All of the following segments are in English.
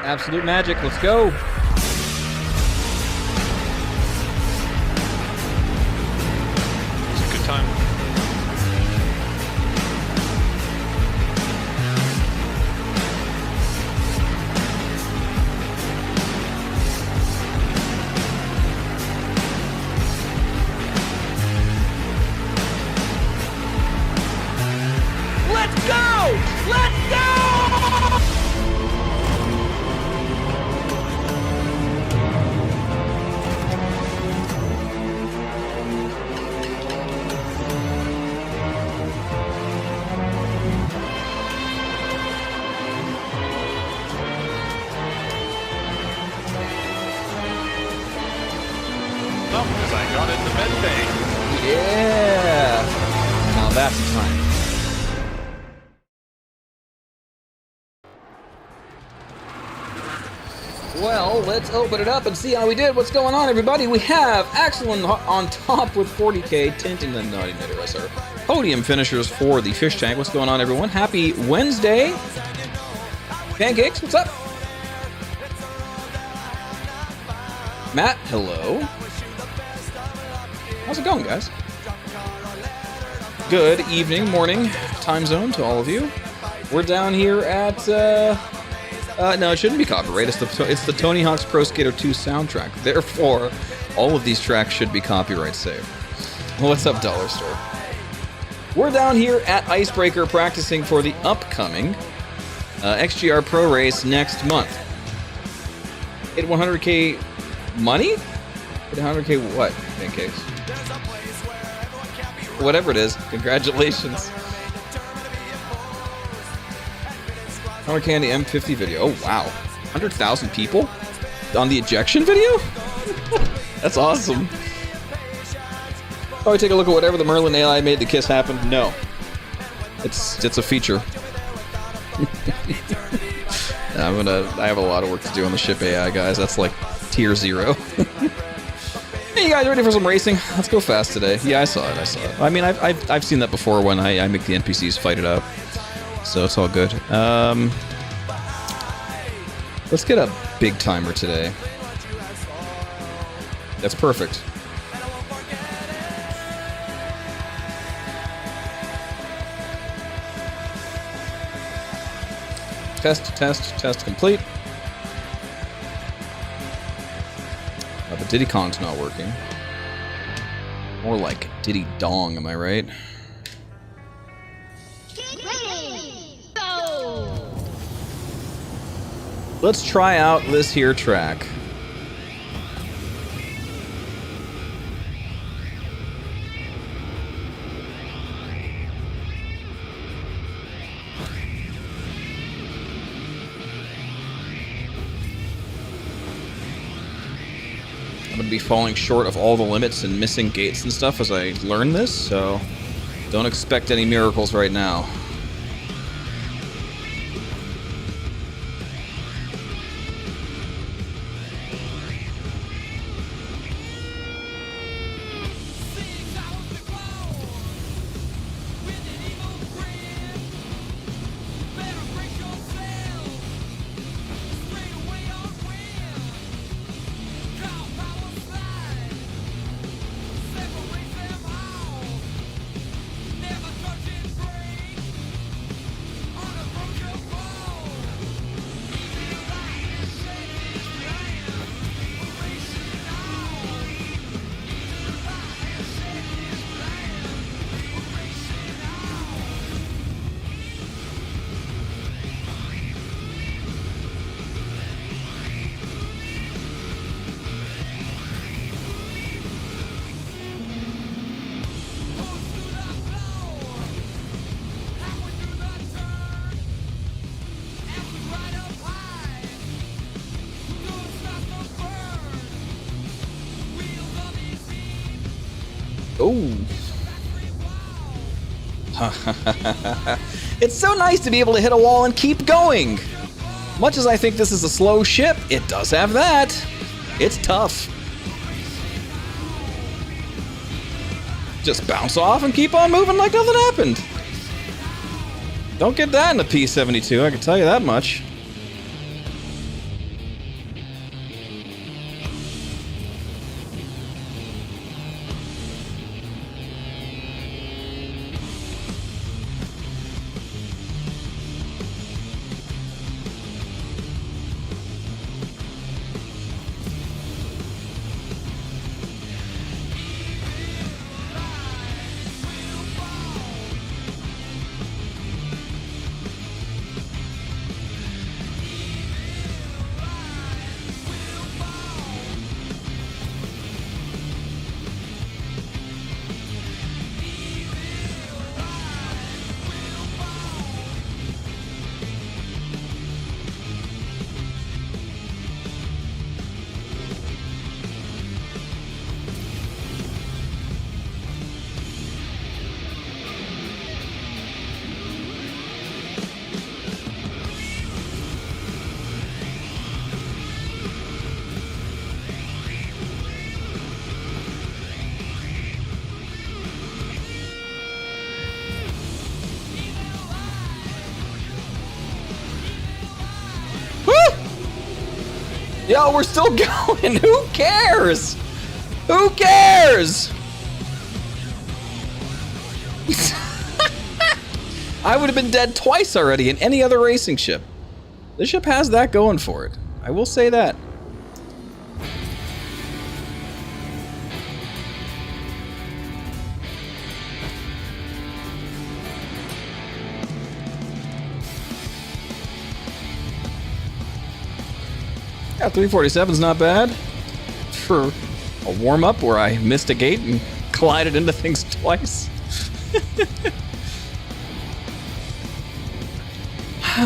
Absolute magic. Let's go. It's a good time. Let's go! Let's go! Because I got in the med bay. Yeah! Now that's the time. Well, let's open it up and see how we did. What's going on, everybody? We have Axel on top with 40k, Tint and then Naughty Knitter as our podium finishers for the fish tank. What's going on, everyone? Happy Wednesday. Pancakes, what's up? Matt, hello. How's it going, guys? Good evening, morning, time zone to all of you. We're down here at, no, it shouldn't be copyright. It's the Tony Hawk's Pro Skater 2 soundtrack. Therefore, all of these tracks should be copyright safe. What's up, Dollar Store? We're down here at Icebreaker practicing for the upcoming XGR Pro Race next month. Hit 100k money? Hit 100k what? Pancakes. Whatever it is, congratulations. 100k on the M50 video. Oh, wow. 100,000 people on the ejection video? That's awesome. Probably take a look at whatever the Merlin AI made the kiss happen. No. It's a feature. I have a lot of work to do on the ship AI, guys. That's like tier 0. Hey, you guys ready for some racing? Let's go fast today. Yeah, I saw it. I mean, I've seen that before when I make the NPCs fight it out. So it's all good. Let's get a big timer today. That's perfect. Test complete. The Diddy Kong's not working. More like Diddy Dong, am I right? Let's try out this here track. I'm gonna be falling short of all the limits and missing gates and stuff as I learn this, so don't expect any miracles right now. Oh. It's so nice to be able to hit a wall and keep going. Much as I think this is a slow ship, it does have that. It's tough. Just bounce off and keep on moving like nothing happened. Don't get that in the P-72, I can tell you that much. Yo, we're still going. Who cares? Who cares? I would have been dead twice already in any other racing ship. This ship has that going for it. I will say that. Yeah, 347's not bad for a warm-up where I missed a gate and collided into things twice.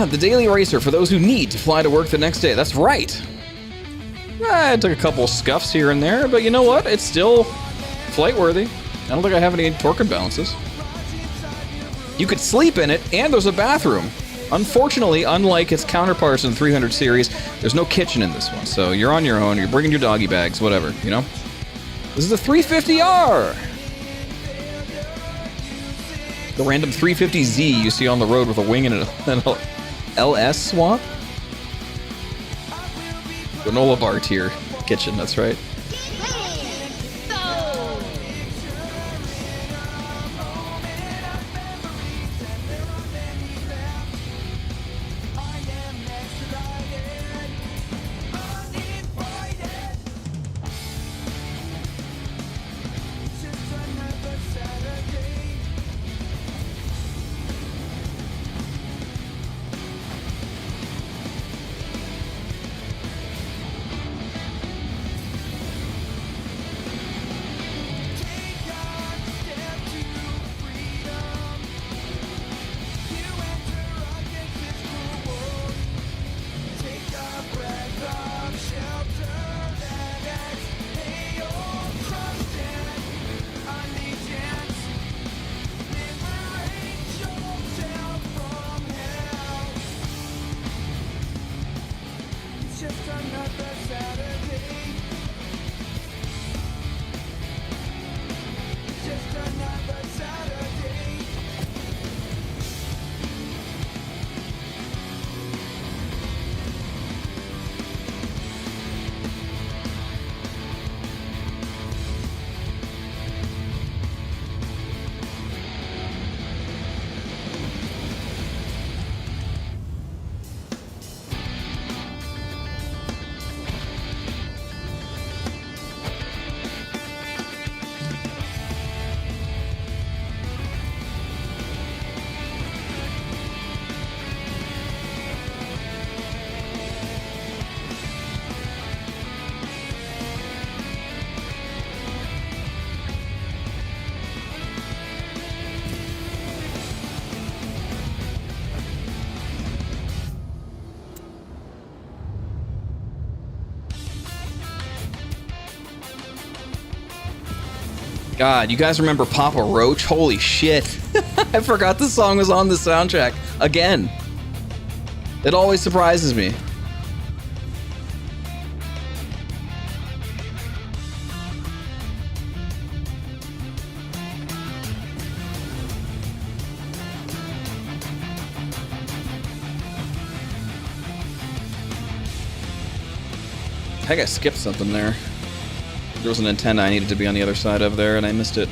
The Daily Racer for those who need to fly to work the next day. That's right. I took a couple scuffs here and there, but you know what? It's still flight-worthy. I don't think I have any torque imbalances. You could sleep in it, and there's a bathroom. Unfortunately, unlike its counterparts in the 300 series, there's no kitchen in this one, so you're on your own, you're bringing your doggy bags, whatever, you know? This is a 350R! The random 350Z you see on the road with a wing and an LS swap? Granola bar tier kitchen, that's right. God, you guys remember Papa Roach? Holy shit. I forgot the song was on the soundtrack. Again. It always surprises me. I think I skipped something there. There was an antenna I needed to be on the other side of there, and I missed it.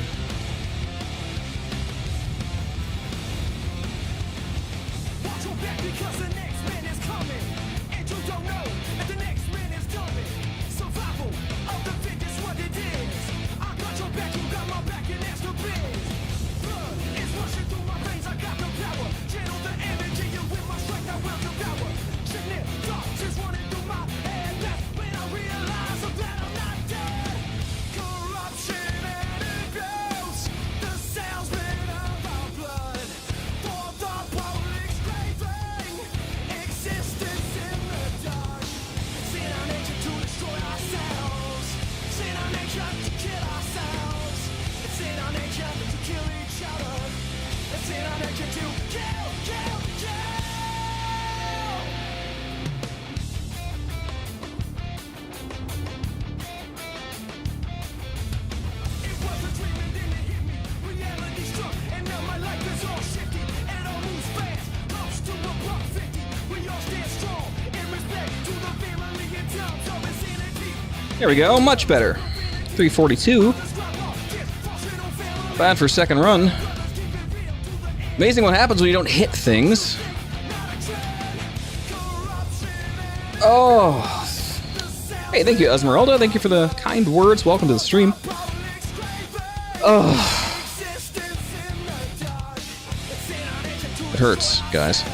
There we go, much better. 342. Bad for second run. Amazing what happens when you don't hit things. Oh. Hey, thank you, Esmeralda. Thank you for the kind words. Welcome to the stream. Oh. It hurts, guys.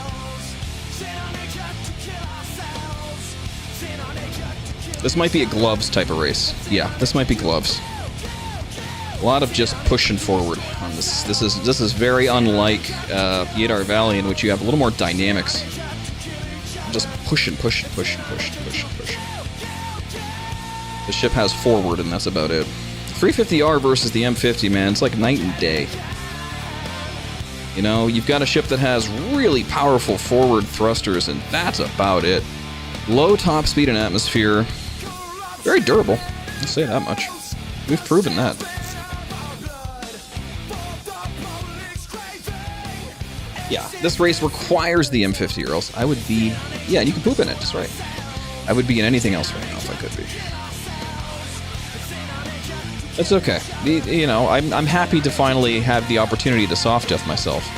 This might be a gloves type of race. Yeah, this might be gloves. A lot of just pushing forward on this. This is very unlike Yadar Valley, in which you have a little more dynamics. Just pushing. The ship has forward, and that's about it. 350R versus the M50, man. It's like night and day. You know, you've got a ship that has really powerful forward thrusters, and that's about it. Low top speed and atmosphere. Very durable. I'll say that much. We've proven that. Yeah, this race requires the M50, or else I would be... Yeah, you can poop in it, just right. I would be in anything else right now if I could be. That's okay. You know, I'm happy to finally have the opportunity to soft death myself.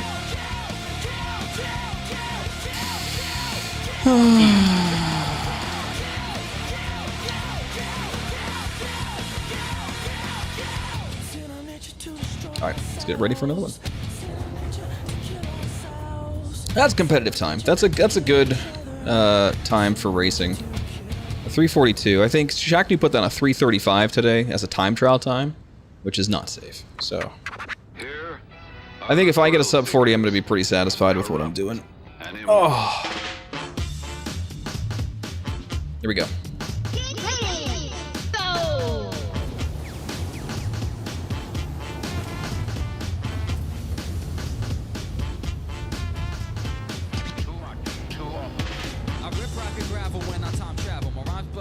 Alright, let's get ready for another one. That's competitive time. That's a good time for racing. A 342. I think Shaknu put down a 335 today as a time trial time, which is not safe. So I think if I get a sub 40, I'm going to be pretty satisfied with what I'm doing. Oh. Here we go.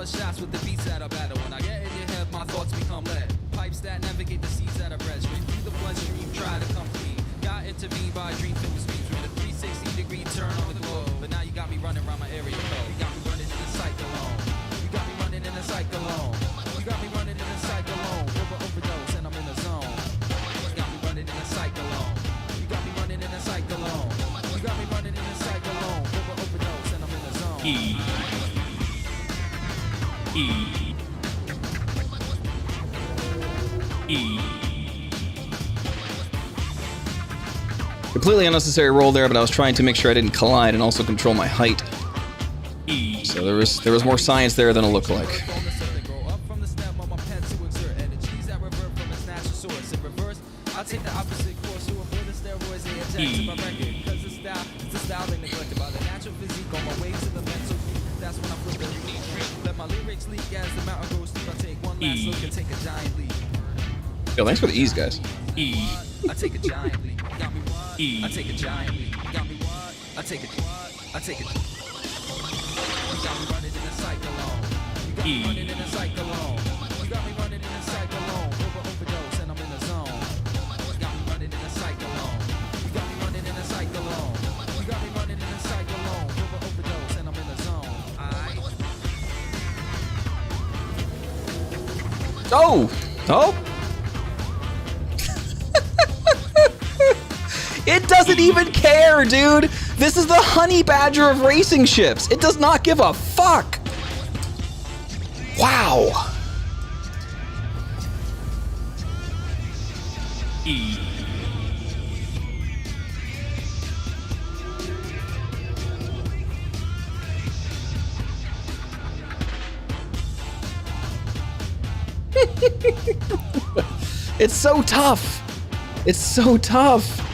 Shots with the beats that are battle. When I get in your head, my thoughts become lead. Pipes that navigate the seas that are bred. Straight through the bloodstream, try to come clean. Got intervened by a dream filled with speeds with a 360-degree turn on the globe. But now you got me running around my area code. You got me running in a cyclone. You got me running in a cyclone. You got me running in a cyclone. Overdose and I'm in the zone. You got me running in a cyclone. You got me running in a cyclone. You got me running in a cyclone. Overdose and I'm in the zone. Completely unnecessary roll there, but I was trying to make sure I didn't collide and also control my height. So there was more science there than it looked like. Yo, thanks for the ease, guys. I take a giant leap. Got me what? I take a giant leap. Got me what? I take it. You got me running in a cyclone. You got me running in a cyclone. You got me running in a cyclone. Overdose and I'm in the zone. You got me running in a cyclone. You got me running in a cyclone. You got me running in a cyclone. Overdose and I'm in the zone. Oh! It doesn't even care, dude! This is the honey badger of racing ships! It does not give a fuck! Wow! It's so tough! It's so tough!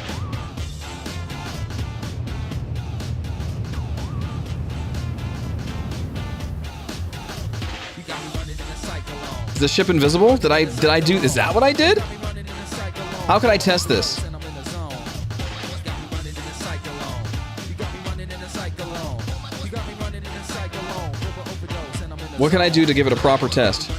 Is the ship invisible? Did I do? Is that what I did? How could I test this? What can I do to give it a proper test?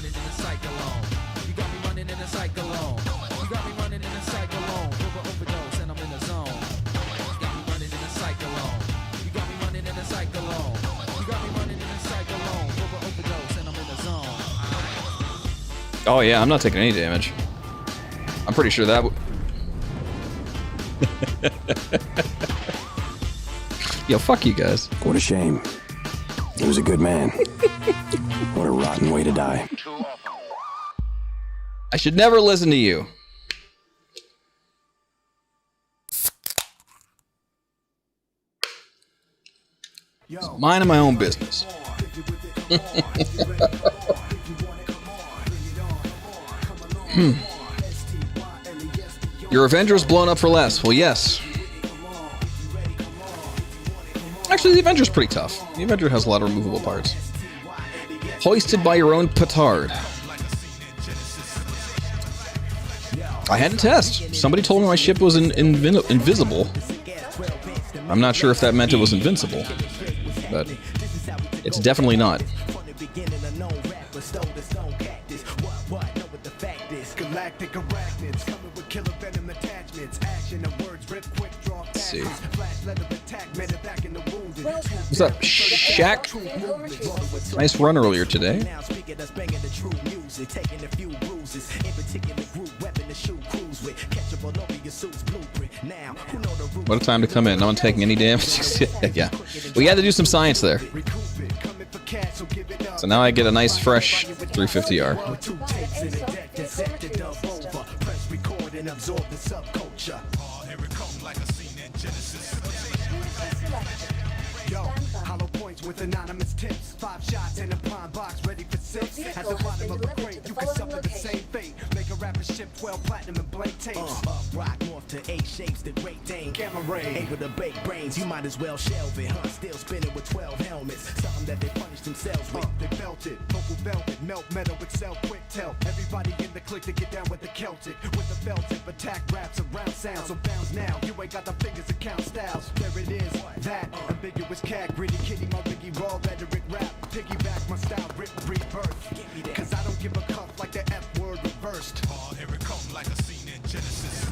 Oh yeah, I'm not taking any damage. I'm pretty sure that. Yo, fuck you guys. What a shame. He was a good man. What a rotten way to die. I should never listen to you. Just minding my own business. Your Avenger's blown up for less. Well, yes. Actually, the Avenger's pretty tough. The Avenger has a lot of removable parts. Hoisted by your own petard. I had to test. Somebody told me my ship was invisible. I'm not sure if that meant it was invincible, but it's definitely not. Let's see. What's up, Shaq? Nice run earlier today. What a time to come in. No one taking any damage. Yeah. We had to do some science there. So now I get a nice fresh 350R. With anonymous tips, 5 shots in a pine box ready for 6. At the bottom of a crate, you can suffer the same fate. Make a rapper ship 12 platinum and blank tapes. Rock north to 8 shapes, the great Dane. Gamma ray, able to bake brains, you might as well shelve it, huh? Still spinning with 12 helmets, something that they punished themselves with. They felt it, vocal velvet, melt metal, excel, quick tell. Everybody in the clique to get down with the Celtic. With the felt tip, attack raps around sound. So bounce now, you ain't got the fingers to count styles. There it is, that ambiguous cat, gritty kitty, my raw rhetoric rap, piggyback my style, rip rebirth. Cause I don't give a cuff like the F word reversed. Here it comes like a scene in Genesis.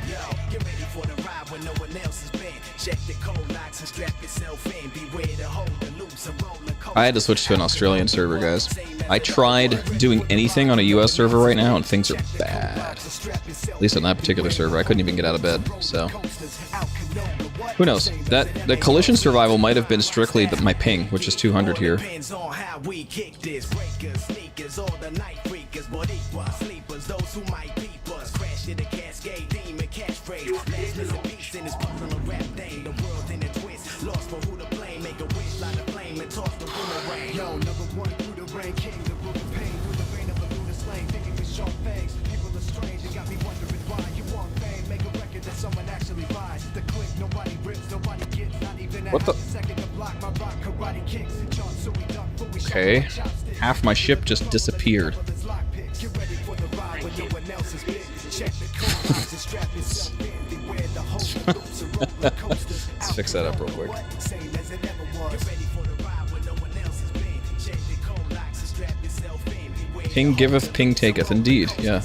Yo, get ready for the ride when no one else has been. Check the code locks and strap yourself in. Beware the hold the loops and roll the coast. I had to switch to an Australian server, guys. I tried doing anything on a US server right now and things are bad. At least on that particular server, I couldn't even get out of bed, so. Who knows? That the collision survival might have been strictly my ping, which is 200 here. What the? Okay. Half my ship just disappeared. Let's fix that up real quick. Ping giveth, ping taketh. Indeed, yeah.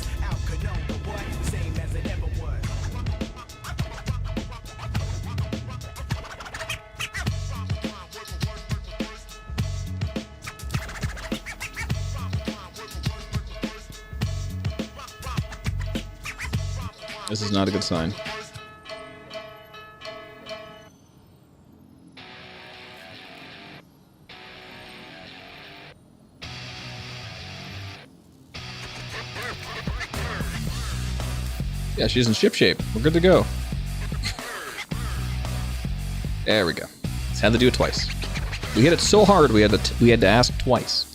This is not a good sign. Yeah, she's in ship shape. We're good to go. There we go. Just had to do it twice. We hit it so hard we had to ask twice.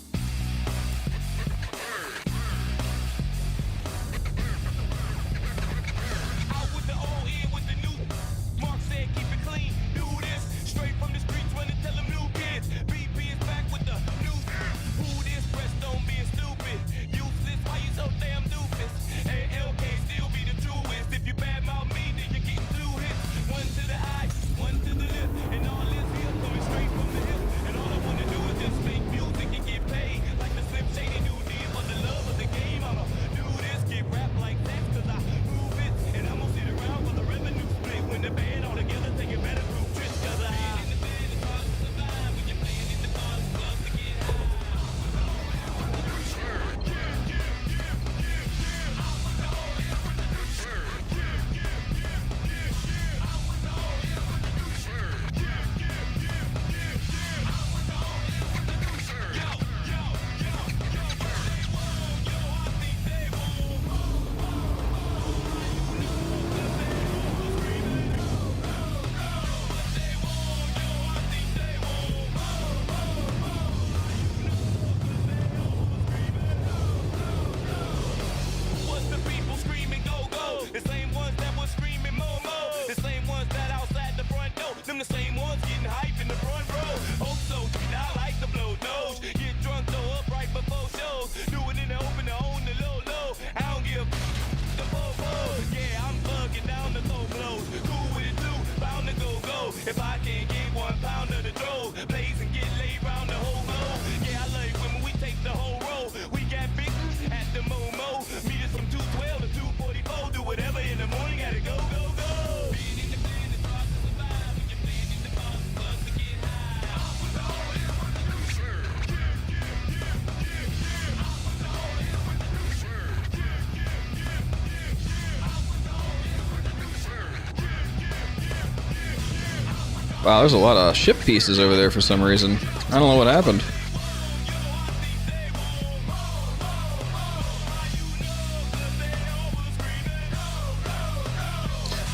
Wow, there's a lot of ship pieces over there for some reason. I don't know what happened.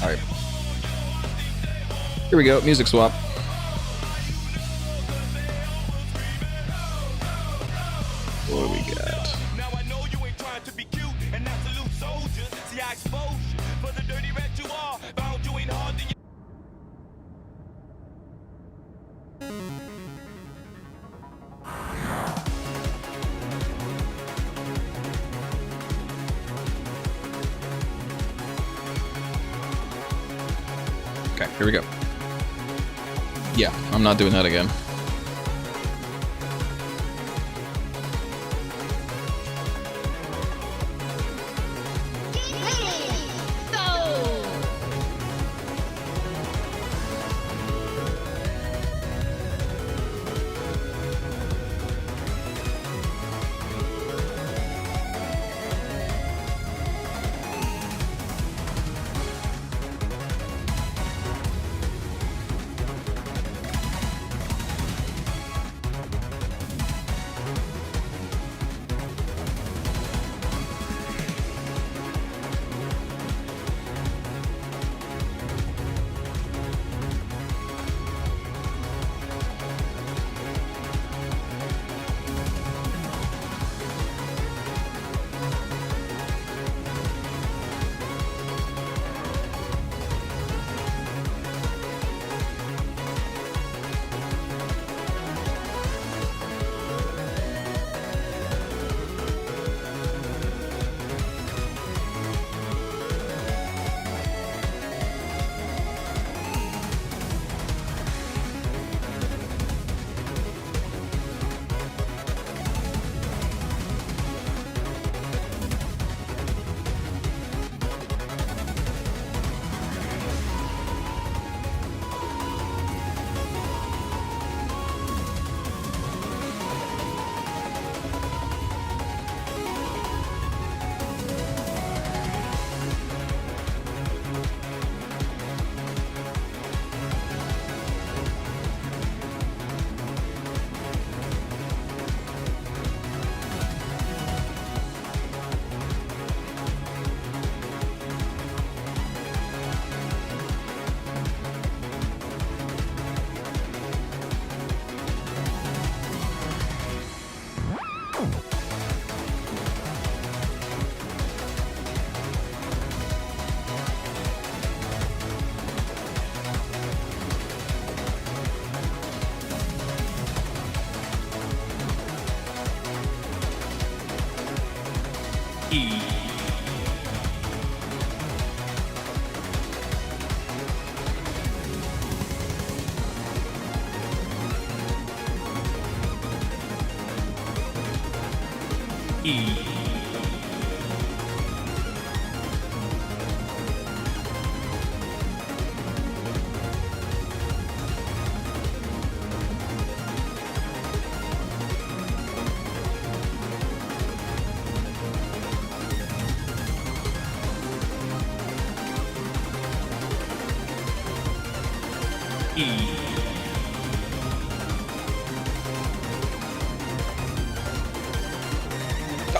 Alright. Here we go, music swap. What do we got? Now I know you ain't trying to be cute and not salute soldiers. See, I expose you for the dirty rat you are. Found you ain't hard to. Okay, here we go. Yeah, I'm not doing that again.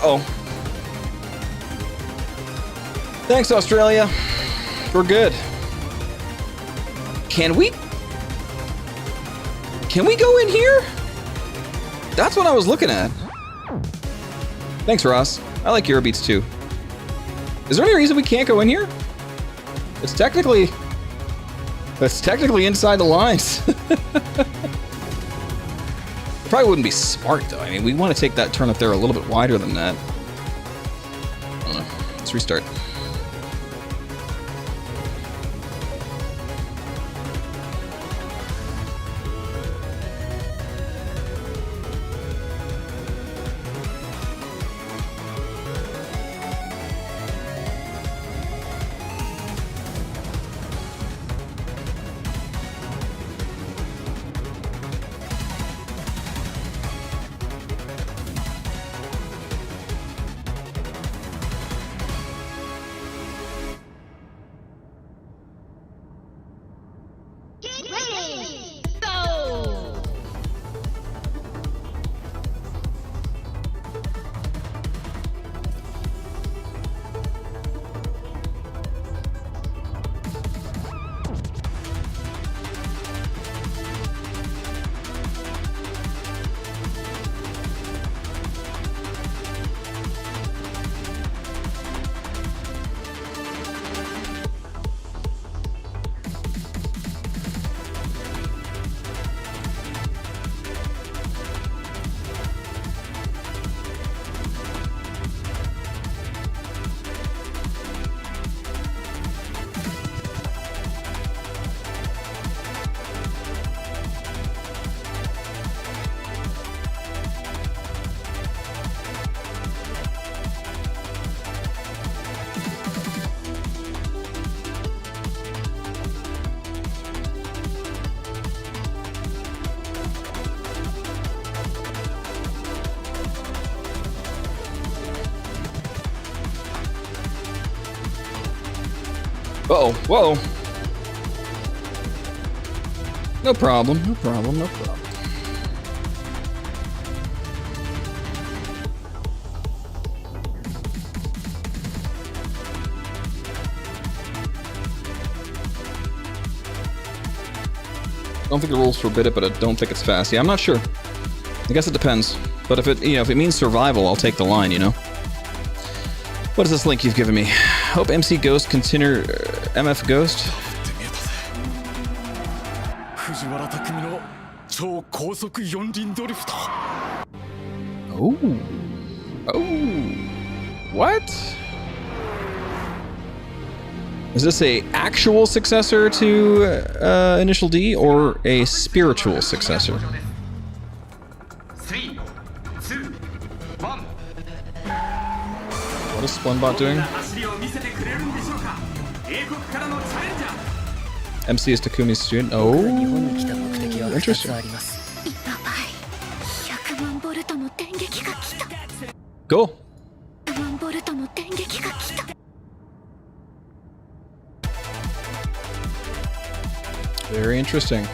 Uh-oh. Thanks, Australia. We're good. Can we go in here? That's what I was looking at. Thanks, Ross. I like Eurobeats too. Is there any reason we can't go in here? It's technically inside the lines. Probably wouldn't be smart though. I mean, we want to take that turn up there a little bit wider than that. I don't know. Let's restart. Uh-oh, whoa. No problem, no problem, no problem. I don't think the rules forbid it, but I don't think it's fast. Yeah, I'm not sure. I guess it depends. But if it, if it means survival, I'll take the line, you know? What is this link you've given me? Hope MC Ghost consider MF Ghost? Oh. Oh. What? Is this a actual successor to Initial D or a spiritual successor? 3, 2, 1. What is Splunbot doing? MC is Takumi's student. Oh, interesting. Cool. Very interesting.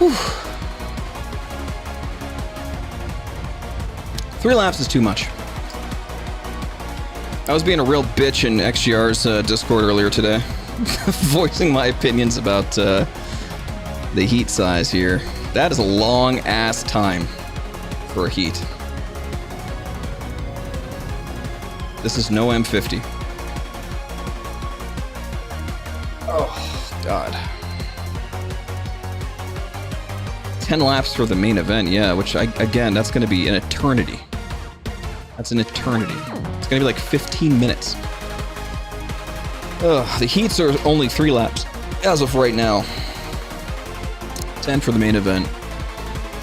Whew. 3 laps is too much. I was being a real bitch in XGR's Discord earlier today, voicing my opinions about the heat size here. That is a long ass time for a heat. This is no M50. Oh, God. 10 laps for the main event, yeah, which, again, that's going to be an eternity. That's an eternity. It's going to be like 15 minutes. Ugh, the heats are only 3 laps as of right now. 10 for the main event.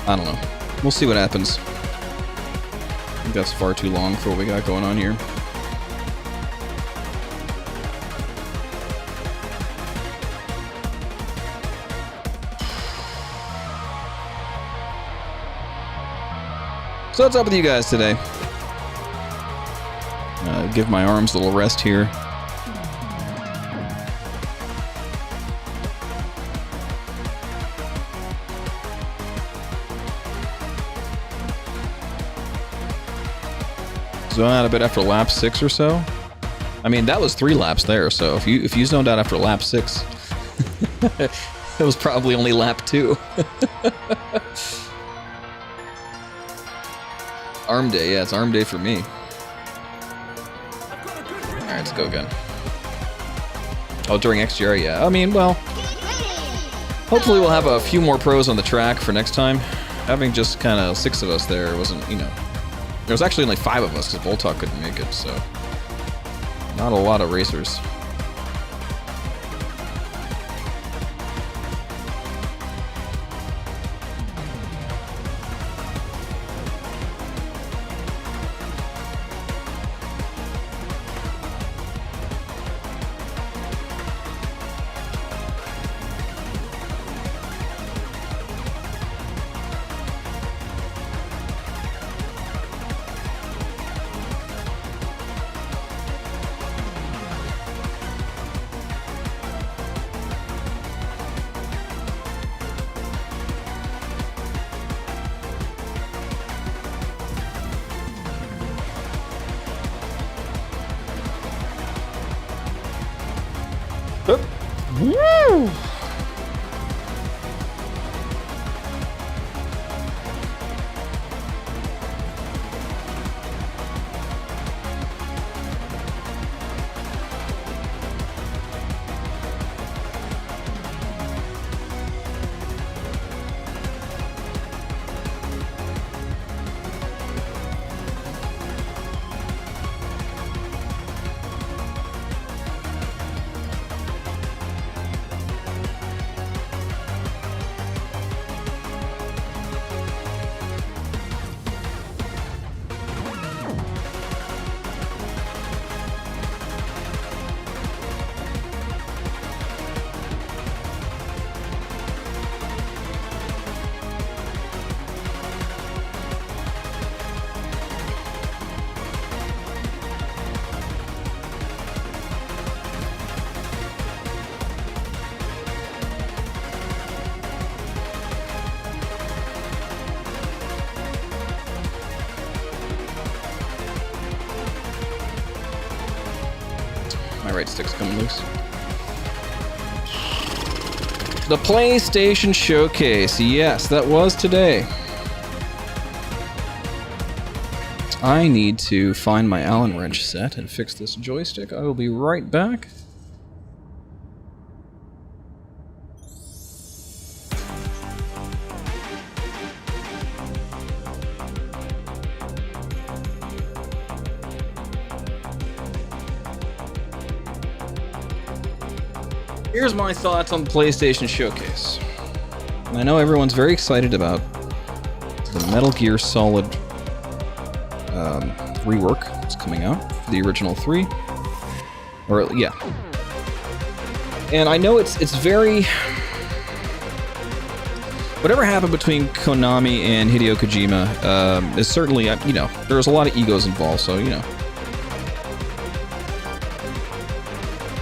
I don't know. We'll see what happens. I think that's far too long for what we got going on here. So what's up with you guys today? Give my arms a little rest here. Zone out a bit after lap 6 or so. I mean, that was 3 laps there, so if you zoned out after lap 6, it was probably only lap 2. Arm day, yeah, it's arm day for me. Alright, let's go again. Oh, during XGR, yeah. I mean, well, hopefully we'll have a few more pros on the track for next time. Having just kind of 6 of us there wasn't, you know... There was actually only 5 of us because Voltalk couldn't make it, so... Not a lot of racers. Woo! My right stick's coming loose. The PlayStation Showcase. Yes, that was today. I need to find my Allen wrench set and fix this joystick. I will be right back. Here's my thoughts on the PlayStation Showcase. I know everyone's very excited about the Metal Gear Solid rework that's coming out for the original 3. Or, yeah. And I know it's very... Whatever happened between Konami and Hideo Kojima is certainly, you know, there's a lot of egos involved, so, you know.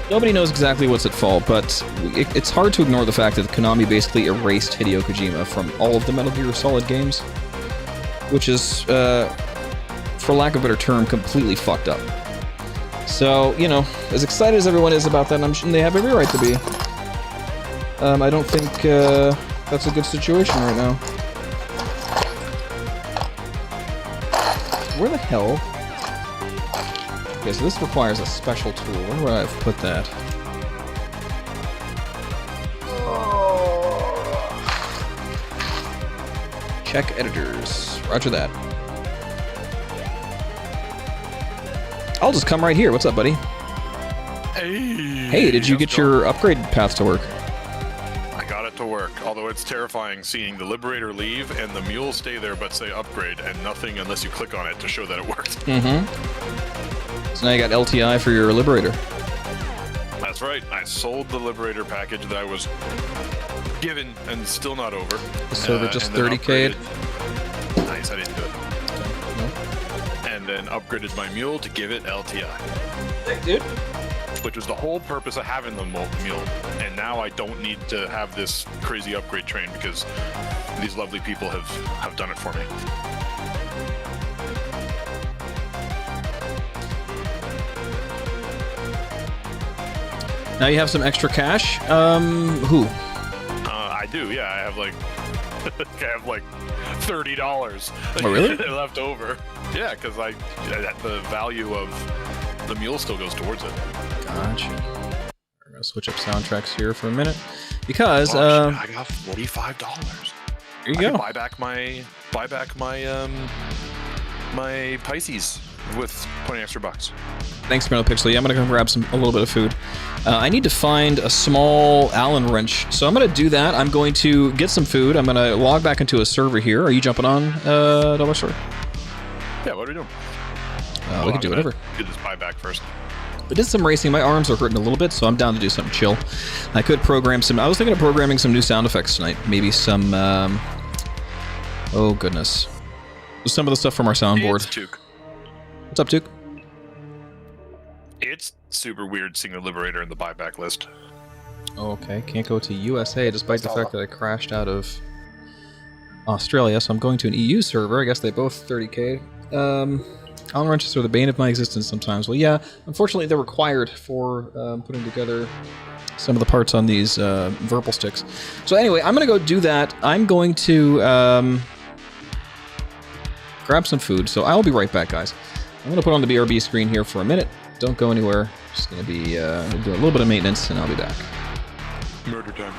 Nobody knows exactly what's at fault, but it's hard to ignore the fact that Konami basically erased Hideo Kojima from all of the Metal Gear Solid games, which is, for lack of a better term, completely fucked up. So, you know, as excited as everyone is about that, I'm sure they have every right to be. I don't think that's a good situation right now. Where the hell? Okay, so this requires a special tool. Where would I have put that? Check editors. Roger that. I'll just come right here. What's up, buddy? Hey, did you get your upgrade path to work? I got it to work, although it's terrifying seeing the Liberator leave and the mule stay there but say upgrade and nothing unless you click on it to show that it worked. So now you got LTI for your Liberator. That's right. I sold the Liberator package that I was given and still not over. The server just and then 30K'd. Nice, I didn't do it. And then upgraded my mule to give it LTI. Thanks, dude. Which was the whole purpose of having the mule. And now I don't need to have this crazy upgrade train because these lovely people have done it for me. Now you have some extra cash. Who? I do, yeah. I have like $30. Oh, really? left over. Yeah, because the value of the mule still goes towards it. Gotcha. We're gonna switch up soundtracks here for a minute because I got $45. There you I go. can buy back my Pisces with 20 extra bucks. Thanks, Metal Pixel. Yeah, I'm gonna go grab a little bit of food. I need to find a small Allen wrench, so I'm gonna do that. I'm going to get some food. I'm gonna log back into a server here. Are you jumping on, Double Story? Yeah, what are we doing? We can do whatever. Do this buyback first. I did some racing. My arms are hurting a little bit, so I'm down to do something chill. I could program some. I was thinking of programming some new sound effects tonight. Maybe some. Oh goodness, some of the stuff from our soundboard. It's Tuke. What's up, Duke? It's super weird seeing the Liberator in the buyback list. Okay, can't go to USA despite the fact that I crashed out of Australia, so I'm going to an EU server. I guess they both 30K. Allen wrenches are the bane of my existence sometimes. Well, yeah, unfortunately they're required for putting together some of the parts on these Virpal sticks. So anyway, I'm going to go do that. I'm going to grab some food, so I'll be right back, guys. I'm going to put on the BRB screen here for a minute. Don't go anywhere. Just going to be doing a little bit of maintenance, and I'll be back. Murder time.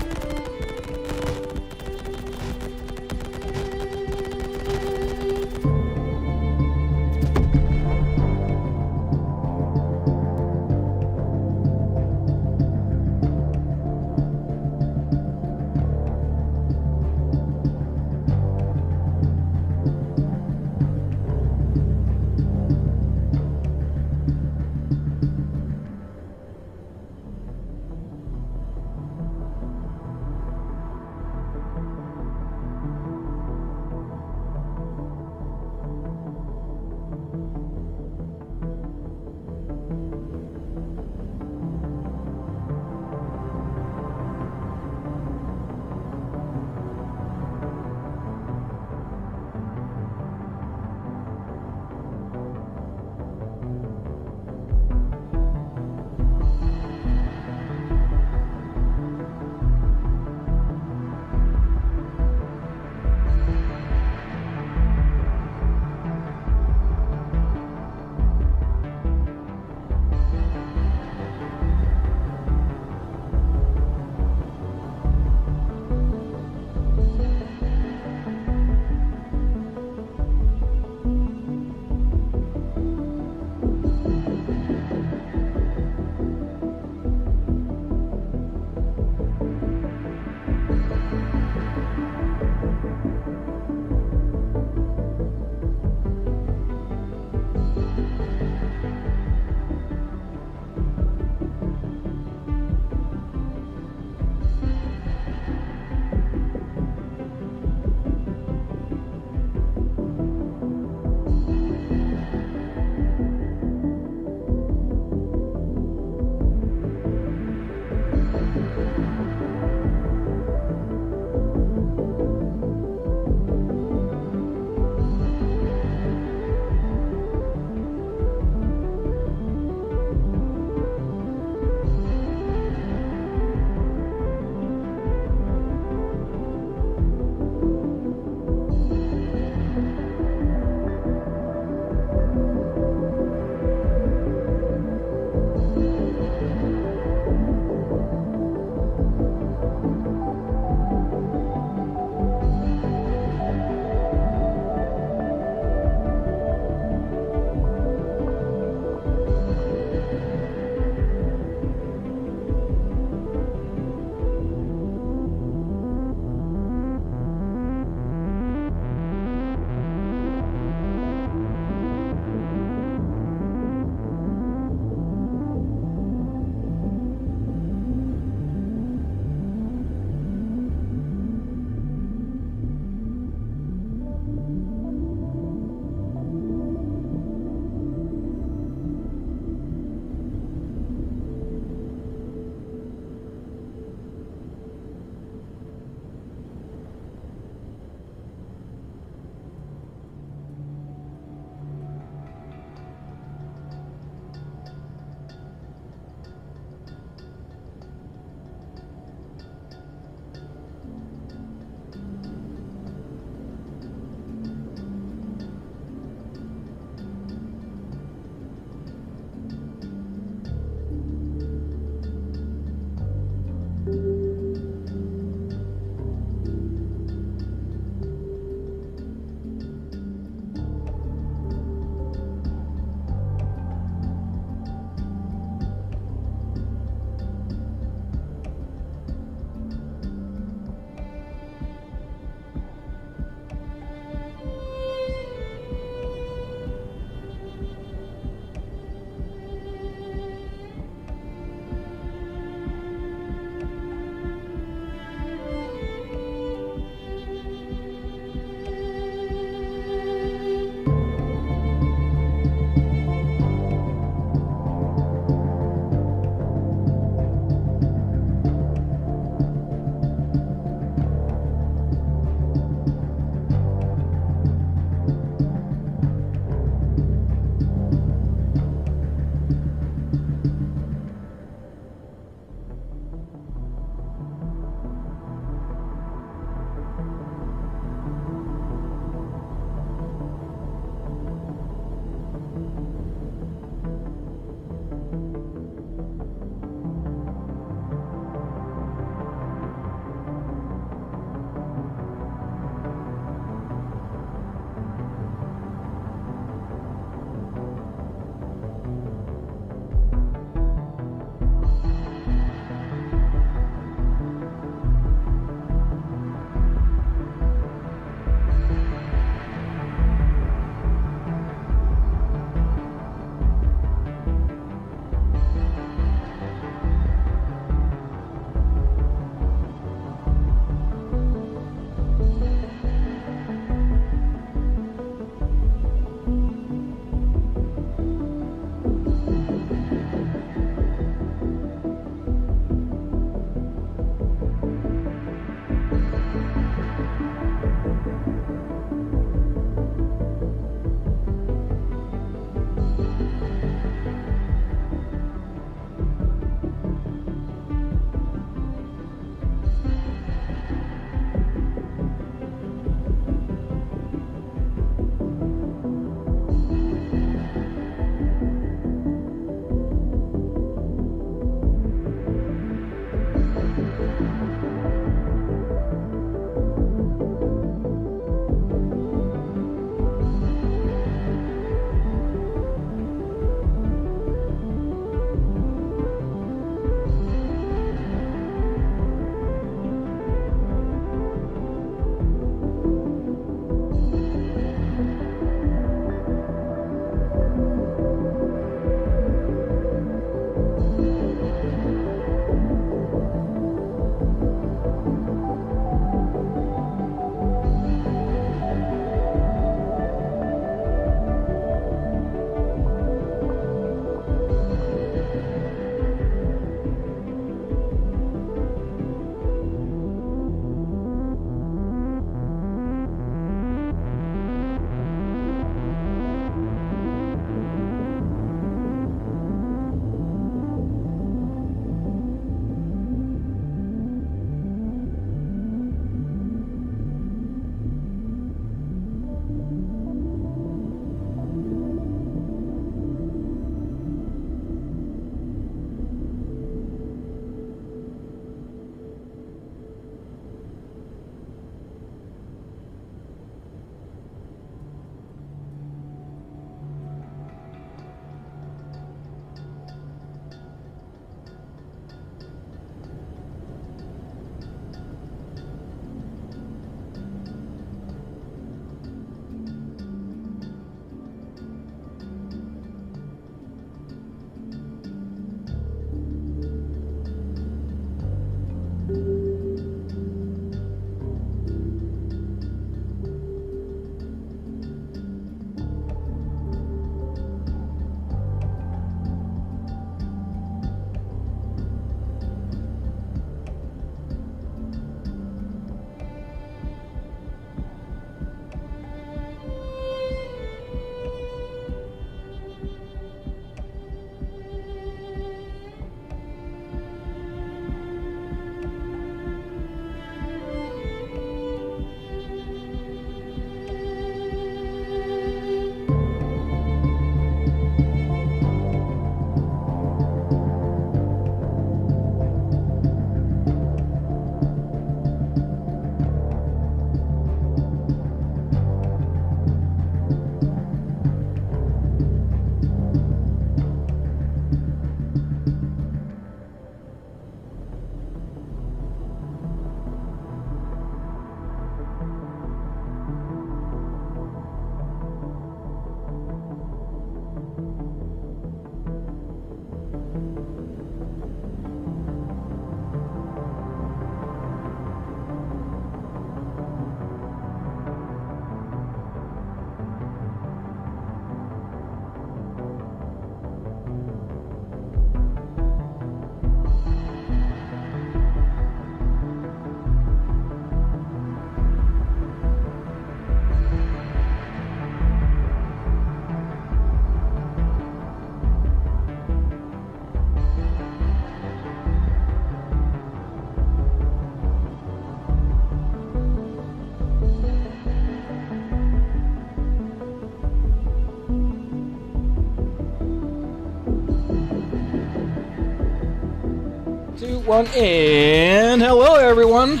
one, and hello, everyone.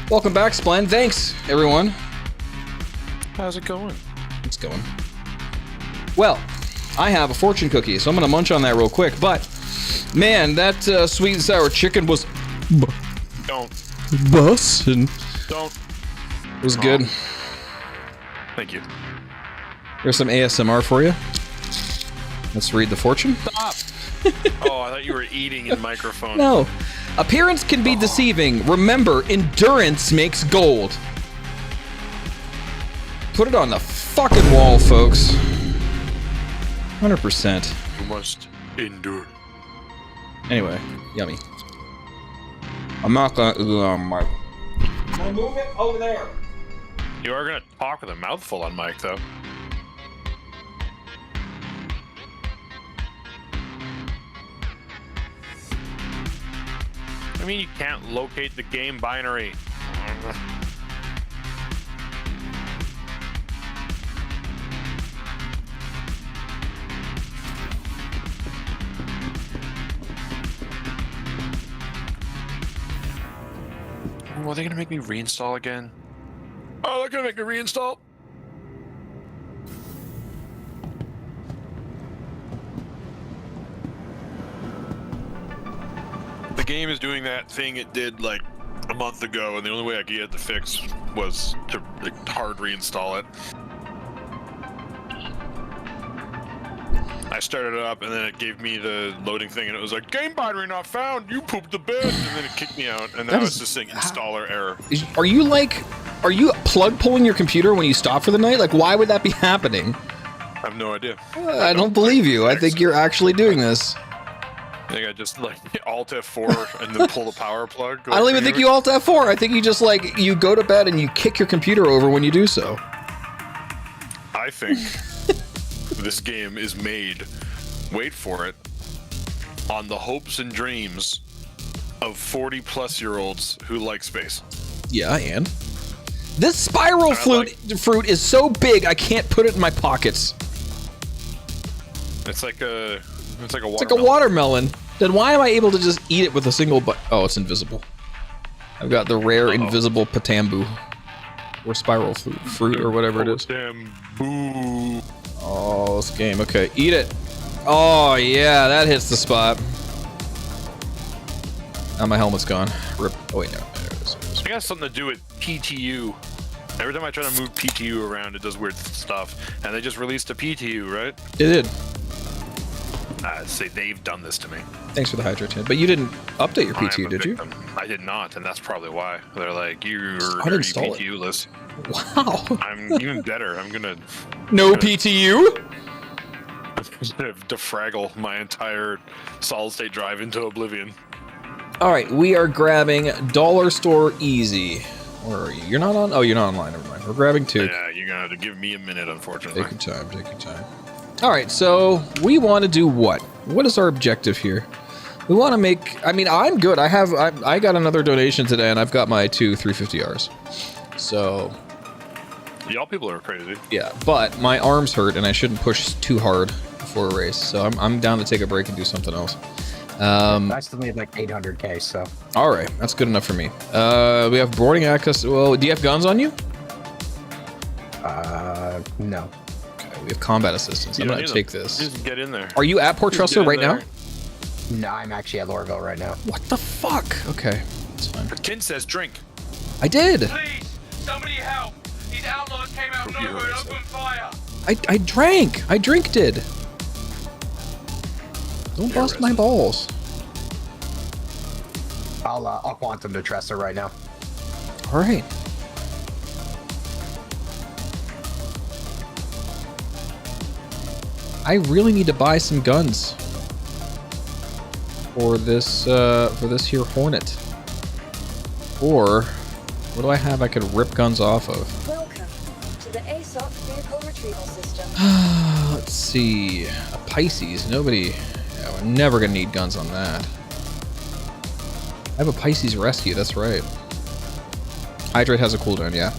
Welcome back, Splend. Thanks, everyone. How's it going? It's going. Well, I have a fortune cookie, so I'm gonna munch on that real quick. But man, that sweet and sour chicken was Don't. bussin'. Don't. It was good. Thank you. Here's some ASMR for you. Let's read the fortune. Stop. Oh, I thought you were eating in microphone. No. Appearance can be deceiving. Remember, endurance makes gold. Put it on the fucking wall, folks. 100%. You must endure. Anyway, yummy. I'm not gonna Mike. I'm gonna move it over there. You are gonna talk with a mouthful on mic, though. I mean, you can't locate the game binary. Oh, are they gonna make me reinstall again? Oh, they're gonna make me reinstall. The game is doing that thing it did like a month ago, and the only way I could get it to fix was to like, hard reinstall it. I started it up, and then it gave me the loading thing, and it was like, game binary not found, you pooped the bed, and then it kicked me out, and now it's just saying installer error. Are you plug pulling your computer when you stop for the night? Like, why would that be happening? I have no idea. I don't believe you. I think you're actually doing this. I think I just like Alt F4 and then pull the power plug. I don't even think you Alt F4. I think you just like, you go to bed and you kick your computer over when you do so. I think this game is made, wait for it, on the hopes and dreams of 40-plus-year-olds who like space. Yeah, and? This spiral fruit is so big I can't put it in my pockets. It's like a watermelon. It's like a watermelon. Then why am I able to just eat it with a single bite? Oh, it's invisible. I've got the rare invisible patambu. Or spiral fruit or whatever it is. Patambu. Oh, this game. Okay, eat it. Oh, yeah, that hits the spot. Now my helmet's gone. Rip. Oh, wait, no. There it is. I think it has something to do with PTU. Every time I try to move PTU around, it does weird stuff. And they just released a PTU, right? It did. Say they've done this to me. Thanks for the hydrate, Ted. But you didn't update your I am PTU, a did you? victim. I did not, and that's probably why. They're like, you're Uninstall it. PTU-less. Wow. I'm even better. I'm gonna... No PTU? defraggle my entire solid-state drive into oblivion. All right, we are grabbing Dollar Store Easy. Where are you? You're not on? Oh, you're not online. Never mind. We're grabbing two. Yeah, you're gonna have to give me a minute, unfortunately. Take your time. Take your time. All right, so we want to do what? What is our objective here? We want to make... I mean, I'm good. I got another donation today, and I've got my two 350Rs. So... Y'all people are crazy. Yeah, but my arms hurt, and I shouldn't push too hard before a race. So I'm down to take a break and do something else. I still need like 800k, so... All right, that's good enough for me. We have boarding access. Well, do you have guns on you? No. Okay, we have combat assistance. I'm going to take this. Just get in there. Are you at Port Trussell right now? No, I'm actually at Lorville right now. What the fuck? Okay, that's fine. Ken says drink. I did. Please, somebody help! These outlaws came out of nowhere and opened fire! I drank. I did. Don't bust my balls. I'll quantum to Tressa right now. All right. I really need to buy some guns for this here Hornet. Or what do I have I could rip guns off of? Welcome to the ASOC vehicle retrieval system. Let's see. A Pisces. Nobody. Yeah, we're never gonna need guns on that. I have a Pisces rescue. That's right. Hydrate has a cooldown. Yeah.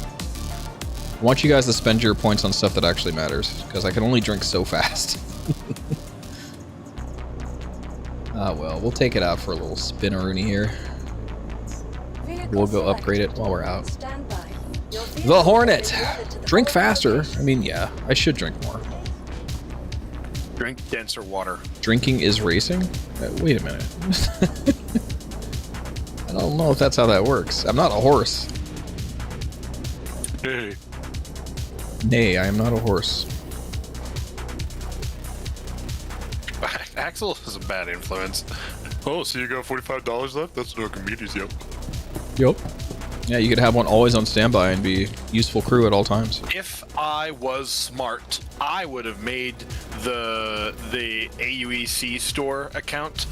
I want you guys to spend your points on stuff that actually matters, because I can only drink so fast. Ah, well, we'll take it out for a little spinneroony here. We'll go upgrade it while we're out. The Hornet! Drink faster. I mean, yeah, I should drink more. Drink denser water. Drinking is racing? Wait a minute. I don't know if that's how that works. I'm not a horse. Hey. Nay, I am not a horse. Axel is a bad influence. Oh, so you got $45 left? That's no convenience, yo. Yup. Yeah, you could have one always on standby and be useful crew at all times. If I was smart, I would have made the AUEC store account.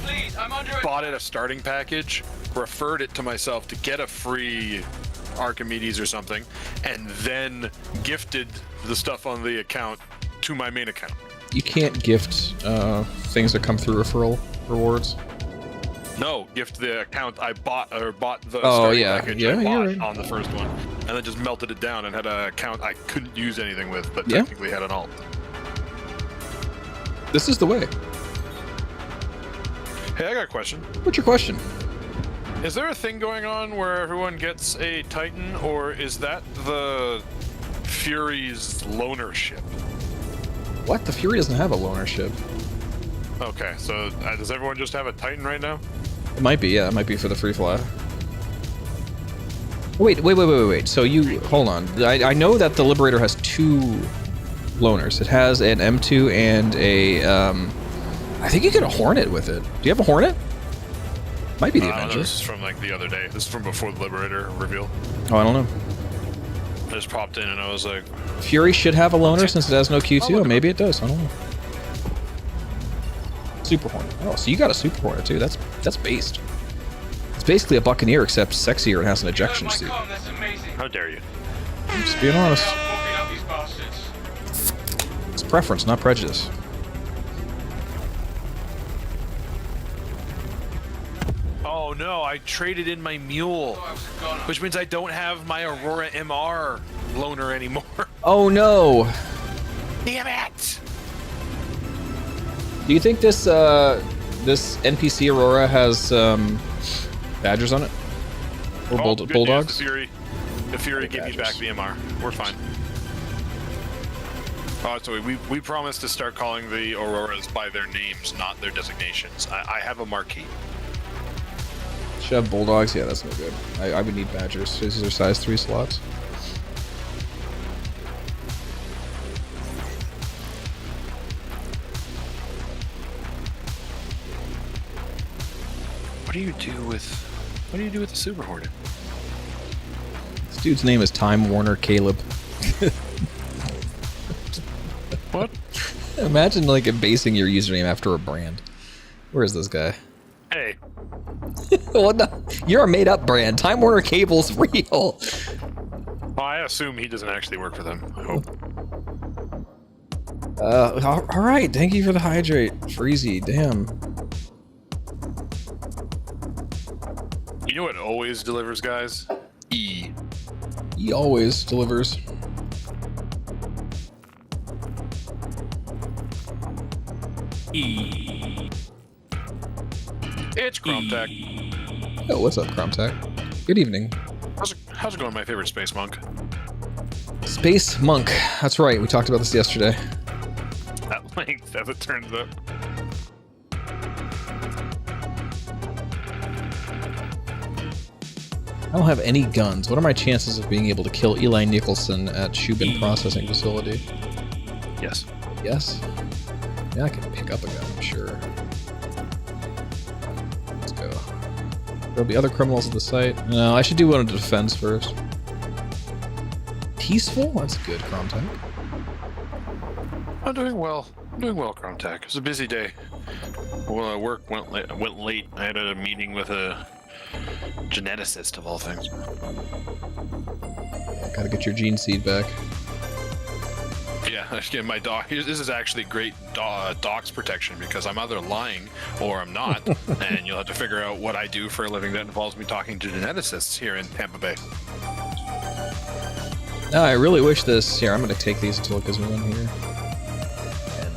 Please, I'm under Bought it a starting package, referred it to myself to get a free Archimedes or something, and then gifted the stuff on the account to my main account. You can't gift things that come through referral rewards. No, gift the account I bought the Oh, starting yeah. package Yeah, I you're bought right. on the first one, and then just melted it down and had an account I couldn't use anything with, but Yeah. technically had an alt. This is the way. Hey, I got a question. What's your question? Is there a thing going on where everyone gets a Titan, or is that the Fury's loner ship? What? The Fury doesn't have a loner ship. Okay, so does everyone just have a Titan right now? It might be, yeah. It might be for the free fly. Wait. So you... Hold on. I know that the Liberator has 2 loners. It has an M2 and a... I think you get a Hornet with it. Do you have a Hornet? Might be the Avenger. This is from like the other day. This is from before the Liberator reveal. Oh, I don't know. I just popped in and I was like... Fury should have a loner since it has no Q2. Or maybe it does. I don't know. Super Hornet. Oh, so you got a Super Hornet too. That's based. It's basically a Buccaneer except sexier and has an ejection seat. That's amazing. How dare you? I'm just being honest. Walking up these bastards. It's preference, not prejudice. Oh no, I traded in my mule, which means I don't have my Aurora MR loner anymore. Oh no! Damn it! Do you think this this NPC Aurora has badgers on it? Or Oh, good news, bulldogs? The Fury gave me back the MR. We're fine. Oh, so we promised to start calling the Auroras by their names, not their designations. I have a marquee. Should have bulldogs? Yeah, that's no good. I would need badgers. These are size 3 slots. What do you do with the Super Hornet? This dude's name is Time Warner Caleb. What? Imagine like basing your username after a brand. Where is this guy? Hey. What the? You're a made-up brand. Time Warner Cable's real. Well, I assume he doesn't actually work for them. I hope. All right. Thank you for the hydrate, Freezy. Damn. You know what always delivers, guys? E. He always delivers. E. It's Chromtech. Oh, what's up, Chromtech? Good evening. How's it going, my favorite space monk? Space Monk. That's right. We talked about this yesterday. At length, as it turns out. I don't have any guns. What are my chances of being able to kill Eli Nicholson at Shubin Processing Facility? Yes. Yes? Yeah, I can pick up a gun, I'm sure. Let's go. There'll be other criminals at the site. No, I should do one of the defense first. Peaceful? That's good, Chromtech. I'm doing well. Chromtech. It was a busy day. Well, work went late. I had a meeting with a geneticist of all things. Gotta get your gene seed back. Yeah, again, my doc. This is actually great docs protection because I'm either lying or I'm not, and you'll have to figure out what I do for a living that involves me talking to geneticists here in Tampa Bay. No, I really wish this. Here, I'm gonna take these until it gives me one here. And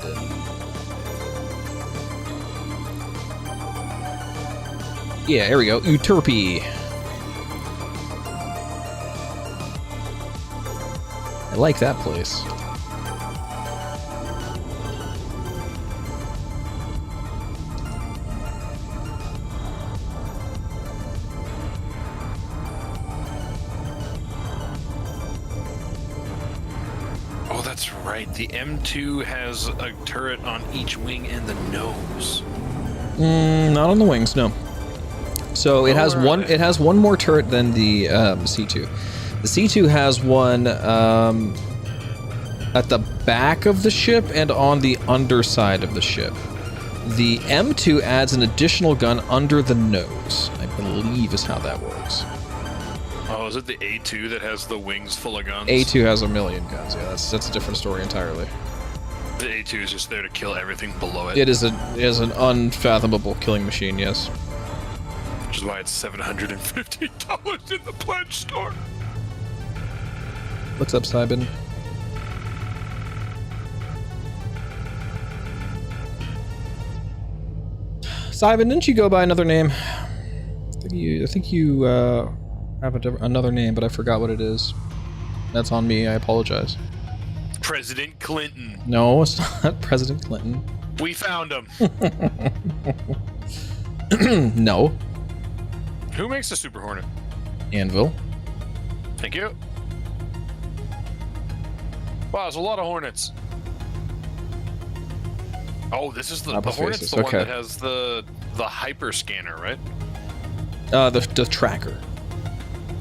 Yeah, here we go. Euterpe. I like that place. Oh, that's right. The M2 has a turret on each wing and the nose. Not on the wings, no. So it has where are one. they? It has one more turret than the C2. The C2 has one at the back of the ship and on the underside of the ship. The M2 adds an additional gun under the nose, I believe is how that works. Oh, is it the A2 that has the wings full of guns? A2 has a million guns. Yeah, that's a different story entirely. The A2 is just there to kill everything below it. It is an unfathomable killing machine. Yes. Which is why it's $750 in the pledge store. What's up, Simon? Simon, didn't you go by another name? I think you have another name, but I forgot what it is. That's on me. I apologize. President Clinton. No, it's not President Clinton. We found him. No. Who makes the Super Hornet? Anvil. Thank you. Wow, there's a lot of Hornets. Oh, this is the Apple Hornet's faces, the one okay. that has the hyper scanner, right? The tracker.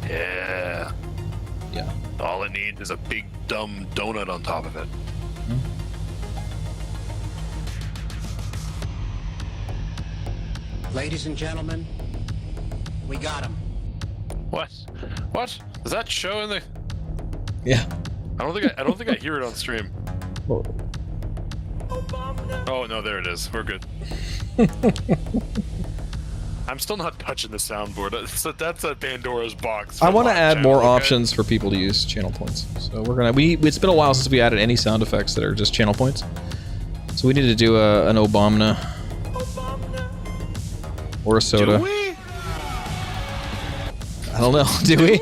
Yeah. Yeah. All it needs is a big dumb donut on top of it. Ladies and gentlemen, we got him. What? What? Does that show in the? Yeah. I don't think I hear it on stream. Whoa. Oh no, there it is. We're good. I'm still not touching the soundboard. That's a Pandora's box. I want to add more okay? options for people to use channel points. So we're gonna. It's been a while since we added any sound effects that are just channel points. So we need to do an Obama. Or a soda. Do we? I don't know. Do we?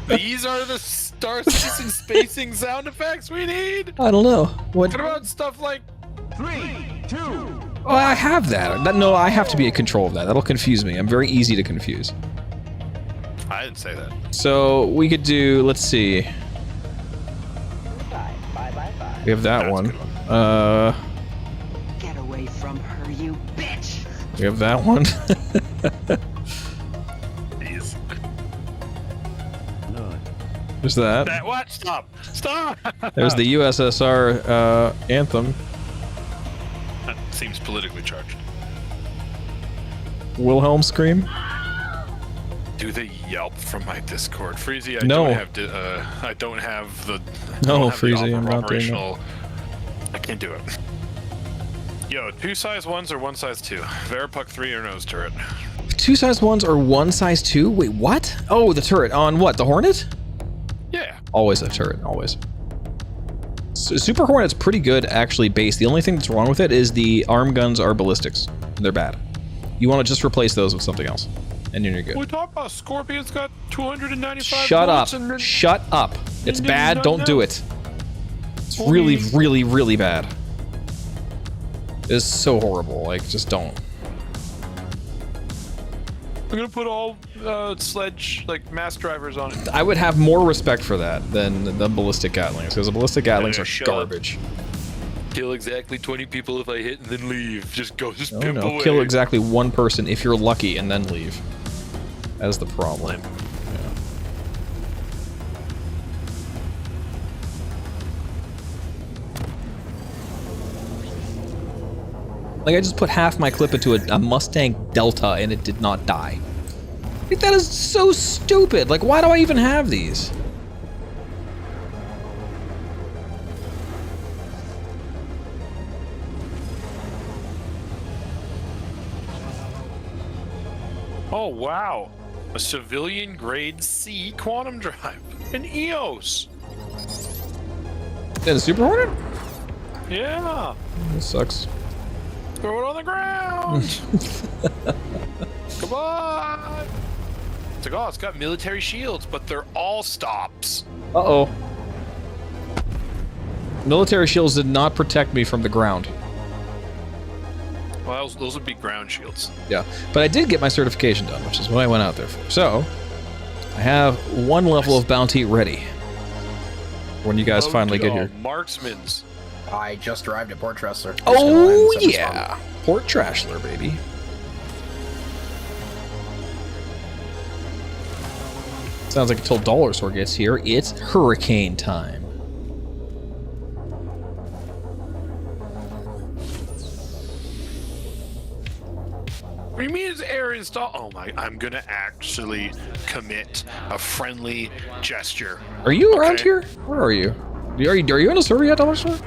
These are the star spacing spacing sound effects we need. I don't know. What about stuff like 3, 2, Oh, I have that. No, I have to be in control of that. That'll confuse me. I'm very easy to confuse. I didn't say that. So we could do. Let's see. We have that one. Get away from her, you bitch! We have that one. Jeez. There's that. What? Stop! Stop! There's the USSR anthem. That seems politically charged. Wilhelm scream. Do they yelp from my Discord, Freezy? No. I don't have the. No, Freezy, I'm not doing that. I can't do it. Yo, 2 size 1s or 1 size 2? Verapuck 3 or nose turret? 2 size 1s or 1 size 2? Wait, what? Oh, the turret on what? The Hornet? Yeah. Always a turret, always. So Super Hornet's pretty good, actually, base. The only thing that's wrong with it is the arm guns are ballistics. They're bad. You want to just replace those with something else, and then you're good. We talked about Scorpion's got 295 Shut up. bullets and then- Shut up. It's and bad. then Don't do it. It's really, really, really bad. It's so horrible. Like, just don't. I'm gonna put all sledge, like, mass drivers on it. I would have more respect for that than the ballistic Gatlings, because the ballistic Gatlings Yeah, are shut up. garbage. Kill exactly 20 people if I hit and then leave. Just go, just No, pimp no. away. Kill exactly one person if you're lucky, and then leave. That's the problem. Like, I just put half my clip into a Mustang Delta and it did not die. Like, that is so stupid. Like, why do I even have these? Oh, wow. A civilian grade C quantum drive. An EOS. And a Super Hornet? Yeah. That sucks. Throw it on the ground. Come on! It's like, oh, it's got military shields, but they're all stops. Uh-oh. Military shields did not protect me from the ground. Well, those would be ground shields. Yeah, but I did get my certification done, which is what I went out there for. So, I have one level of bounty ready. When you guys finally get here. Marksman's. I just arrived at Port Tressler. Oh, yeah. Port Trashler, baby. Sounds like until Dollar Store gets here, it's hurricane time. What do you mean it's air install? Oh my, I'm gonna actually commit a friendly gesture. Are you around here? Where are you? Are you in a server yet, Dollar Store?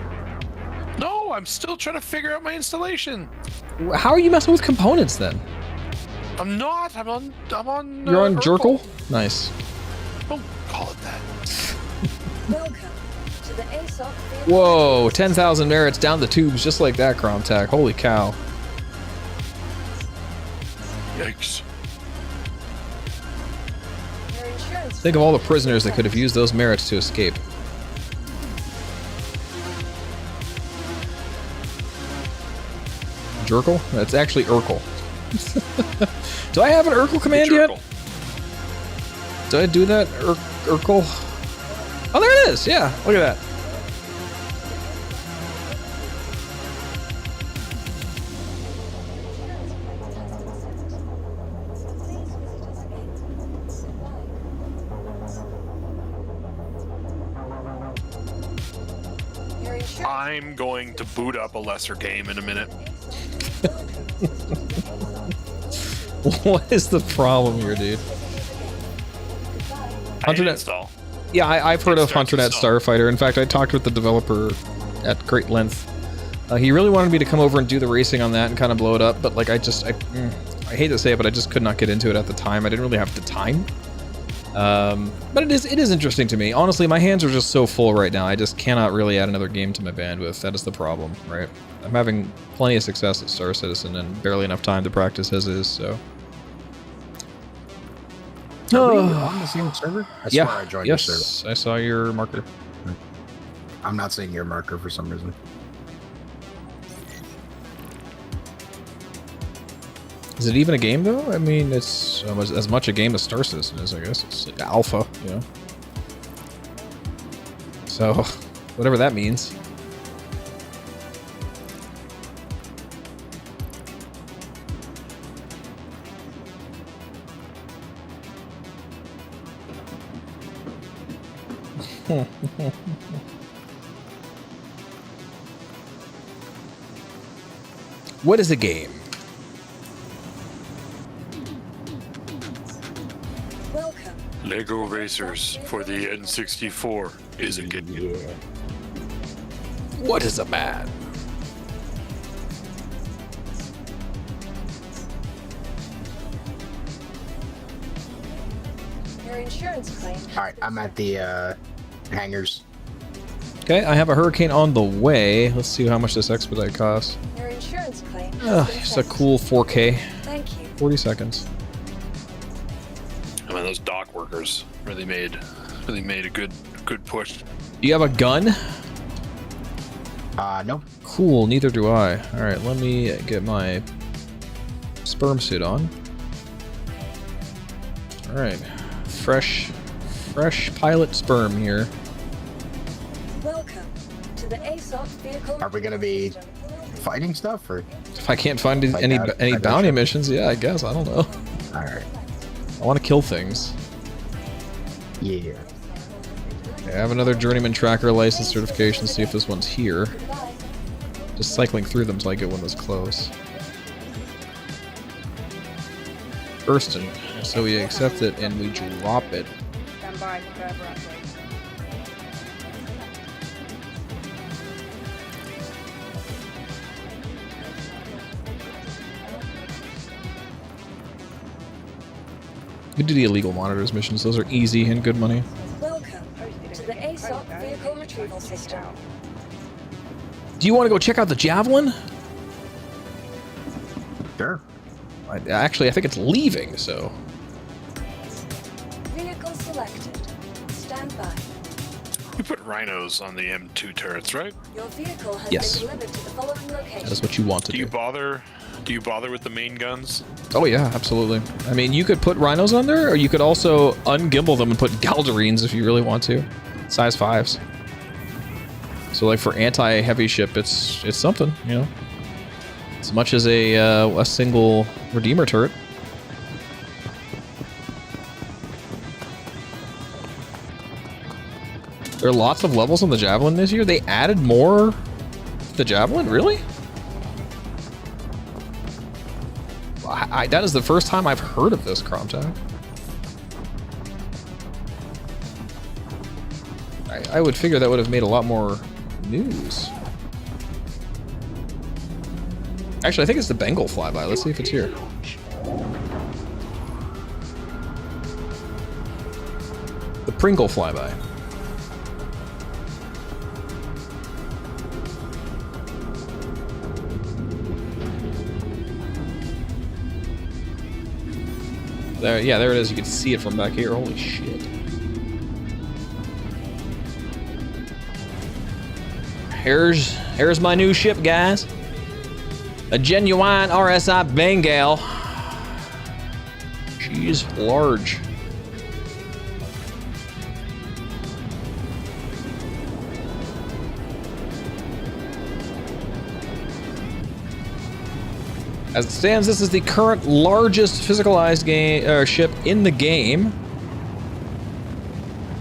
No, I'm still trying to figure out my installation. How are you messing with components then? I'm not. I'm on. You're on Jerkle? Nice. Don't call it that. Welcome to the ASOC. Whoa, 10,000 merits down the tubes just like that, Cromtac. Holy cow. Yikes. Your insurance. Think of all the prisoners that could have used those merits to escape. Jerkle? That's actually Urkel. Do I have an Urkel command yet? Did I do that, Urkel? Oh, there it is! Yeah, look at that. I'm going to boot up a lesser game in a minute. What is the problem here, dude? Install. Yeah, I've heard of HunterNet Starfighter. In fact, I talked with the developer at great length. He really wanted me to come over and do the racing on that and kind of blow it up, but like I hate to say it, but I just could not get into it at the time. I didn't really have the time. But it is interesting to me. Honestly, my hands are just so full right now. I just cannot really add another game to my bandwidth. That is the problem, right? I'm having plenty of success at Star Citizen and barely enough time to practice as is, so. Are we on the same server? I swear I joined your server. I saw your marker. I'm not seeing your marker for some reason. Is it even a game, though? I mean, it's as much a game as Star Citizen is, I guess. It's like alpha, you know? So, whatever that means. What is a game? Welcome. Lego Racers for the N64 is a game. What is a man? Your insurance claim. All right, I'm at the hangars. Okay, I have a hurricane on the way. Let's see how much this expedite costs. Your insurance claim. Just a cool 4K. Thank you. 40 seconds. I mean, those dock workers really made a good push. Do you have a gun? Nope. Cool, neither do I. Alright, let me get my sperm suit on. Alright. Fresh pilot sperm here. Welcome to the ASOC vehicle. Are we gonna be fighting stuff, or If I can't find any bounty missions, yeah, I guess. I don't know. all right? I want to kill things. Yeah. Okay, I have another journeyman tracker license certification. See if this one's here. Just cycling through them till I get one that's close. Burston. So we accept it and we drop it. Stand by for further updates. We do the illegal monitors missions. Those are easy and good money. Welcome to the ASOC vehicle retrieval system. Do you want to go check out the Javelin? Sure. Actually, I think it's leaving, so... Vehicle selected. Stand by. You put rhinos on the M2 turrets, right? Your vehicle has Yes. been delivered to the following location. That is what you want to do. Do you bother with the main guns? Oh yeah, absolutely. I mean, you could put rhinos on there, or you could also ungimbal them and put Galderines if you really want to. Size 5s. So like for anti-heavy ship, it's something, you know. As much as a single Redeemer turret. There are lots of levels on the Javelin this year. They added more to the Javelin, really? That is the first time I've heard of this, Cromtag. I would figure that would have made a lot more news. Actually, I think it's the Bengal flyby. Let's see if it's here. The Pringle flyby. There, yeah, there it is. You can see it from back here. Holy shit. Here's my new ship, guys. A genuine RSI Bengal. She's large. As it stands, this is the current largest physicalized ship in the game.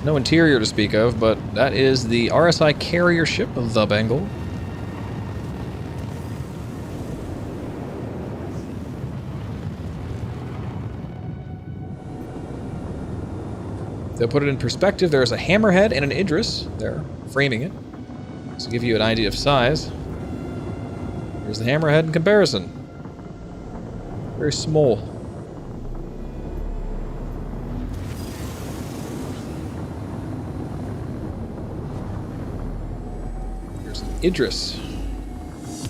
No interior to speak of, but that is the RSI carrier ship of the Bengal. To put it in perspective, there is a Hammerhead and an Idris there, framing it. To give you an idea of size. Here's the Hammerhead in comparison. Very small. Here's an Idris.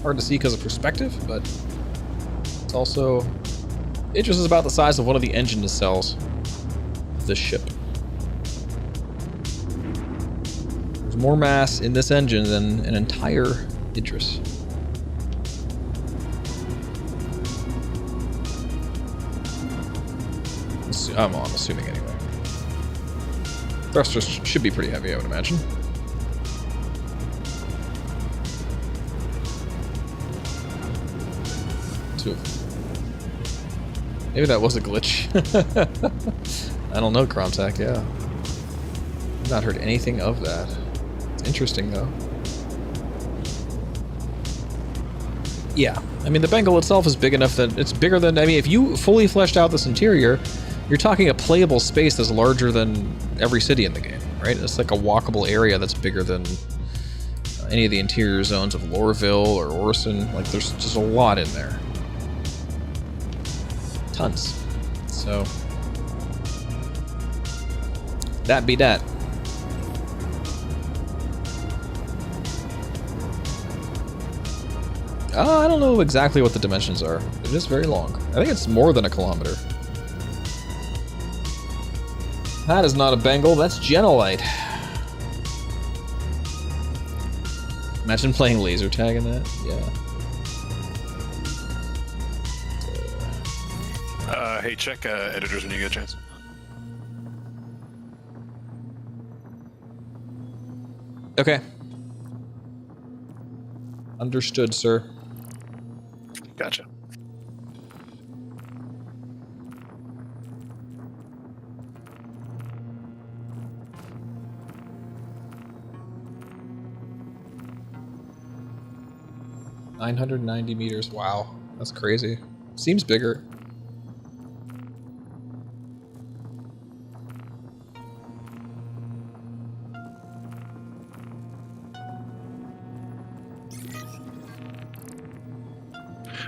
Hard to see because of perspective, but it's also... Idris is about the size of one of the engine nacelles of this ship. There's more mass in this engine than an entire Idris. I'm assuming anyway. Thrusters should be pretty heavy, I would imagine. Two of them. Maybe that was a glitch. I don't know, Cromtac, yeah. I've not heard anything of that. It's interesting, though. Yeah, I mean, the Bengal itself is big enough that it's bigger than... I mean, if you fully fleshed out this interior... You're talking a playable space that's larger than every city in the game, right? It's like a walkable area that's bigger than any of the interior zones of Lorville or Orson. Like, there's just a lot in there. Tons. So, that be that. I don't know exactly what the dimensions are. It is very long. I think it's more than a kilometer. That is not a Bengal, that's Genolite. Imagine playing laser tag in that. Yeah. Hey, check editors when you get a chance. Okay. Understood, sir. Gotcha. $990 meters. Wow, that's crazy. Seems bigger.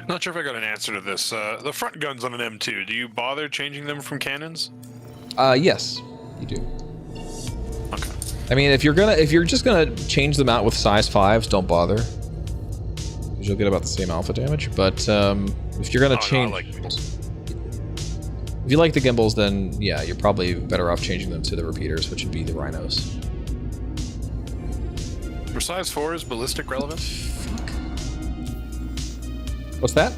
Not sure if I got an answer to this. The front guns on an M2, do you bother changing them from cannons? Yes, you do. Okay. I mean, if you're just gonna change them out with size 5s, don't bother. Because you'll get about the same alpha damage. But if you're gonna change... No, I like If you like the gimbals, then yeah, you're probably better off changing them to the repeaters, which would be the Rhinos. For size 4 is ballistic relevant? What's that?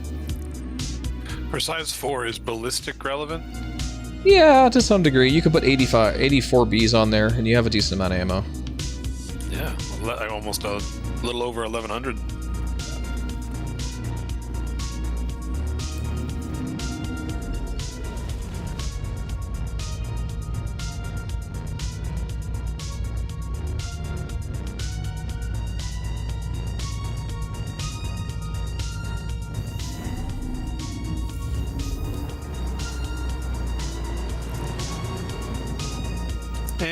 For size 4 is ballistic relevant? Yeah, to some degree. You could put 84 Bs on there, and you have a decent amount of ammo. Yeah, almost a little over 1100.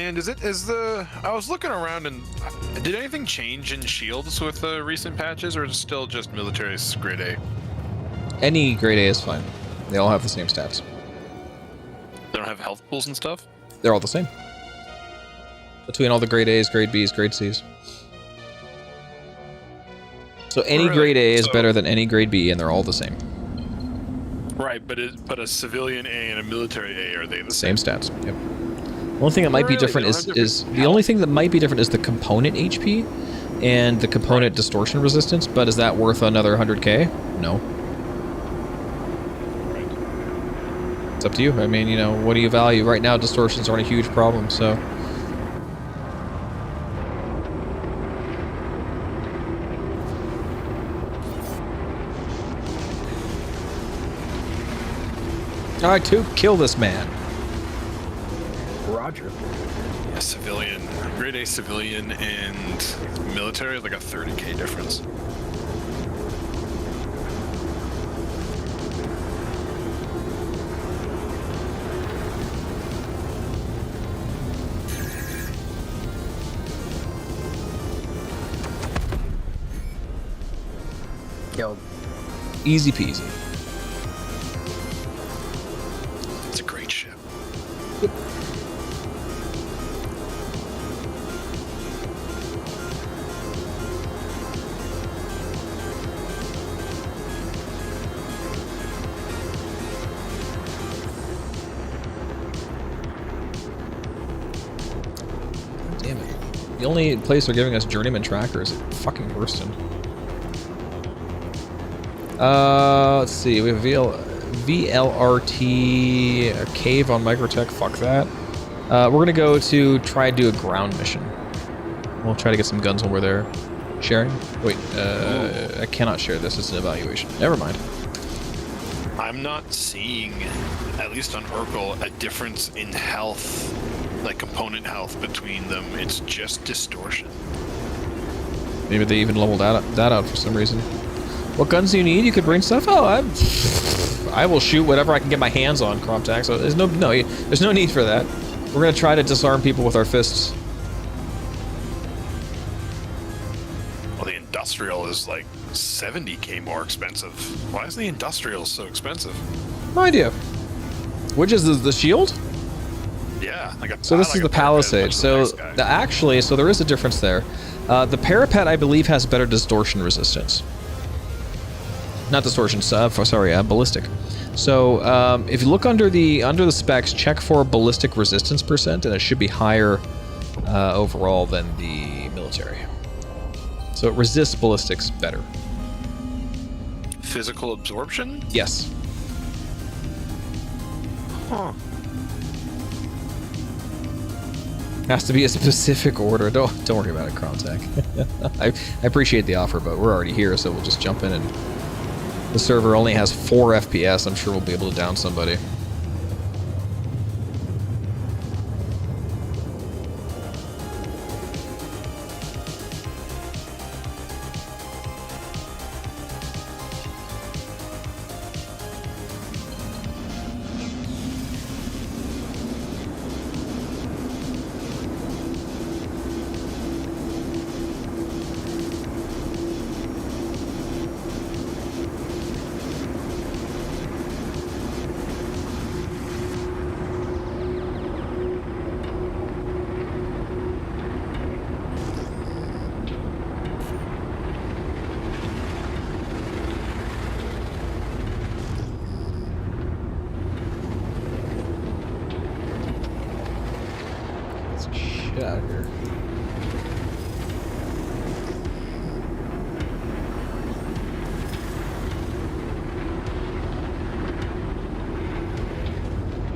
And I was looking around, and did anything change in shields with the recent patches, or is it still just military's grade A? Any grade A is fine. They all have the same stats. They don't have health pools and stuff? They're all the same. Between all the grade A's, grade B's, grade C's. So any grade A is better than any grade B, and they're all the same. Right, but a civilian A and a military A, are they the same stats? Yep. The only thing that might be different is the only thing that might be different is the component HP and the component distortion resistance. But is that worth another 100k? No. It's up to you. I mean, you know, what do you value? Right now, distortions aren't a huge problem, so. All right, two, kill this man. Roger. Yeah, civilian, grade A civilian and military is like a 30k difference. Killed. Easy peasy. It's a great ship. Damn it. The only place they're giving us journeyman trackers is fucking Hurston. Let's see. We have VLRT, a cave on Microtech. Fuck that. We're gonna go to try and do a ground mission. We'll try to get some guns while we're there. Sharing? Wait, I cannot share this. It's an evaluation. Never mind. I'm not seeing, at least on Urkel, a difference in health, like component health between them. It's just distortion. Maybe they even leveled that out for some reason. What guns do you need? You could bring stuff. Oh, I will shoot whatever I can get my hands on, Croptac. So there's no need for that. We're gonna try to disarm people with our fists. Well, the industrial is like 70k more expensive. Why is the industrial so expensive? No idea. Which is the shield? Yeah. So this is the Palisade. So actually, so there is a difference there. The Parapet, I believe, has better distortion resistance. Not distortion. Sorry, ballistic. So if you look under the specs, check for ballistic resistance percent, and it should be higher overall than the military. So it resists ballistics better. Physical absorption? Yes. Huh. Has to be a specific order. Don't worry about it, Croptac. I appreciate the offer, but we're already here, so we'll just jump in. And the server only has 4 FPS. I'm sure we'll be able to down somebody.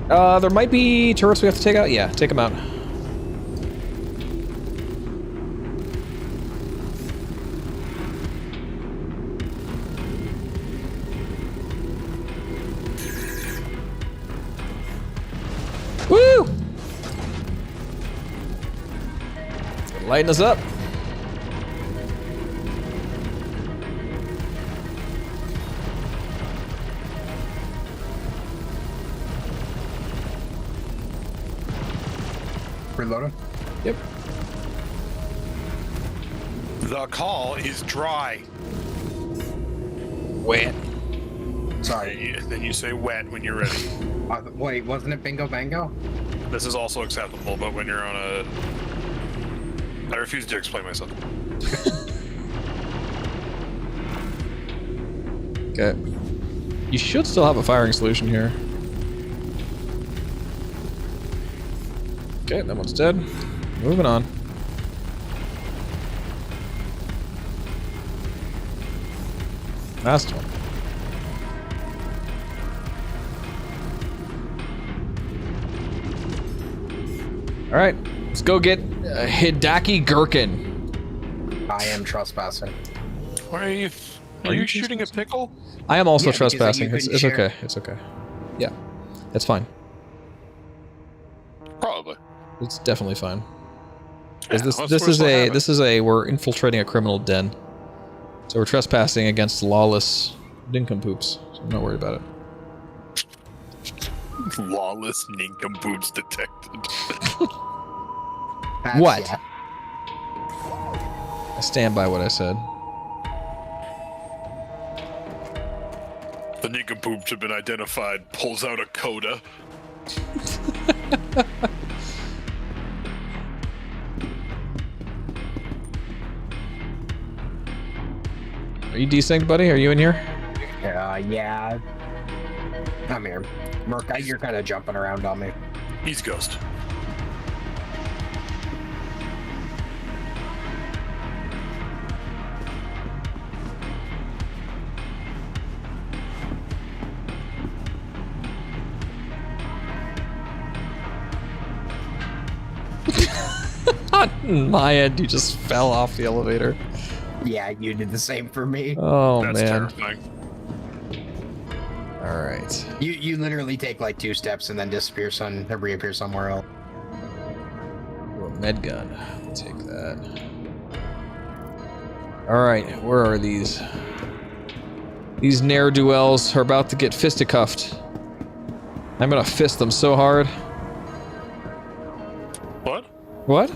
There might be turrets we have to take out. Yeah, take them out. Woo! Lighten us up. Reloading. Yep. The call is dry. Wet. Sorry. Then you say wet when you're ready. Wait, wasn't it bingo bango? This is also acceptable, but when you're on a... I refuse to explain myself. Okay. You should still have a firing solution here. Okay, that one's dead. Moving on. Last one. All right, let's go get Hidaki Gherkin. I am trespassing. Why are you... Are you shooting a pickle? I am also Yeah, because trespassing. you It's couldn't share. okay. It's okay. Yeah, it's fine. Probably. It's definitely fine. Yeah, This that's this what's is gonna a happen. this is a we're infiltrating a criminal den. So we're trespassing against lawless nincompoops. So I'm not worried about it. Lawless nincompoops detected. What? Yeah. I stand by what I said. The nincompoops have been identified. Pulls out a coda. Are you desynced, buddy? Are you in here? Yeah. I'm here. Merc, you're kind of jumping around on me. He's ghost. On my end, you just fell off the elevator. Yeah, you did the same for me. Oh, That's man. terrifying. All right. You literally take like 2 steps and then disappear or reappear somewhere else. Ooh, a med gun. I'll take that. All right, where are these? These ne'er-do-wells are about to get fisticuffed. I'm gonna fist them so hard. What? What?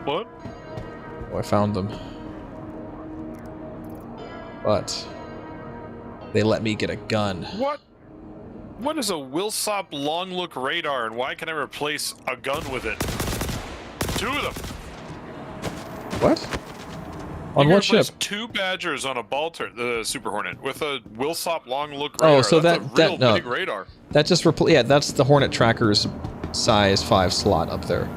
What? Oh, I found them. But they let me get a gun. What? What is a Wilsop long look radar, and why can I replace a gun with it? 2 of them. What? You On can what ship? replace 2 Badgers on a the Super Hornet with a Wilsop long look radar. Oh, so that's a real no. big radar. That just yeah, that's the Hornet Tracker's size 5 slot up there.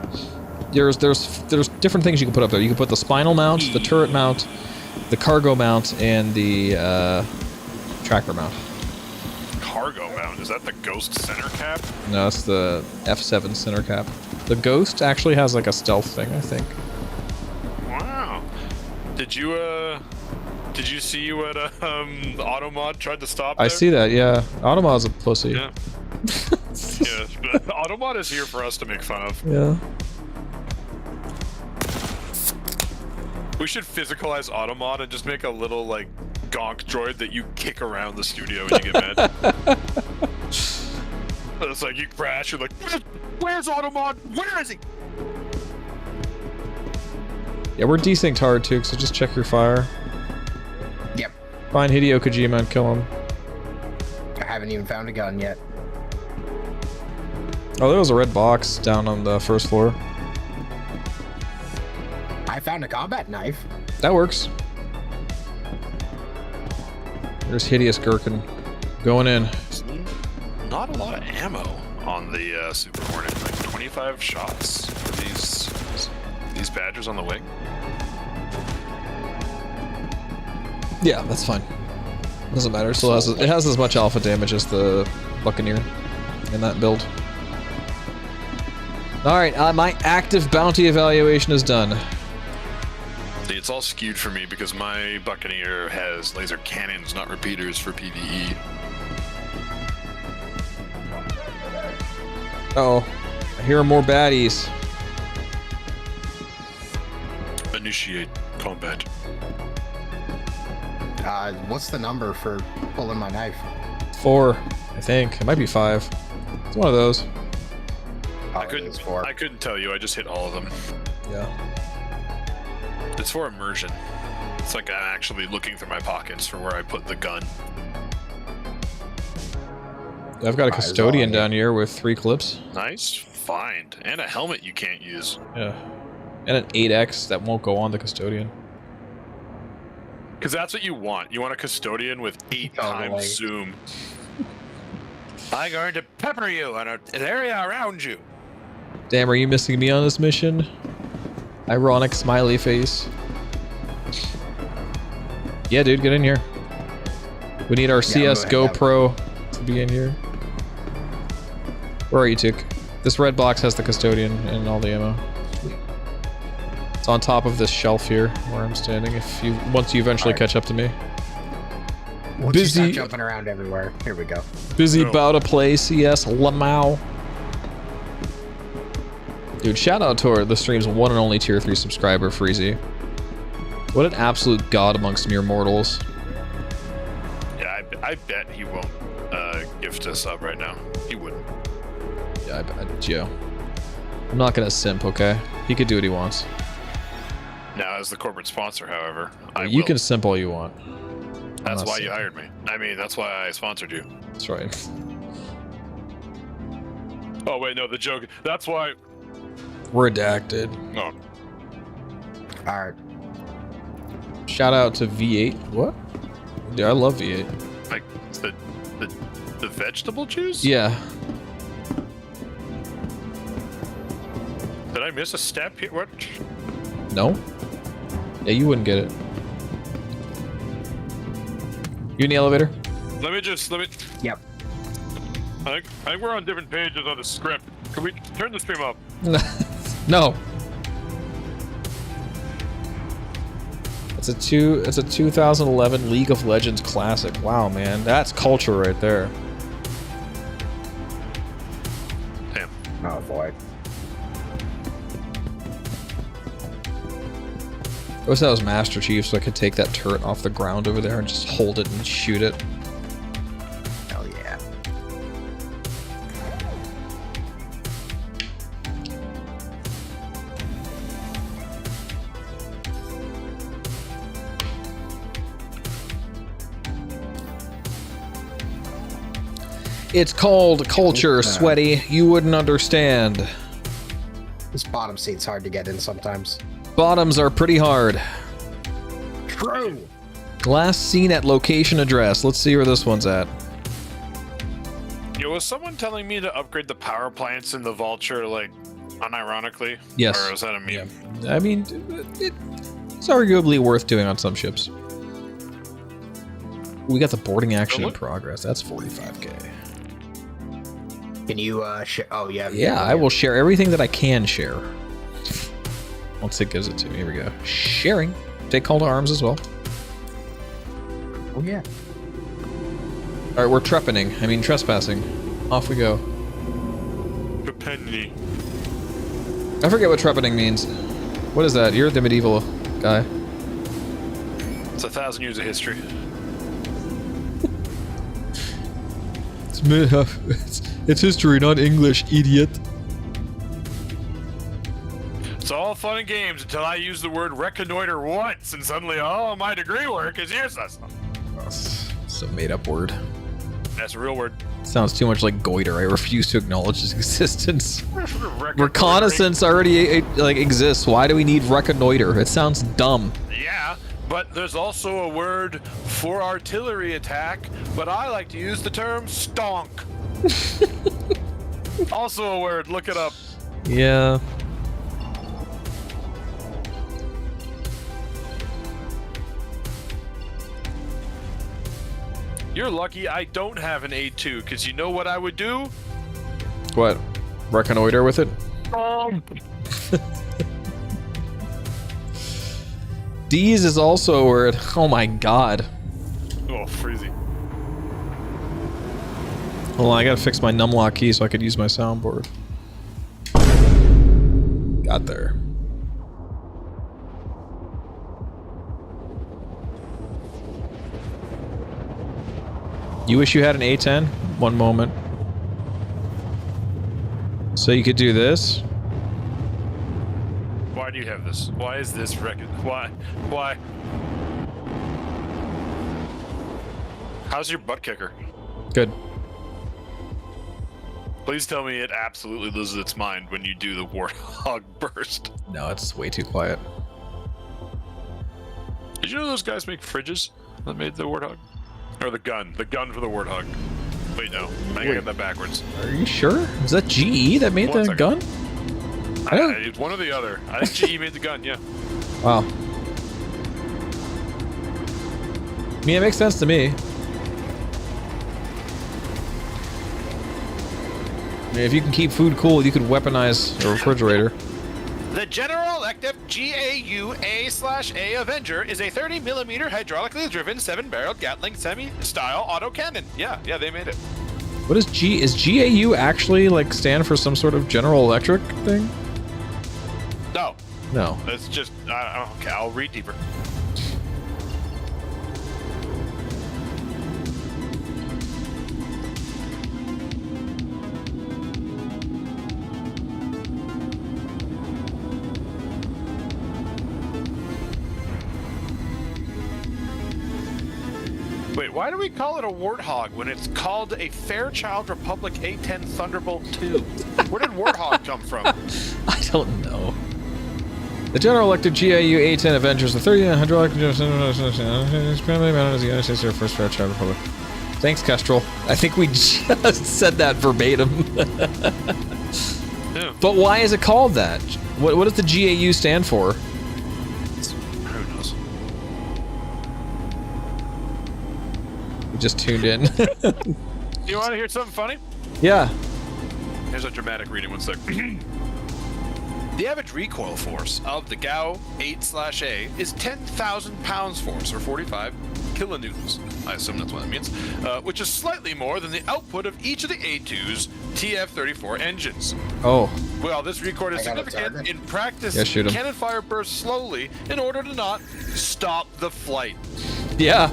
There's different things you can put up there. You can put the spinal mount, the turret mount, the cargo mount, and the tracker mount. Cargo mount, is that the Ghost center cap? No, it's the F7 center cap. The Ghost actually has like a stealth thing, I think. Wow. Did you see what Automod tried to stop there? I see that, yeah. Automod's a pussy. Yeah. Yeah, but Automod is here for us to make fun of. Yeah. We should physicalize Automod and just make a little, like, gonk droid that you kick around the studio when you get mad. It's like you crash, you're like, where's Automod? Where is he? Yeah, we're desynced hard too, so just check your fire. Yep. Find Hideo Kojima and kill him. I haven't even found a gun yet. Oh, there was a red box down on the first floor. I found a combat knife. That works. There's Hideous Gherkin. Going in. Not a lot of ammo on the Super Hornet. Like 25 shots for these Badgers on the wing. Yeah, that's fine. Doesn't matter. It still has it has as much alpha damage as the Buccaneer. in that build. Alright, my active bounty evaluation is done. See, it's all skewed for me because my Buccaneer has laser cannons, not repeaters for PvE. Uh-oh. I hear more baddies. Initiate combat. What's the number for pulling my knife? 4, I think. It might be 5. It's one of those. I couldn't tell you. I just hit all of them. Yeah. It's for immersion. It's like I'm actually looking through my pockets for where I put the gun. I've got a custodian down here with 3 clips. Nice find. And a helmet you can't use. Yeah. And an 8X that won't go on the custodian. Because that's what you want. You want a custodian with 8 times zoom. I'm going to pepper you in an area around you. Damn, are you missing me on this mission? Ironic smiley face. Yeah, dude, get in here. We need our CS GoPro to be in here. Where are you, Tick? This red box has the custodian and all the ammo. It's on top of this shelf here where I'm standing. Once you eventually catch up to me. Once you start jumping around everywhere. Here we go. Busy about to play CS Lamau. Dude, shout out to the stream's one and only tier 3 subscriber, Freezy. What an absolute god amongst mere mortals. Yeah, I bet he won't gift a sub right now. He wouldn't. Yeah, I bet, Joe. I'm not gonna simp, okay? He could do what he wants. Now, as the corporate sponsor, however, You can simp all you want. That's why you hired me. I mean, that's why I sponsored you. That's right. Oh, wait, no, the joke. That's why... Redacted. No. Alright. Shout out to V8. What? Dude, I love V8. Like, the vegetable juice? Yeah. Did I miss a step here? What? No? Yeah, you wouldn't get it. You in the elevator? Let me... Yep. I think we're on different pages on the script. Can we turn the stream up? No. It's a 2011 League of Legends classic. Wow, man. That's culture right there. Damn. Oh, boy. I wish that was Master Chief so I could take that turret off the ground over there and just hold it and shoot it. Hell yeah. It's called culture, Sweaty. You wouldn't understand. This bottom seat's hard to get in sometimes. Bottoms are pretty hard. True. Last seen at location address. Let's see where this one's at. Yo, was someone telling me to upgrade the power plants in the Vulture, like, unironically? Yes. Or is that a meme? Yeah. I mean, it's arguably worth doing on some ships. We got the boarding action in progress. That's 45k. Can you, share? Oh, yeah. Yeah, I will share everything that I can share. Once it gives it to me. Here we go. Sharing. Take call to arms as well. Oh, yeah. Alright, we're trespassing. Off we go. Trepanning. I forget what trepanning means. What is that? You're the medieval guy. It's 1,000 years of history. It's history, not English, idiot. It's all fun and games until I use the word reconnoiter once, and suddenly all my degree work is useless. It's a made-up word. That's a real word. Sounds too much like goiter. I refuse to acknowledge its existence. Reconnaissance already exists. Why do we need reconnoiter? It sounds dumb. Yeah, but there's also a word for artillery attack, but I like to use the term stonk. Also a word. Look it up. Yeah. You're lucky I don't have an A2, because you know what I would do? What? Reconnoiter with it? D's is also a word. Oh my god. Oh, freezy. Hold on, I gotta fix my numlock key so I could use my soundboard. Got there. You wish you had an A10? One moment. So you could do this. Why do you have this? Why is this record? Why? Why? How's your butt kicker? Good. Please tell me it absolutely loses its mind when you do the warthog burst. No, it's way too quiet. Did you know those guys make fridges that made the warthog? Or the gun for the warthog. Wait, no, I got that backwards. Are you sure? Is that GE that made the gun? It's one or the other. I think GE made the gun, yeah. Wow. I mean, it makes sense to me. I mean, if you can keep food cool, you could weaponize a refrigerator. The General Elective GAU-A/A Avenger is a 30mm hydraulically driven 7-barreled Gatling semi-style autocannon. Yeah, they made it. What is G? Is GAU actually like stand for some sort of General Electric thing? No. No. It's just, okay, I'll read deeper. Wait, why do we call it a Warthog when it's called a Fairchild Republic A10 Thunderbolt II? Where did Warthog come from? I don't know. The General Electric GAU A10 Avengers, the 30 hydraulic is primarily mounted as the United States Air Force Fairchild Republic. Thanks, Kestrel. I think we just said that verbatim. Yeah. But why is it called that? What does the GAU stand for? Who knows? We just tuned in. You want to hear something funny? Yeah. Here's a dramatic reading, one sec. The average recoil force of the GAU 8/A is 10,000 pounds force, or 45 kilonewtons. I assume that's what that means, which is slightly more than the output of each of the A2's TF-34 engines. Oh. Well, this record is significant. In practice, Yeah, shoot 'em. cannon fire bursts slowly in order to not stop the flight. Yeah.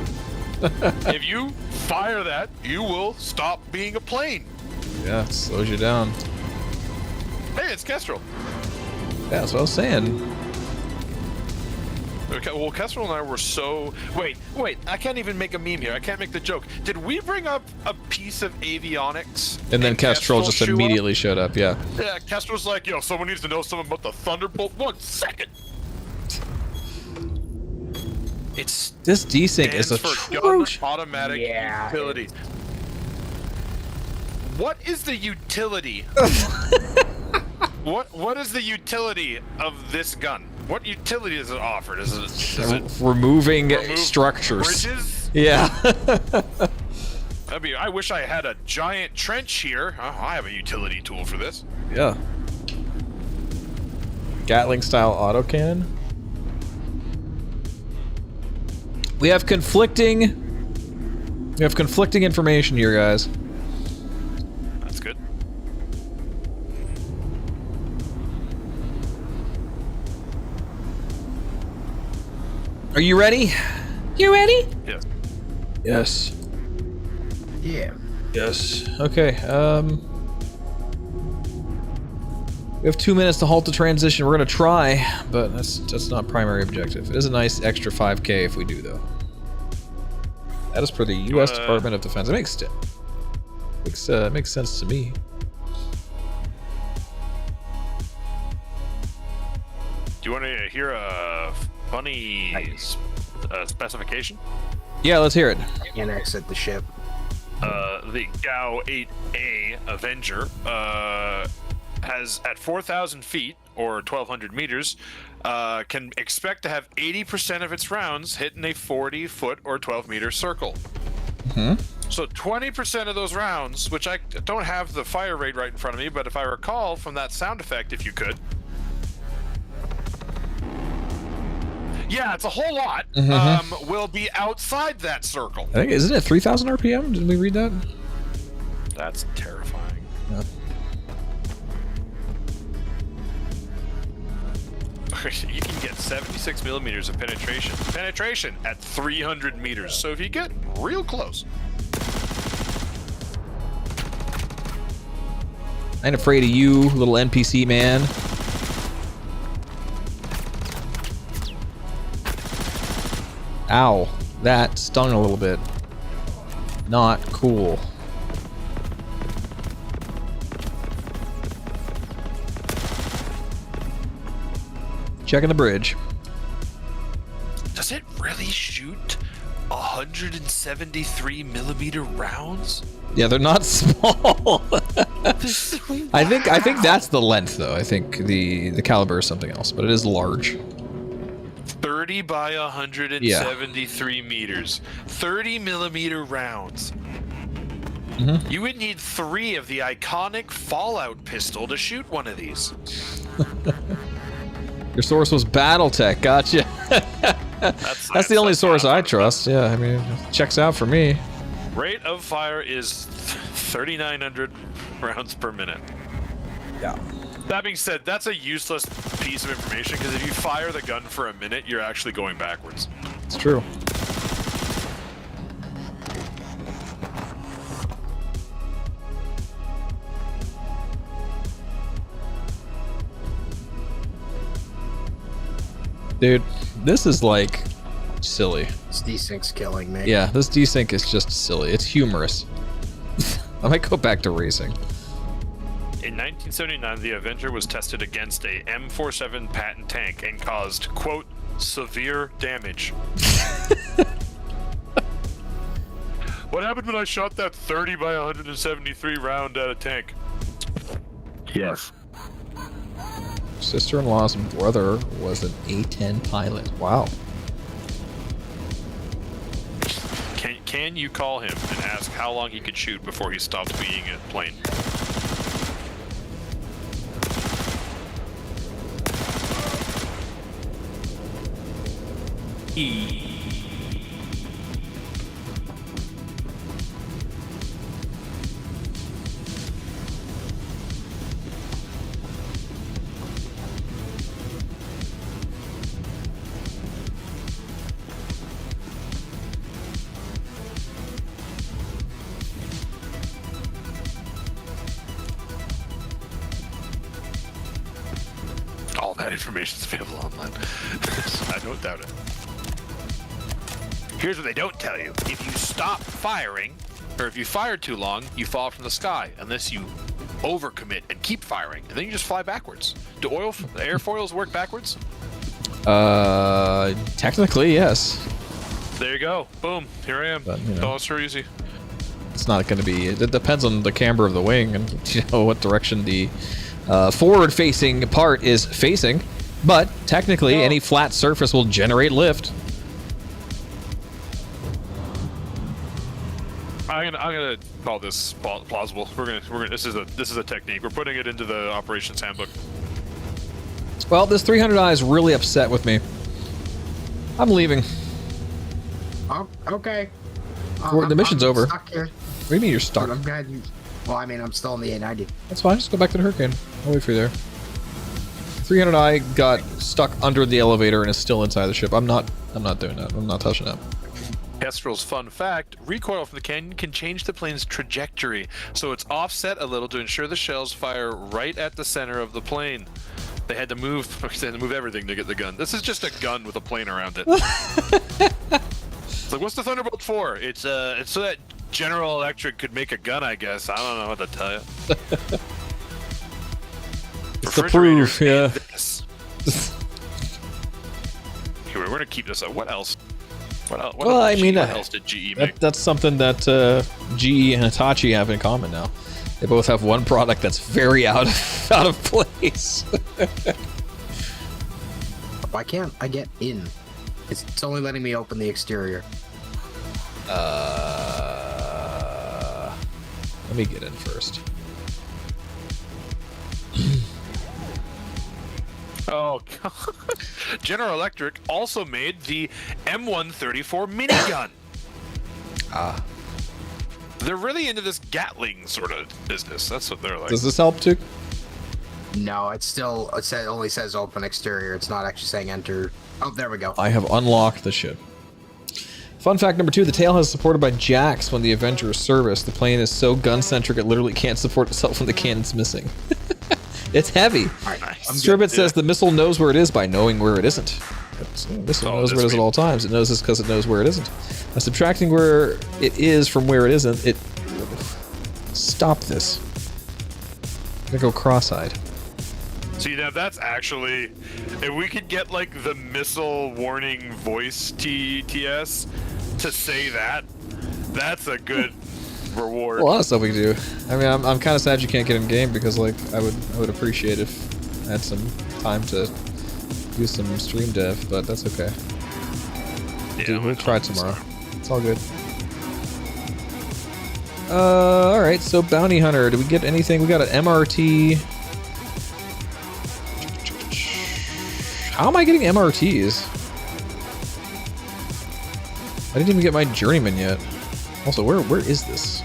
If you fire that, you will stop being a plane. Yeah, it slows you down. Hey, it's Kestrel. Yeah, that's what I was saying. Okay, well, Kestrel and I were so... Wait, I can't even make a meme here. I can't make the joke. Did we bring up a piece of avionics? And then Kestrel just show immediately up? showed up, yeah. Yeah, Kestrel's like, yo, someone needs to know something about the Thunderbolt. 1 second. It's This desync is stands for atrocious. gun automatic utility. What is the utility? What is the utility of this gun? What utility is it offered? Is it Removing remove structures. bridges? Yeah. I wish I had a giant trench here. Oh, I have a utility tool for this. Yeah. Gatling style autocannon. We have conflicting information here, guys. That's good. Are you ready? You ready? Yes. Yes. Yeah. Yes. Okay. We have 2 minutes to halt the transition. We're gonna try, but that's not primary objective. It is a nice extra 5K if we do, though. That is per the U.S. Department of Defense. It makes sense to me. Do you want to hear a funny specification? Yeah, let's hear it. And exit the ship. The GAU 8A Avenger has, at 4,000 feet, or 1,200 meters, can expect to have 80% of its rounds hit in a 40-foot or 12-meter circle. So 20% of those rounds, which I don't have the fire rate right in front of me, but if I recall from that sound effect, if you could. Yeah, it's a whole lot. Will be outside that circle. I think, isn't it 3,000 RPM? Didn't we read that? That's terrifying. Yeah. You can get 76 millimeters of penetration. Penetration at 300 meters. So if you get real close. I ain't afraid of you, little NPC man. Ow. That stung a little bit. Not cool. Checking the bridge. Does it really shoot 173 millimeter rounds? Yeah, they're not small. I think that's the length though. I think the caliber is something else, but it is large. 30 by 173 meters. 30 millimeter rounds. You would need 3 of the iconic Fallout pistol to shoot one of these. Your source was BattleTech. Gotcha. That's the only source I trust. Yeah, I mean, it checks out for me. Rate of fire is 3,900 rounds per minute. Yeah. That being said, that's a useless piece of information because if you fire the gun for a minute, you're actually going backwards. It's true. Dude, this is like silly. This desync's killing me. Yeah, this desync is just silly. It's humorous. I might go back to racing. In 1979, the Avenger was tested against a M47 Patton tank and caused, quote, severe damage. What happened when I shot that 30 by 173 round at a tank? Yes. Sister-in-law's brother was an A-10 pilot. Wow. Can you call him and ask how long he could shoot before he stopped being a plane? All that information is available online. I don't doubt it. Here's what they don't tell you. If you stop firing, or if you fire too long, you fall from the sky, unless you overcommit and keep firing, and then you just fly backwards. Do airfoils work backwards? Technically, yes. There you go. Boom. Here I am. But, you know. It's all so easy. It's not going to be... It depends on the camber of the wing and what direction the forward-facing part is facing. But technically, any flat surface will generate lift. I'm gonna call this plausible. We're gonna. This is a technique. We're putting it into the operations handbook. Well, this 300i is really upset with me. I'm leaving. Oh, okay. The mission's I'm over. Stuck here. What do you mean you're stuck? I'm glad you. Well, I mean, I'm still in the A90. That's fine. Just go back to the Hurricane. I'll wait for you there. 300i got stuck under the elevator and is still inside the ship. I'm not doing that. I'm not touching that. Kestrel's fun fact, recoil from the canyon can change the plane's trajectory, so it's offset a little to ensure the shells fire right at the center of the plane. They had to move everything to get the gun. This is just a gun with a plane around it. It's like, what's the Thunderbolt for? It's so that General Electric could make a gun, I guess. I don't know what to tell you. It's the proof, yeah. Here, we're gonna keep this up. What else? What else? Well, I mean, what else did GE make? That's something that GE and Hitachi have in common now. They both have one product that's very out of place. Why can't I get in? It's only letting me open the exterior. Let me get in first. Oh, God. General Electric also made the M134 minigun. Ah. They're really into this Gatling sort of business. That's what they're like. Does this help, too? No, it only says open exterior. It's not actually saying enter. Oh, there we go. I have unlocked the ship. Fun fact number 2, the tail is supported by jacks when the Avenger is serviced. The plane is so gun-centric it literally can't support itself when the cannon's missing. It's heavy. Stribbit says the missile knows where it is by knowing where it isn't. The missile knows where it is at all times. It knows this because it knows where it isn't. By subtracting where it is from where it isn't, it... Stop this. I'm gonna go cross-eyed. See, now that's actually... If we could get, like, the missile warning voice TTS to say that, that's a good reward. A lot of stuff we can do. I mean, I'm kind of sad you can't get in game because, like, I would appreciate if I had some time to do some stream dev, but that's okay. Yeah, We'll try tomorrow. It's all good. Alright, so Bounty Hunter. Do we get anything? We got an MRT. How am I getting MRTs? I didn't even get my Journeyman yet. Also, where is this?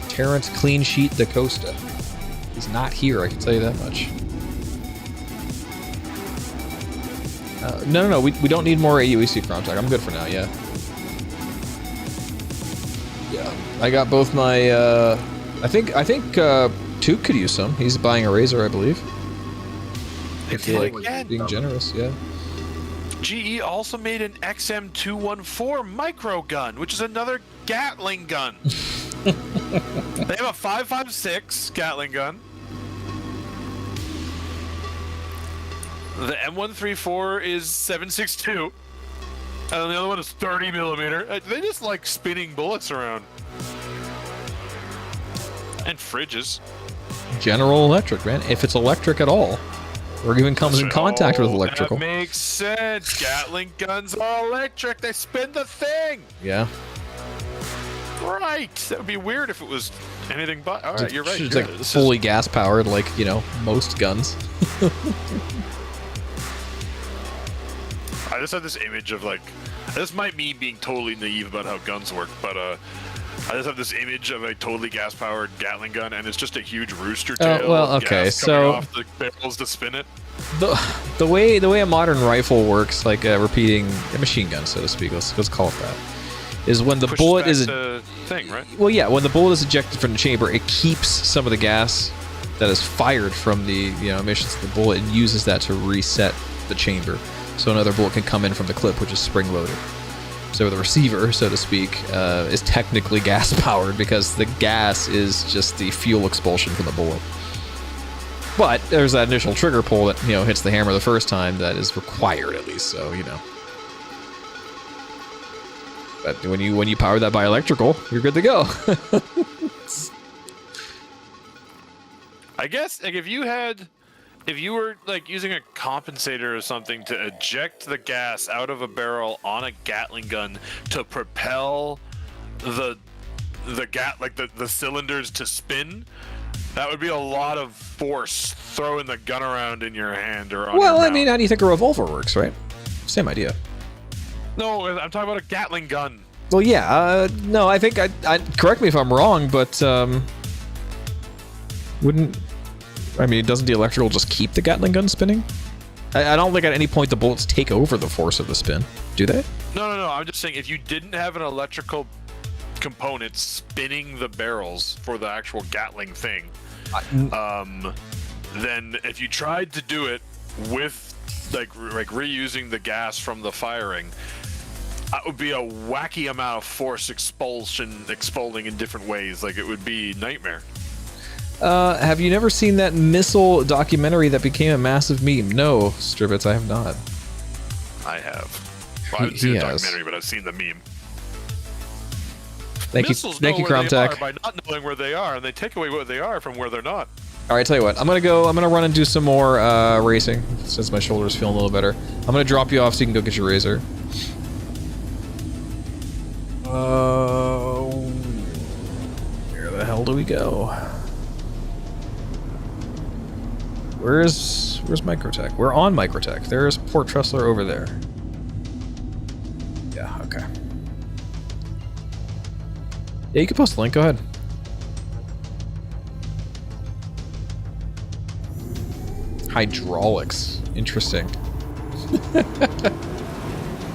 Terrence Clean Sheet DaCosta. He's not here, I can tell you that much. No, we don't need more AUEC contact. I'm good for now, yeah. Yeah, I got both my, I think Took could use some. He's buying a Razor, I believe. I feel like being generous, yeah. GE also made an XM214 micro gun, which is another Gatling gun. They have a 5.56 Gatling gun. The M134 is 7.62, and then the other one is 30 millimeter. They just like spinning bullets around. And fridges. General Electric, man. If it's electric at all. Or even comes in contact with electrical. That makes sense. Gatling guns are electric. They spin the thing. Yeah. Right. That would be weird if it was anything but. All right, you're right. It's like fully gas powered, like, you know, most guns. I just had this image of, like, this might be being totally naive about how guns work, but I just have this image of a totally gas-powered Gatling gun, and it's just a huge rooster tail. Well, okay, gas so coming off the barrels to spin it. The way a modern rifle works, like a repeating a machine gun, so to speak, let's call it that, is when the bullet is thing, right? Well, yeah, when the bullet is ejected from the chamber, it keeps some of the gas that is fired from the emissions of the bullet and uses that to reset the chamber, so another bullet can come in from the clip, which is spring-loaded. So the receiver, so to speak, is technically gas-powered because the gas is just the fuel expulsion from the bullet. But there's that initial trigger pull that, hits the hammer the first time that is required at least, so, But when you power that by electrical, you're good to go. I guess, like, if you were like using a compensator or something to eject the gas out of a barrel on a Gatling gun to propel the cylinders to spin, that would be a lot of force throwing the gun around in your hand or on Well, your I mean, mouth. how do you think a revolver works, right? Same idea. No, I'm talking about a Gatling gun. Well, yeah. No, I think I correct me if I'm wrong, but doesn't the electrical just keep the Gatling gun spinning? I don't think at any point the bullets take over the force of the spin, do they? No. I'm just saying if you didn't have an electrical component spinning the barrels for the actual Gatling thing, then if you tried to do it with like reusing the gas from the firing, that would be a wacky amount of force expulsing in different ways. Like, it would be nightmare. Have you never seen that missile documentary that became a massive meme? No, Stribbits, I have not. I have. Well, I haven't seen the documentary, but I've seen the meme. Thank you, Cromtech. By not knowing where they are, and they take away what they are from where they're not. All right, tell you what, I'm gonna run and do some more racing since my shoulder's feeling a little better. I'm gonna drop you off so you can go get your razor. Where the hell do we go? Where's Microtech? We're on Microtech. There's Port Tressler over there. Yeah, okay. Yeah, you can post the link. Go ahead. Hydraulics. Interesting.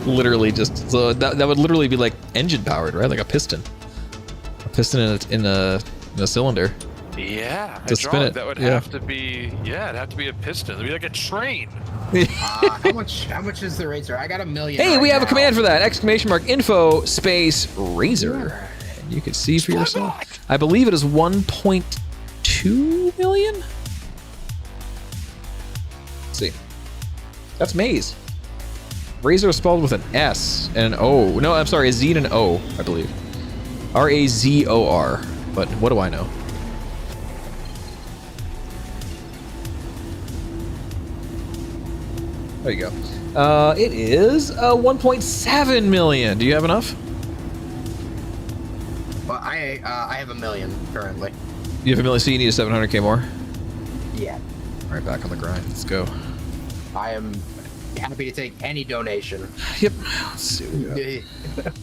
Literally just... So that would literally be like engine powered, right? Like a piston. A piston in a cylinder. Yeah, To spin it. That would Yeah. have to be. Yeah, it'd have to be a piston. It'd be like a train. How much is the razor? I got $1 million. Hey, right we have a now. command for that! Exclamation mark info space razor. And you can see for yourself. I believe it is 1.2 million? Let's see. That's Maze. Razor is spelled with an S and an O. No, I'm sorry, a Z and an O, I believe. R-A-Z-O-R. But what do I know? There you go. It is 1.7 million. Do you have enough? Well, I have $1 million currently. You have $1 million, so you need a 700k more? Yeah. All right, back on the grind. Let's go. I am happy to take any donation. Yep. Let's see what we got.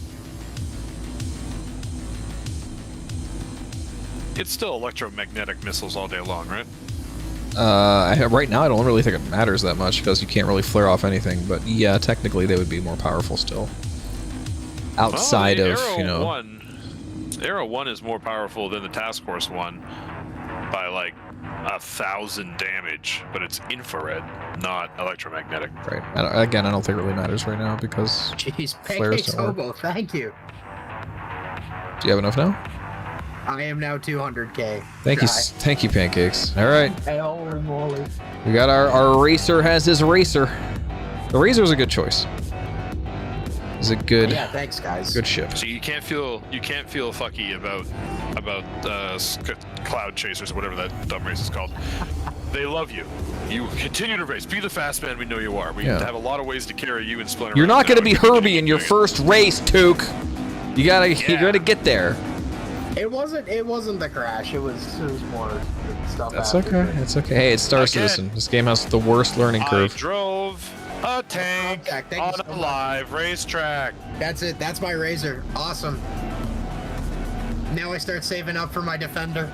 It's still electromagnetic missiles all day long, right? Right now, I don't really think it matters that much because you can't really flare off anything. But yeah, technically, they would be more powerful still. Outside Well, of, the you know. Arrow 1 is more powerful than the Task Force 1 by like 1,000 damage, but it's infrared, not electromagnetic. Right. I don't think it really matters right now because Jeez, flares Pancakes don't work. Hobo, thank you. Do you have enough now? I am now 200k. Thank you, Pancakes. All right. Holy moly. We got our racer has his racer. The razor is a good choice. Is a good. Yeah, thanks guys. Good ship. So you can't feel fucky about cloud chasers or whatever that dumb race is called. They love you. You continue to race. Be the fast man we know you are. We have a lot of ways to carry you and splinter. You're not going to be Herbie in your first race, Took. You gotta get there. It wasn't the crash. It was more stuff. That's after. okay. It's okay. Hey, it's Star Citizen. This game has the worst learning I curve. drove a tank on a live racetrack. That's it. That's my razor. Awesome. Now I start saving up for my defender.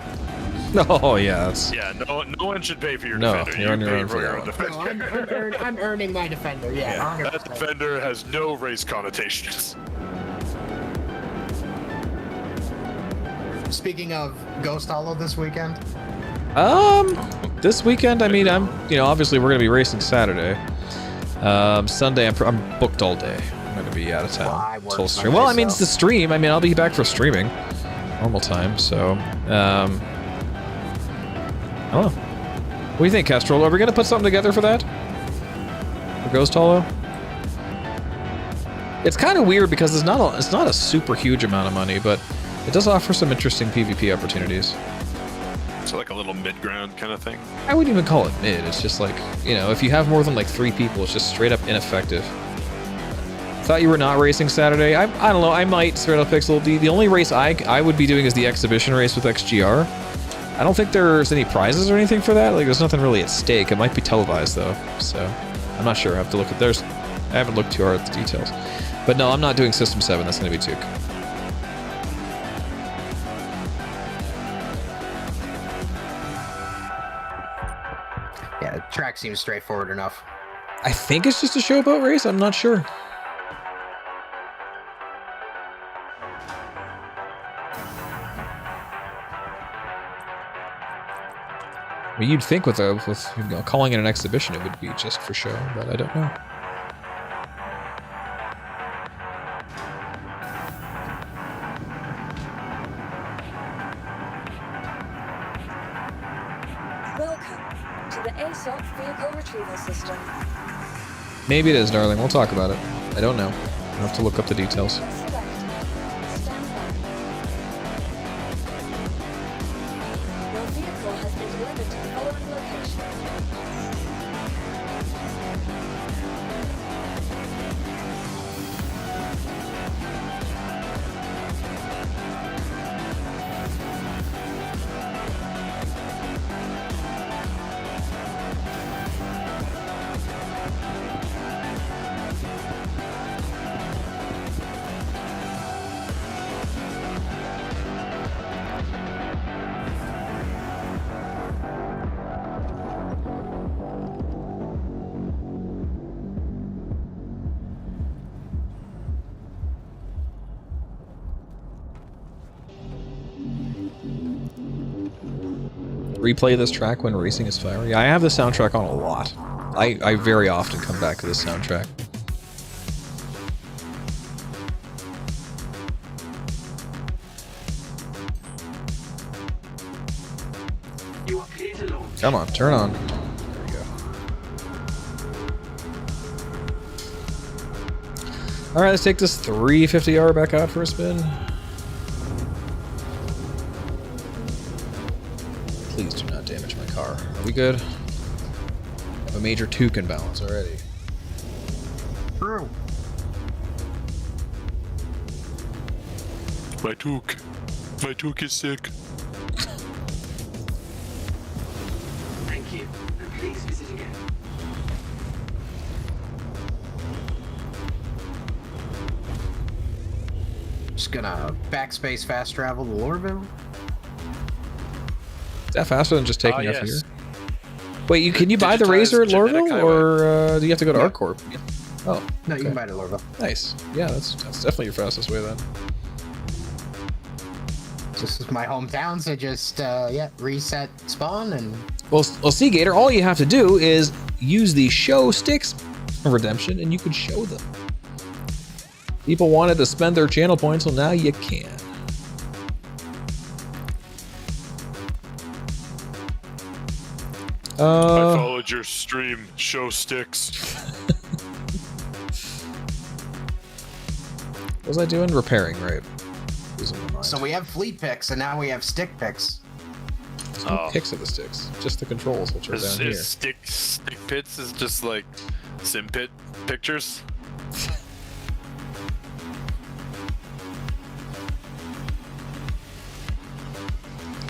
Oh yeah, that's. Yeah, no one should pay for your No, defender. you're on your pay own for that one. defender. No, I'm earning my defender. Yeah. That defender has no race connotations. Speaking of Ghost Hollow this weekend. This weekend, I mean, obviously we're gonna be racing Saturday. Sunday, I'm booked all day. I'm gonna be out of town. Till stream. Well, I mean, it's the stream. I mean, I'll be back for streaming, normal time. So, I don't know. What do you think, Kestrel? Are we gonna put something together for that? For Ghost Hollow? It's kind of weird because it's not a super huge amount of money, but it does offer some interesting PvP opportunities. So like a little mid-ground kind of thing? I wouldn't even call it mid. It's just like, if you have more than like 3 people, it's just straight up ineffective. Thought you were not racing Saturday. I don't know. I might straight up Pixel. The only race I would be doing is the exhibition race with XGR. I don't think there's any prizes or anything for that. Like, there's nothing really at stake. It might be televised though, so I'm not sure. I have to look at I haven't looked too hard at the details. But no, I'm not doing System 7. That's going to be Took. Yeah, the track seems straightforward enough. I think it's just a showboat race. I'm not sure. I mean, you'd think with calling it an exhibition, it would be just for show, but I don't know. Welcome to the ASOC vehicle retrieval system. Maybe it is, darling. We'll talk about it. I don't know. I'll have to look up the details. Your vehicle has been delivered to the following location. replay this track when racing is fiery. I have the soundtrack on a lot. I very often come back to this soundtrack. Come on, turn on. There we go. Alright, let's take this 350R back out for a spin. Please do not damage my car. Are we good? I have a major token balance already. True. My toque. My toque is sick. Thank you, and please visit again. Just gonna backspace fast travel to Lorville. Is that faster than just taking off yes. here? Wait, can you buy the Digitized Razor at genetic Lorville, highway. or do you have to go to ArcCorp? Oh, No, okay. you can buy it at Lorville. Nice. Yeah, that's definitely your fastest way then. This is my hometown, so just reset spawn and Well, see, Gator, all you have to do is use the show sticks redemption, and you can show them. People wanted to spend their channel points, well, now you can. I followed your stream. Show sticks. What was I doing? Repairing, right? Losing my mind. so we have fleet picks and now we have stick picks. There's no picks of the sticks, just the controls, which are down here. Stick pits is just like sim pit pictures.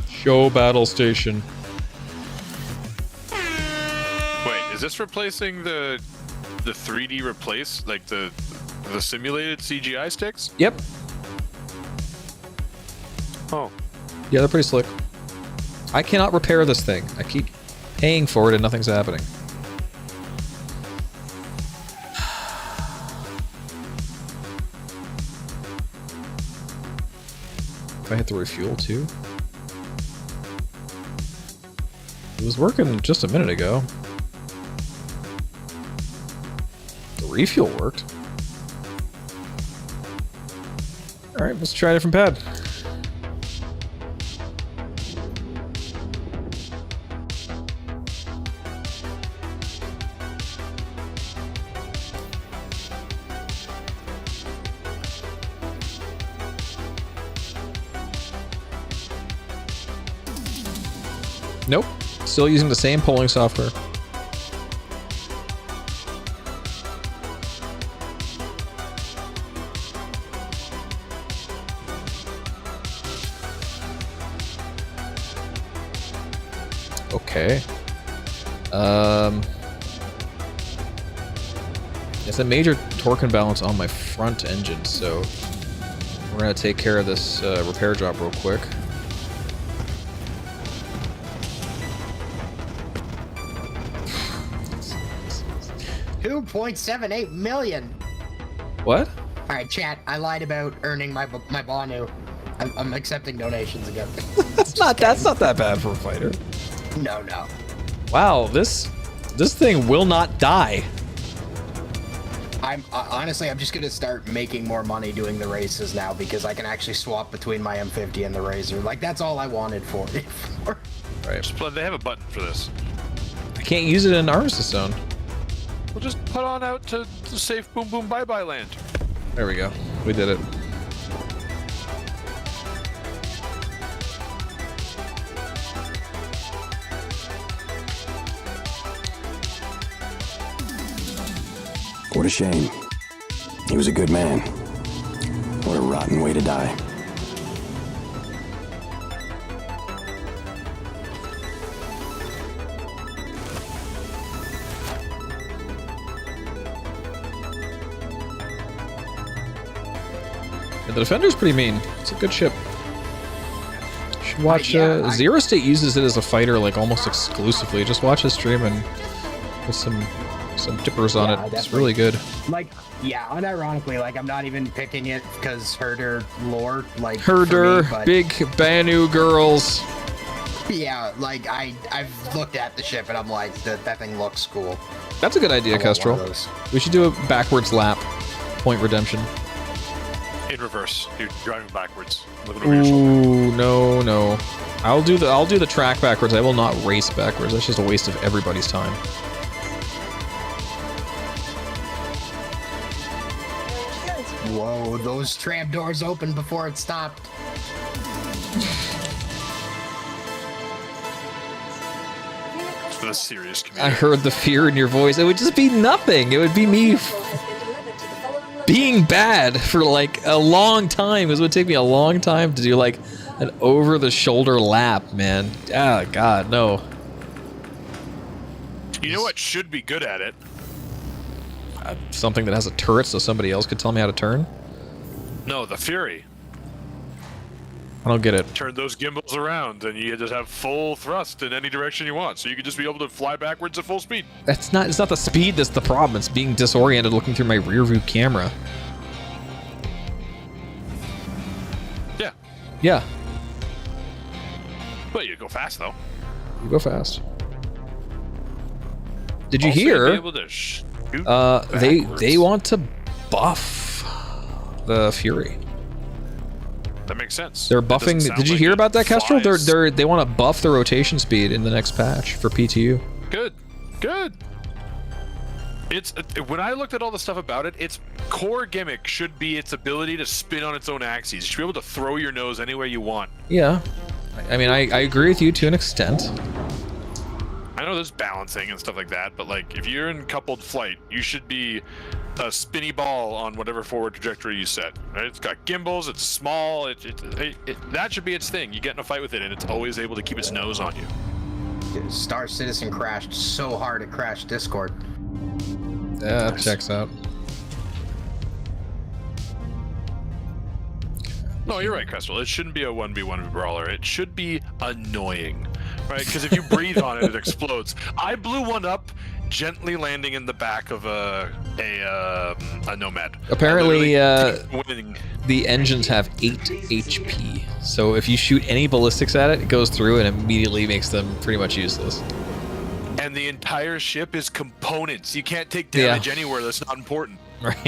Show battle station. Wait, is this replacing the 3D replace, like the simulated CGI sticks? Yep. Oh. Yeah, they're pretty slick. I cannot repair this thing. I keep paying for it and nothing's happening. If I hit the refuel too? It was working just a minute ago. The refuel worked. Alright, let's try a different pad. Nope. Still using the same polling software. Okay. It's a major torque imbalance on my front engine, so we're gonna take care of this repair job real quick. $2.78 million. What? All right, chat. I lied about earning my Banu. I'm accepting donations again. That's not that bad for a fighter. No. Wow, this thing will not die. I'm honestly, I'm just gonna start making more money doing the races now because I can actually swap between my M50 and the Razor. Like that's all I wanted for it. Right. They have a button for this. I can't use it in Armistice Zone. We'll just put on out to safe boom boom bye bye land. There we go. We did it. What a shame. He was a good man. What a rotten way to die. Yeah, the Defender's pretty mean. It's a good ship. You should watch. Zero State uses it as a fighter like almost exclusively. Just watch his stream and put some dippers on it. It's really good. Like, yeah, unironically, like I'm not even picking it because herder lore, like Herder, for me, but big Banu girls. Yeah, like I've looked at the ship and I'm like, that thing looks cool. That's a good idea, I want one Kestrel. of those. We should do a backwards lap. Point redemption. In reverse. You're driving backwards. Looking over your shoulder. Ooh, no. I'll do the track backwards. I will not race backwards. That's just a waste of everybody's time. Whoa, those tram doors opened before it stopped. For the serious I community. heard the fear in your voice. It would just be nothing. It would be me being bad for like a long time. It would take me a long time to do like an over-the-shoulder lap, man. Ah, God, no. You know what should be good at it? Something that has a turret so somebody else could tell me how to turn? No, the Fury. I don't get it. Turn those gimbals around and you just have full thrust in any direction you want. So you could just be able to fly backwards at full speed. It's not the speed that's the problem. It's being disoriented looking through my rear view camera. Yeah. Yeah, But you go fast though. you go fast. Did you Also, you'd hear? be able to shoot They backwards. want to buff the Fury. That makes sense. They're It doesn't buffing. sound Did you like hear it about that, Kestrel? flies. They want to buff the rotation speed in the next patch for PTU. Good. It's when I looked at all the stuff about it, its core gimmick should be its ability to spin on its own axes. You should be able to throw your nose anywhere you want. Yeah, I mean, I agree with you to an extent. I know there's balancing and stuff like that, but like if you're in coupled flight, you should be a spinny ball on whatever forward trajectory you set. Right? It's got gimbals. It's small. That should be its thing. You get in a fight with it, and it's always able to keep its nose on you. Star Citizen crashed so hard it crashed Discord. Yeah, that checks out. No, you're right, Kestrel. It shouldn't be a 1v1 brawler. It should be annoying, right? Because if you breathe on it, it explodes. I blew one up, gently landing in the back of a Nomad. Apparently, Winning. the engines have 8 HP, so if you shoot any ballistics at it, it goes through and immediately makes them pretty much useless. And the entire ship is components. You can't take damage anywhere that's not important. Right.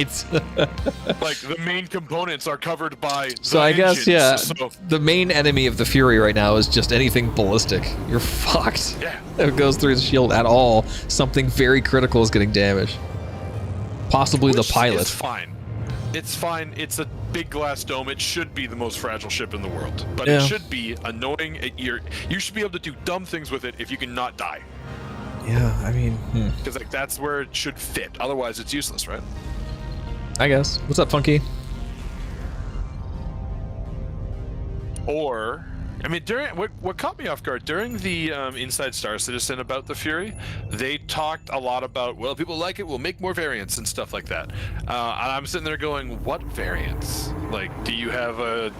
Like the main components are covered by So the I guess, engines, yeah, so- the main enemy of the Fury right now is just anything ballistic. You're fucked. Yeah. If it goes through the shield at all, something very critical is getting damaged. Possibly the Which pilot. is fine. It's fine. It's a big glass dome. It should be the most fragile ship in the world. But Yeah. it should be annoying. You should be able to do dumb things with it if you can not die. Yeah, I mean, Because like that's where it should fit. Otherwise, it's useless, right? I guess. What's up, Funky? Or, I mean, during what caught me off guard during the Inside Star Citizen about the Fury, they talked a lot about, well, people like it, we'll make more variants and stuff like that. And I'm sitting there going, what variants? Like, do you have a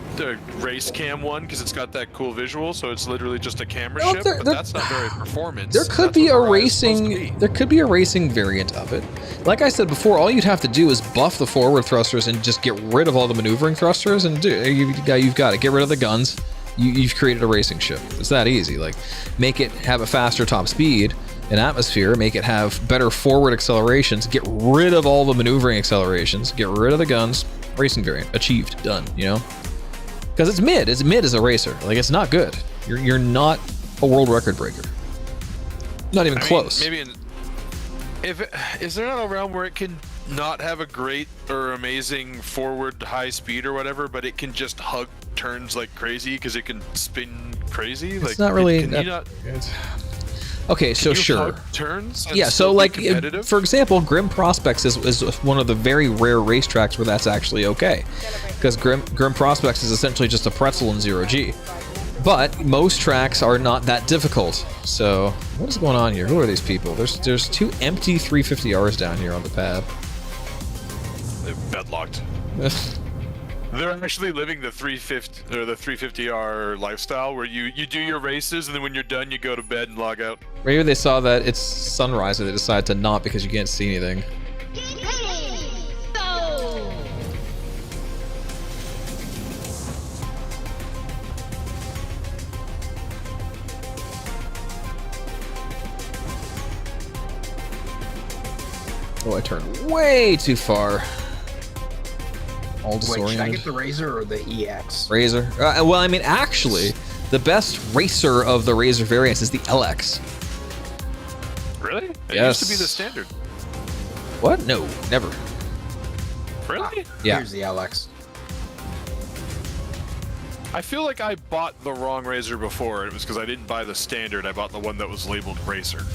race cam one because it's got that cool visual, so it's literally just a camera No, ship, there- but there- that's not very performance. There could That's be what a Horizon's supposed to be. racing. There could be a racing variant of it. Like I said before, all you'd have to do is buff the forward thrusters and just get rid of all the maneuvering thrusters, and you've got it. Get rid of the guns. You've created a racing ship. It's that easy. Like, make it have a faster top speed in atmosphere. Make it have better forward accelerations. Get rid of all the maneuvering accelerations. Get rid of the guns. Racing variant achieved. Done. You know, because it's mid. It's mid as a racer. Like, it's not good. You're not a world record breaker. Not even close. Maybe is there not a realm where it can not have a great or amazing forward high speed or whatever, but it can just hug turns like crazy because it can spin crazy? It's Like, not really. Can you not? Okay, so you sure. hug turns. And Yeah, so still be like, competitive? for example, Grim Prospects is one of the very rare racetracks where that's actually okay, because Grim Prospects is essentially just a pretzel in 0G. But most tracks are not that difficult. So what is going on here? Who are these people? There's 2 empty 350Rs down here on the pad. They're bedlocked. They're actually living the 350 or the 350R lifestyle where you do your races and then when you're done you go to bed and log out. Maybe they saw that it's sunrise and they decide to not because you can't see anything. Oh, I turned way too far. All Wait, should I disoriented. get the Razor or the EX? Razor. Well, I mean, actually, the best racer of the Razor variants is the LX. Really? It Yes. used to be the standard. What? No, never. Really? Yeah. Here's the LX. I feel like I bought the wrong Razor before. It was because I didn't buy the standard. I bought the one that was labeled Racer.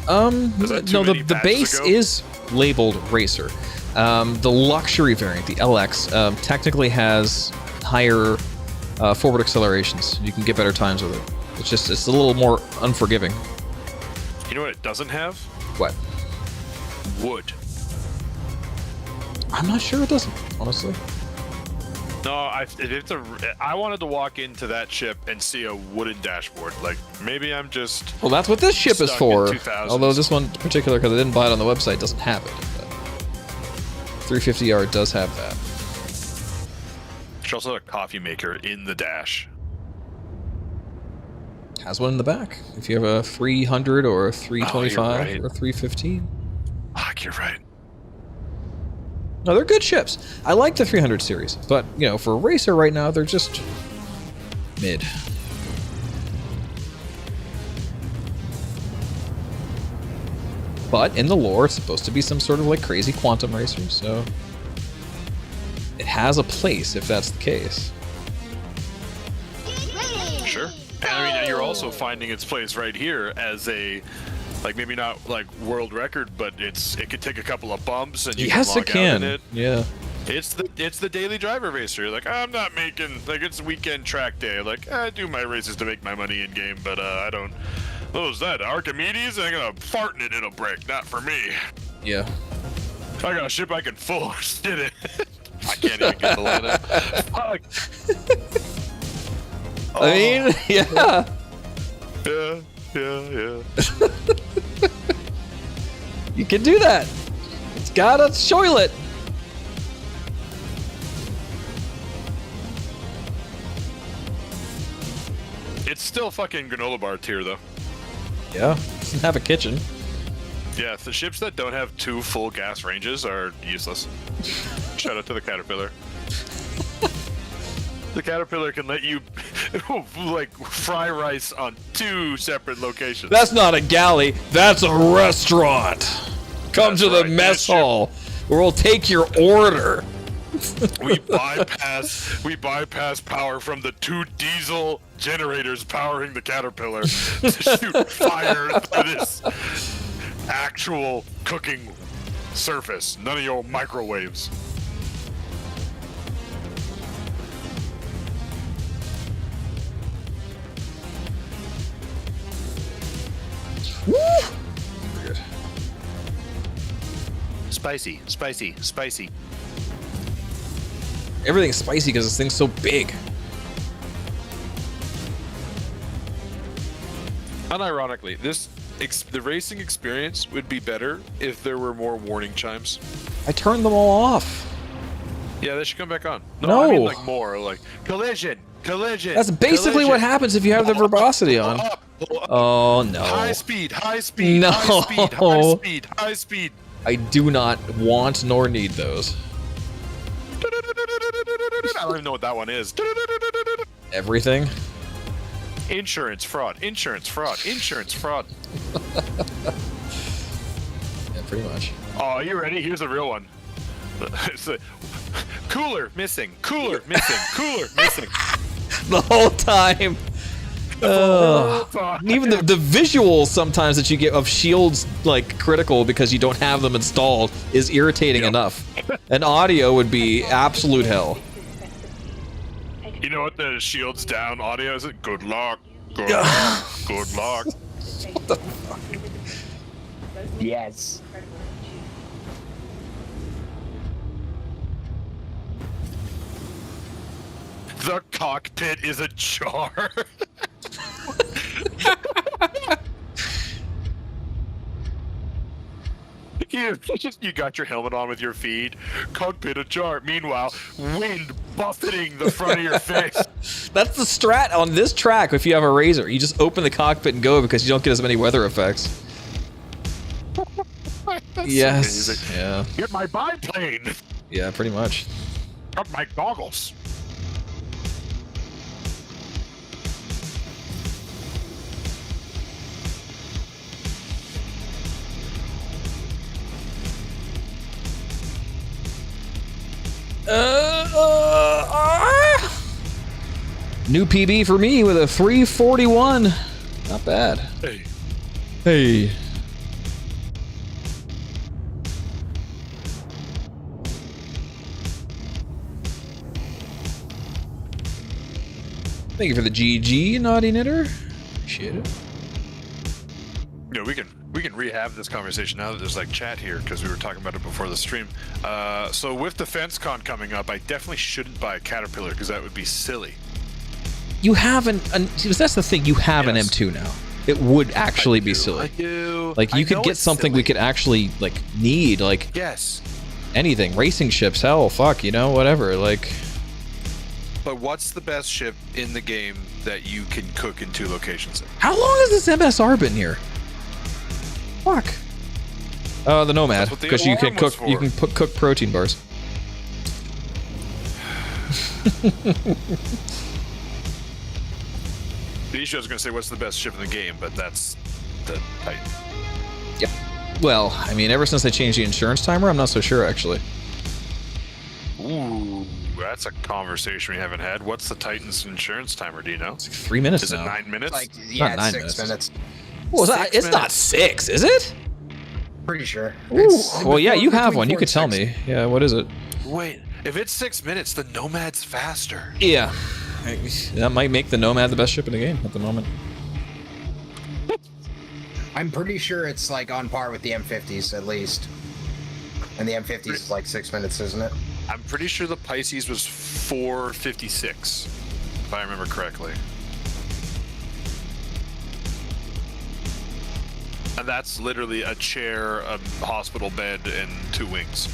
Was that too No, the many the patches base ago? is labeled Racer. The luxury variant, the LX, technically has higher forward accelerations. You can get better times with it. It's a little more unforgiving. You know what it doesn't have? What? Wood. I'm not sure it doesn't, honestly. No, I wanted to walk into that ship and see a wooden dashboard. Like, maybe I'm just... Well, that's what this ship is stuck for. in 2000s. Although this one in particular, because I didn't buy it on the website, doesn't have it. But 350R does have that. There's also a coffee maker in the dash. Has one in the back. If you have a 300 or a 325 right. or a 315. Fuck, you're right. No, they're good ships. I like the 300 series, but, you know, for a racer right now, they're just mid. But in the lore, it's supposed to be some sort of like crazy quantum racer, so it has a place if that's the case. Sure. And I mean, you're also finding its place right here as a, like, maybe not like world record, but it could take a couple of bumps and you Yes, can it log can. out in it. Yeah. It's the daily driver racer. You're like, I'm not making, like, it's weekend track day. Like, I do my races to make my money in game, but I don't. What was that? Archimedes? I'm gonna fart in it, it'll break. Not for me. Yeah. I got a ship I can force. Did it? I can't even get the line out. Fuck. I mean, yeah. Yeah. You can do that. It's got a toilet. It's still fucking granola bar tier, though. Yeah. Doesn't have a kitchen. Yeah, the ships that don't have 2 full gas ranges are useless. Shout out to the Caterpillar. The Caterpillar can let you, like, fry rice on 2 separate locations. That's not a galley. That's a restaurant. Come That's to the right, mess this ship- hall, where we'll take your order. We bypass power from the 2 diesel generators powering the Caterpillar to shoot fire through this actual cooking surface. None of your microwaves. Woo! Good. Spicy. Everything's spicy because this thing's so big. Unironically, the racing experience would be better if there were more warning chimes. I turned them all off. Yeah, they should come back on. No. I mean like more, like collision. That's basically what happens if you have the verbosity on. Oh no. High speed. No. High speed. I do not want nor need those. I don't even know what that one is. Everything. Insurance fraud. Yeah, pretty much. Oh, are you ready? Here's a real one. It's a, cooler missing. The whole time. And even the visuals sometimes that you get of shields like critical because you don't have them installed is irritating enough. And audio would be absolute hell. You know what the shields down audio is? Good luck. Good luck. What the fuck? Yes. The cockpit is a jar. You got your helmet on with your feet. Cockpit ajar. Meanwhile, wind buffeting the front of your face. That's the strat on this track if you have a Razor. You just open the cockpit and go because you don't get as many weather effects. this? Yes. Okay, he's like, Yeah. get my biplane. Yeah, pretty much. Got my goggles. New PB for me with a 341. Not bad. Hey. Hey. Thank you for the GG, Naughty Knitter. Appreciate it. Yeah, we can rehab this conversation now that there's like chat here because we were talking about it before the stream. So with DefenseCon coming up, I definitely shouldn't buy a Caterpillar because that would be silly. You have that's the thing, you have an Yes. M2 now. It would actually be I silly. do. Like, I you could know get it's something silly. we could actually, like, need, like, Yes. anything. Racing ships, hell, fuck, you know, whatever, like... But what's the best ship in the game that you can cook in 2 locations? How long has this MSR been here? Fuck. The Nomad, That's what the because you can alarm was cook, you for. can cook protein bars. The issue I was going to say what's the best ship in the game, but that's the Titan. Yep. Well, I mean, ever since they changed the insurance timer, I'm not so sure, actually. Ooh, that's a conversation we haven't had. What's the Titan's insurance timer? Do you know? It's like 3 minutes Is now. it 9 minutes? Like, Not yeah, 9 it's 6 minutes. Well, it's not 6, is it? Pretty sure. Ooh, well, yeah, you have between one. You 4 could and tell 6. me. Yeah, what is it? Wait, if it's 6 minutes, the Nomad's faster. Yeah. That might make the Nomad the best ship in the game at the moment. I'm pretty sure it's like on par with the M50s at least. And the M50s is like 6 minutes, isn't it? I'm pretty sure the Pisces was 4:56, if I remember correctly. And that's literally a chair, a hospital bed, and 2 wings.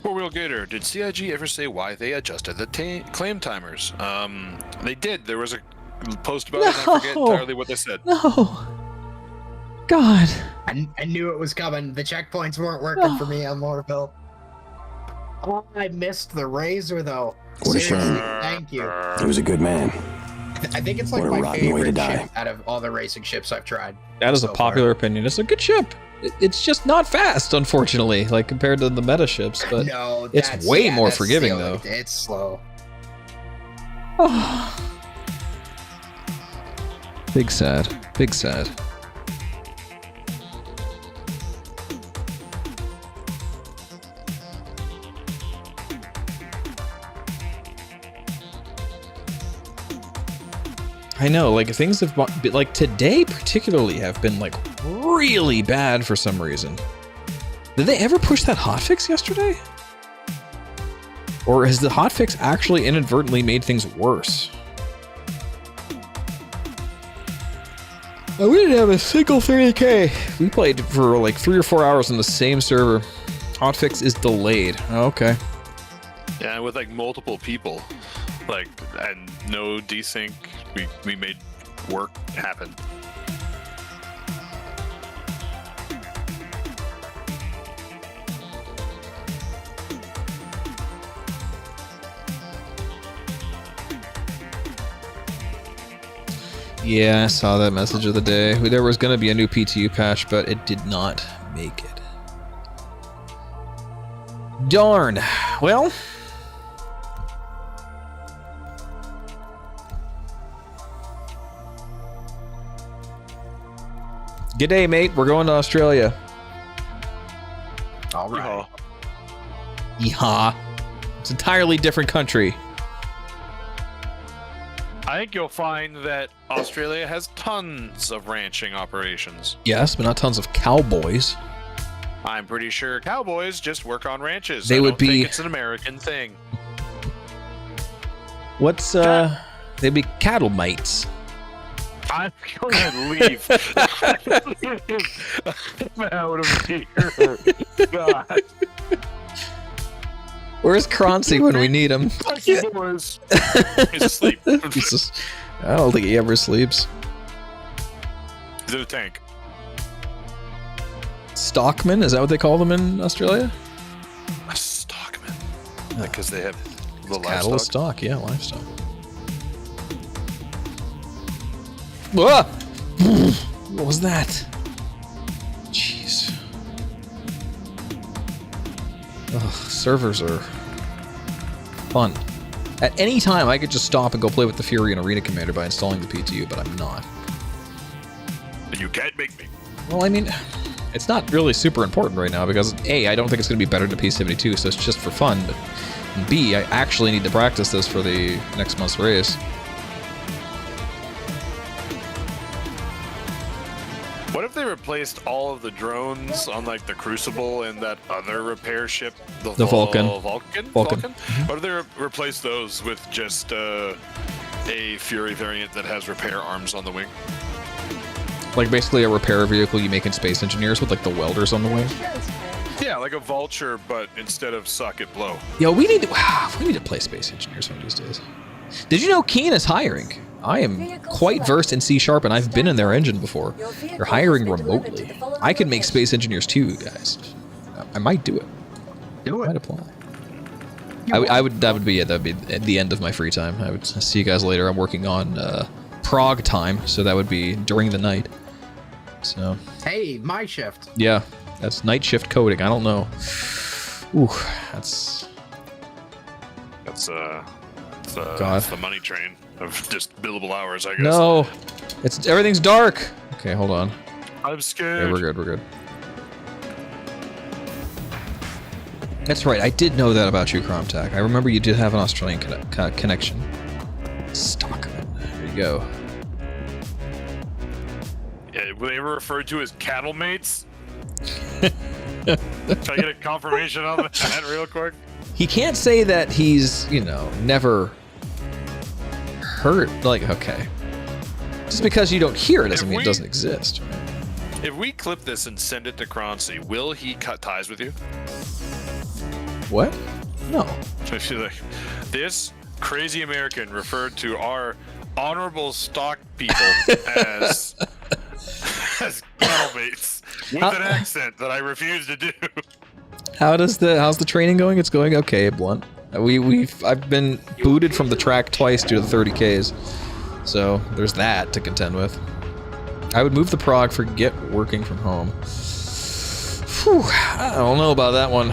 Four-wheel gator. Did CIG ever say why they adjusted the claim timers? They did. There was a post about it. And I forget entirely what they said. No. God. I knew it was coming. The checkpoints weren't working for me on Lorville. Oh, I missed the Razor though. What a shame. Seriously, thank you. He was a good man. I think it's like What a my rotten way to favorite die. ship out of all the racing ships I've tried. That is a so popular opinion. It's a good ship. It's just not fast, unfortunately, like compared to the meta ships. But No, it's that's- way yeah, more that's forgiving, still- though. It's slow. Big sad. Big sad. I know, like things have been, like today particularly have been like really bad for some reason. Did they ever push that hotfix yesterday? Or has the hotfix actually inadvertently made things worse? Oh, we didn't have a single 30k. We played for like 3 or 4 hours on the same server. Hotfix is delayed. Oh, okay. Yeah, with like multiple people, like, and no desync, we made work happen. Yeah, I saw that message of the day. There was going to be a new PTU patch, but it did not make it. Darn. Well. G'day, mate. We're going to Australia. All right. Yeehaw. It's an entirely different country. I think you'll find that Australia has tons of ranching operations. Yes, but not tons of cowboys. I'm pretty sure cowboys just work on ranches. They I would don't be- think it's an American thing. What's, they'd be cattle mates. I'm gonna leave. I'm out of here. God. Where's Croncy when we need him? He's asleep. He's just- I don't think he ever sleeps. He's in a tank. Stockman? Is that what they call them in Australia? A stockman. Because they have the Cattle livestock. is stock, yeah, livestock. Ah! What was that? Jeez. Ugh, servers are fun. At any time, I could just stop and go play with the Fury and Arena Commander by installing the PTU, but I'm not. And you can't make me. Well, I mean, it's not really super important right now because A, I don't think it's going to be better than P72, so it's just for fun. But B, I actually need to practice this for the next month's race. What if they replaced all of the drones on like the Crucible and that other repair ship, the Vulcan. Vulcan? What if they replaced those with just a Fury variant that has repair arms on the wing? Like basically a repair vehicle you make in Space Engineers with like the welders on the wing. Yeah, like a Vulture, but instead of socket blow. Yo, we need to play Space Engineers one of these days. Did you know Keen is hiring? I am quite versed in C# and I've been in their engine before. They're hiring remotely. I could make Space Engineers too, guys. I might do it. Do I might it. apply. I would. That would be it. That would be at the end of my free time. I would see you guys later. I'm working on Prague time, so that would be during the night. So. Hey, my shift. Yeah, that's night shift coding. I don't know. Ooh, that's God. the money train of just billable hours, I guess. No, it's everything's dark. Okay, hold on. I'm scared. Yeah, we're good. We're good. That's right. I did know that about you, Cromtac. I remember you did have an Australian connection. Stockman. There you go. Yeah, were they ever referred to as cattle mates? Can I get a confirmation on that real quick? He can't say that he's, never heard. Like, okay. Just because you don't hear it doesn't mean it doesn't exist. Right? If we clip this and send it to Croncy, will he cut ties with you? What? No. I feel like this crazy American referred to our honorable stock people as cattle mates with an accent that I refuse to do. How's the training going? It's going okay, Blunt. I've been booted from the track twice due to the 30Ks, so there's that to contend with. I would move the Prague for get working from home. Whew, I don't know about that one.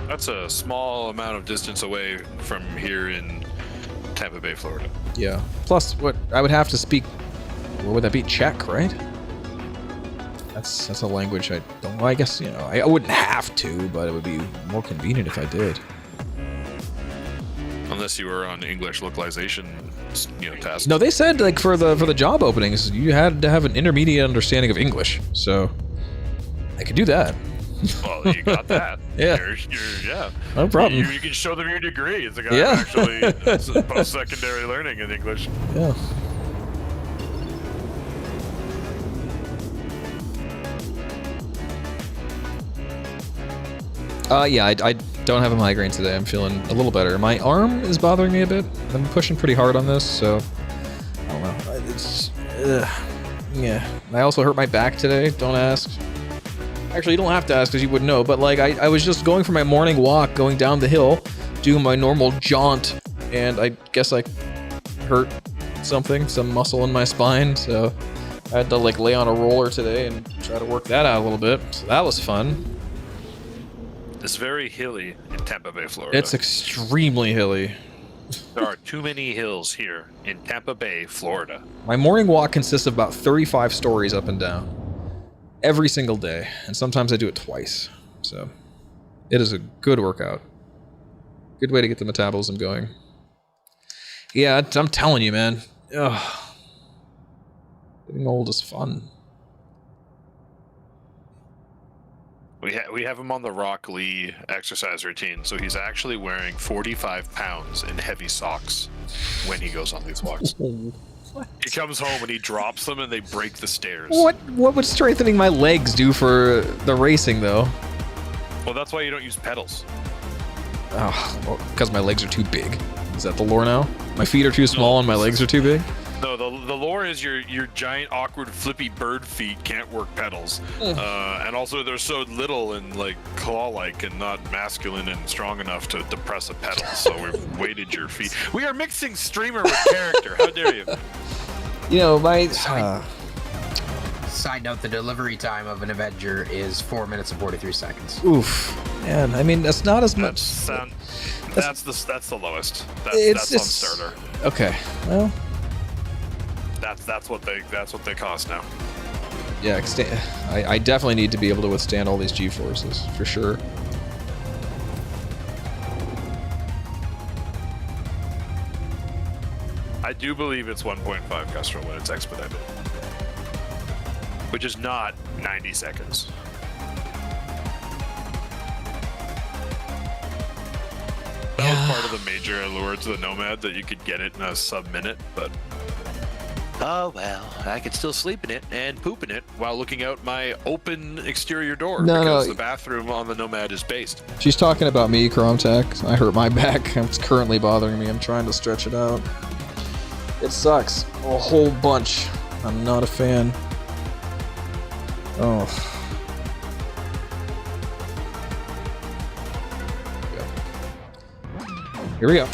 That's a small amount of distance away from here in Tampa Bay, Florida. Yeah. Plus, what I would have to speak. What would that be? Czech, right? That's a language I don't. Well, I guess I wouldn't have to, but it would be more convenient if I did. Unless you were on English localization, tasks. No, they said like for the job openings, you had to have an intermediate understanding of English, so I could do that. Well, you got that. Yeah. Yeah. No problem. You can show them your degree. It's a guy Yeah. actually post-secondary learning in English. Yeah. Yeah, I don't have a migraine today. I'm feeling a little better. My arm is bothering me a bit. I'm pushing pretty hard on this, so I don't know. It's yeah. I also hurt my back today. Don't ask. Actually, you don't have to ask because you wouldn't know. But like, I was just going for my morning walk, going down the hill, doing my normal jaunt, and I guess I hurt some muscle in my spine, so I had to like lay on a roller today and try to work that out a little bit. So that was fun. It's very hilly in Tampa Bay, Florida. It's extremely hilly. There are too many hills here in Tampa Bay, Florida. My morning walk consists of about 35 stories up and down every single day, and sometimes I do it twice. So it is a good workout. Good way to get the metabolism going. Yeah, I'm telling you, man. Ugh. Getting old is fun. We have him on the Rock Lee exercise routine, so he's actually wearing 45 pounds in heavy socks when he goes on these walks. What? He comes home and he drops them and they break the stairs. What would strengthening my legs do for the racing, though? Well, that's why you don't use pedals. Oh, well, because my legs are too big. Is that the lore now? My feet are too small and my legs are too big? No, the lore is your giant, awkward, flippy bird feet can't work pedals. And also they're so little and like claw-like and not masculine and strong enough to press a pedal. So we've weighted your feet. We are mixing streamer with character. How dare you? You know, my... Side note, the delivery time of an Avenger is 4 minutes and 43 seconds. Oof. Man, I mean, that's not as much... That's the lowest. That's on starter. Okay, well... That's what they cost now. Yeah, I definitely need to be able to withstand all these G-forces, for sure. I do believe it's 1.5 Kestrel when it's expedited. Which is not 90 seconds. That was part of the major allure to the Nomad, that you could get it in a sub-minute, but... Oh, well, I could still sleep in it and poop in it while looking out my open exterior door because the bathroom on the Nomad is based. She's talking about me, Chromtech. I hurt my back. It's currently bothering me. I'm trying to stretch it out. It sucks. A whole bunch. I'm not a fan. Oh. Here we go.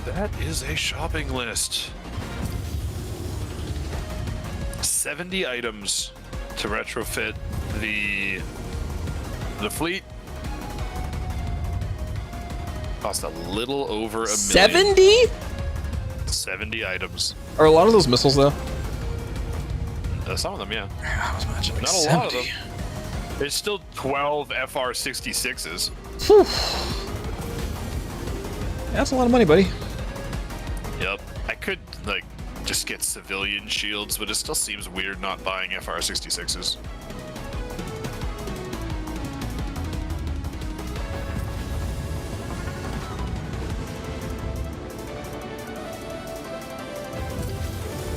That is a shopping list. 70 items to retrofit the fleet. Cost a little over $1 million. 70? 70 items. Are a lot of those missiles, though? Some of them, yeah. I was imagining Not 70. a lot of them. There's still 12 FR-66s. Whew. That's a lot of money, buddy. Yep. I could, like, just get civilian shields, but it still seems weird not buying FR-66s.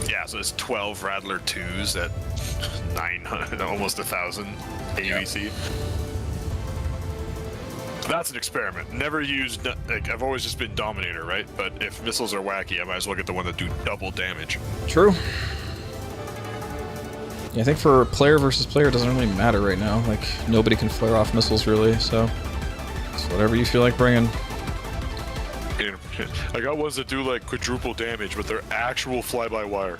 Yeah, so it's 12 Rattler 2s at 900, almost 1,000 AUEC. That's an experiment. Never used, like, I've always just been Dominator, right? But if missiles are wacky, I might as well get the one that do double damage. True. Yeah, I think for player versus player, it doesn't really matter right now. Like, nobody can flare off missiles, really, so it's whatever you feel like bringing. I got ones that do, like, quadruple damage, but they're actual fly-by-wire.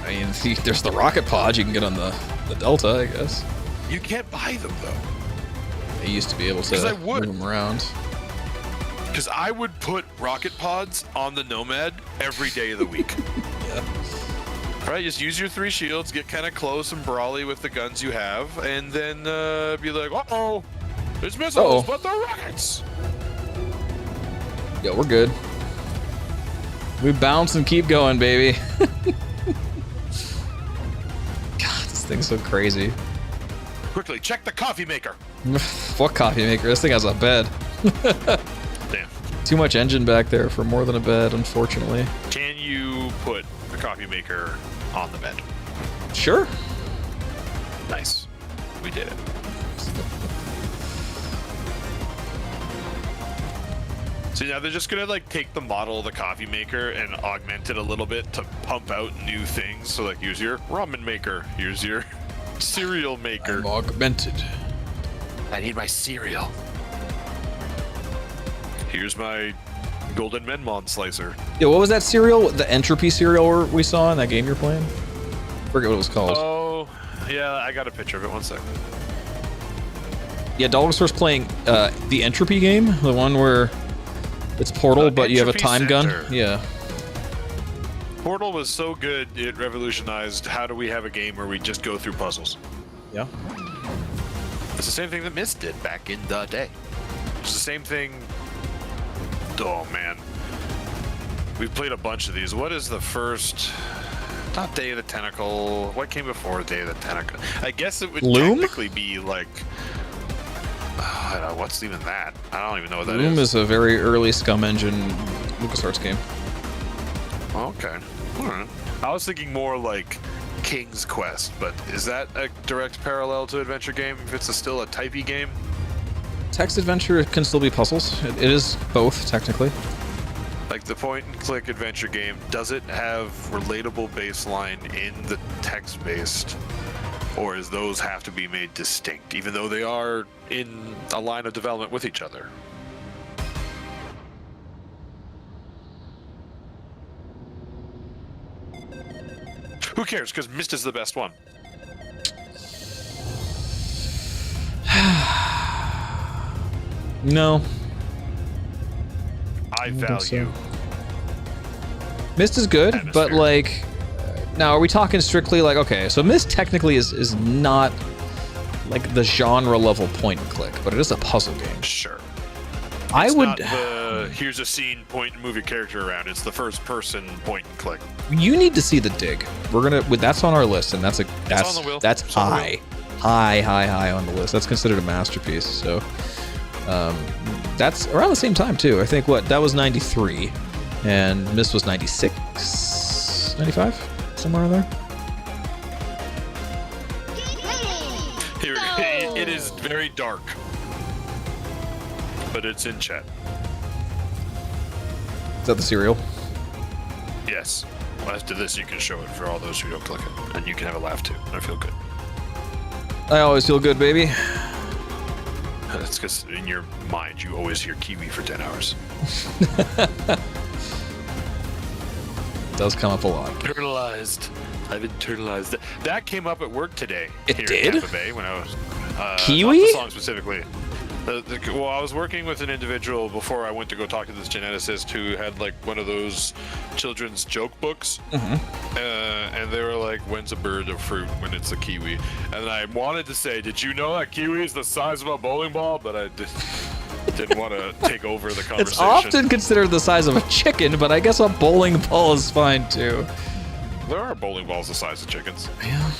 I mean, there's the rocket pod you can get on the Delta, I guess. You can't buy them, though. They used to be able to move them around. Because I would put rocket pods on the Nomad every day of the week. Yeah. Right, just use your 3 shields, get kind of close and brawly with the guns you have, and then be like, uh-oh, there's missiles, but they're rockets. Yeah, we're good. We bounce and keep going, baby. God, this thing's so crazy. Quickly, check the coffee maker. What coffee maker? This thing has a bed. Damn. Too much engine back there for more than a bed, unfortunately. Can you put the coffee maker on the bed? Sure. Nice. We did it. So now they're just gonna like take the model of the coffee maker and augment it a little bit to pump out new things. So like, here's your ramen maker. Here's your cereal maker. I'm augmented. I need my cereal. Here's my golden Menmon slicer. Yeah, what was that cereal? The entropy cereal we saw in that game you're playing? Forget what it was called. Oh, yeah, I got a picture of it. 1 second. Yeah, Dinosaur's playing the entropy game, the one where it's Portal, but you have a time gun. Yeah. Portal was so good, it revolutionized how do we have a game where we just go through puzzles. Yeah. It's the same thing that Myst did back in the day. It's the same thing. Oh, man. We've played a bunch of these. What is the first... Not Day of the Tentacle. What came before Day of the Tentacle? I guess it would technically be like... I don't know, what's even that? I don't even know what that is. Loom is a very early Scum Engine LucasArts game. Okay. Alright. I was thinking more like King's Quest, but is that a direct parallel to adventure game if it's still a typey game? Text adventure can still be puzzles. It is both, technically. Like the point and click adventure game, does it have relatable baseline in the text-based? Or is those have to be made distinct, even though they are in a line of development with each other? Who cares? Because Myst is the best one. No. I don't think value. so. Myst is good, but like, now are we talking strictly like, okay, so Myst technically is not like the genre level point and click, but it is a puzzle game. Sure. I It's would. not the, here's a scene, point and move your character around. It's the first person point and click. You need to see the dig. We're gonna. That's on our list, and that's on the wheel. that's It's on the high, high on the list. That's considered a masterpiece. So, that's around the same time too. I think that was 93, and Myst was 96, 95, somewhere in there. Here, it is very dark, but it's in chat. Is that the cereal? Yes. Well, after this, you can show it for all those who don't click it, and you can have a laugh too. I feel good. I always feel good, baby. That's because in your mind, you always hear Kiwi for 10 hours. It does come up a lot. Internalized. I've internalized it. That came up at work today. It here did? In Tampa Bay when I was Kiwi? Not the song specifically. Well, I was working with an individual before I went to go talk to this geneticist who had like one of those children's joke books, and they were like, "When's a bird a fruit? When it's a kiwi?" And I wanted to say, "Did you know that kiwi is the size of a bowling ball?" But I didn't want to take over the conversation. It's often considered the size of a chicken, but I guess a bowling ball is fine too. There are bowling balls the size of chickens. Yeah.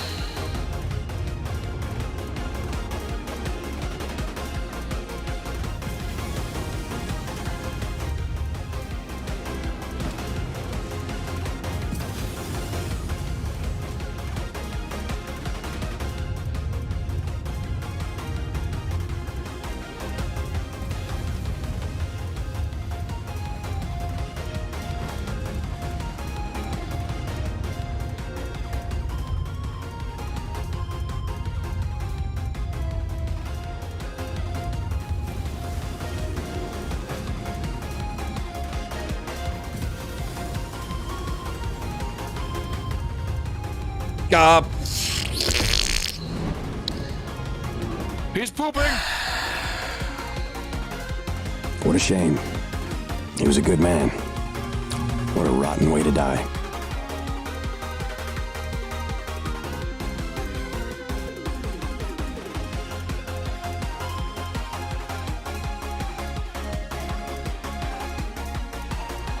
He's pooping. What a shame. He was a good man. What a rotten way to die.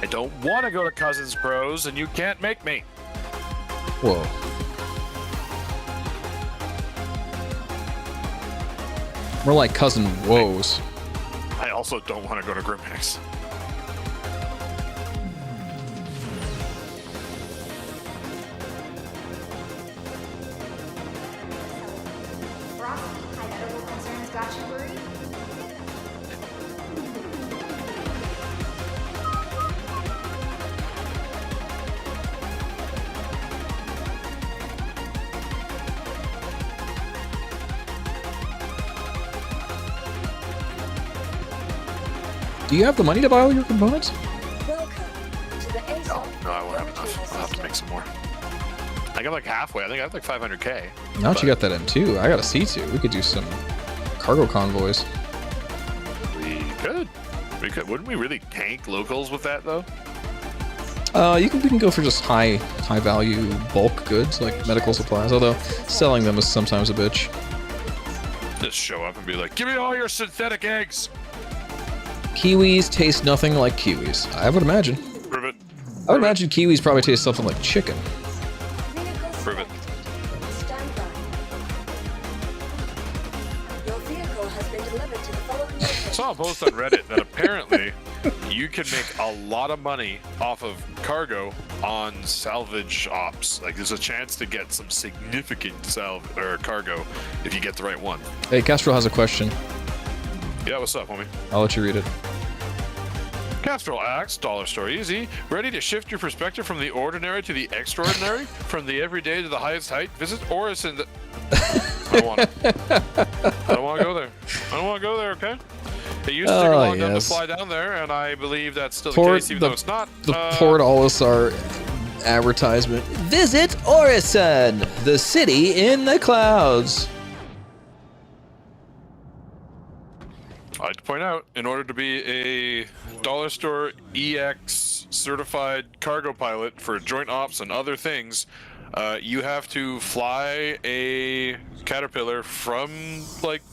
I don't want to go to Cousins Pros, and you can't make me. Whoa. More like Cousin Woes. I also don't want to go to Grimhex. High medical concerns got you worried? Do you have the money to buy all your components? Welcome to the Ace. No, I won't have enough. I'll have to make some more. I got like halfway. I think I have like 500k. Now that you got that M2, I got a C2. We could do some cargo convoys. We could. We could. Wouldn't we really tank locals with that though? We can go for just high value bulk goods like medical supplies. Although selling them is sometimes a bitch. Just show up and be like, "Give me all your synthetic eggs." Kiwis taste nothing like kiwis. I would imagine. Prove it. I would imagine kiwis probably taste something like chicken. Prove it. Stand by. Your vehicle has been delivered to the following location. I saw a post on Reddit that apparently you can make a lot of money off of cargo on salvage ops. Like there's a chance to get some significant cargo if you get the right one. Hey, Castro has a question. Yeah, what's up, homie? I'll let you read it. Castrol asks, Dollar Store Easy, ready to shift your perspective from the ordinary to the extraordinary? From the everyday to the highest height? Visit Orison. I don't want to. I don't want to go there. I don't want to go there, okay? It used to take a long time to fly down there, and I believe that's still the case, even though it's not. The Port Olisar advertisement. Visit Orison, the city in the clouds. I'd like to point out, in order to be a Dollar Store EX certified cargo pilot for joint ops and other things, you have to fly a Caterpillar from like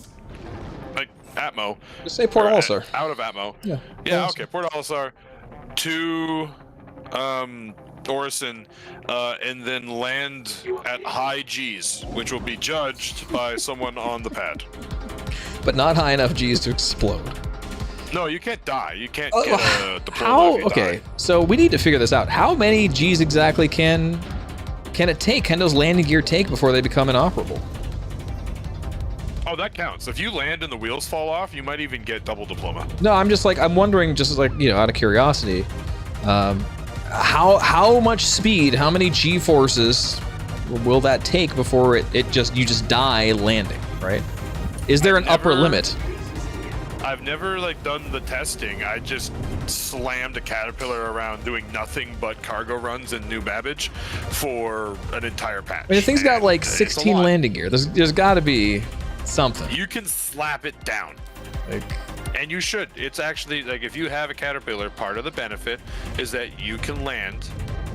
Atmo. Just say Port Olisar. Out of Atmo. Yeah. Yeah. Okay. Port Olisar to Orison, and then land at high G's, which will be judged by someone on the pad. But not high enough G's to explode. No, you can't die. You can't get deployed how? if you Okay, die. so we need to figure this out. How many G's exactly can it take? Can those landing gear take before they become inoperable? Oh, that counts. If you land and the wheels fall off, you might even get double diploma. No, I'm wondering, just like, out of curiosity, how much speed, how many G forces will that take before you just die landing, right? Is there an upper limit? I've never done the testing. I just slammed a Caterpillar around doing nothing but cargo runs in New Babbage for an entire patch. I mean, the thing's got 16 landing gear. There's got to be something. You can slap it down. And you should. It's actually, if you have a Caterpillar, part of the benefit is that you can land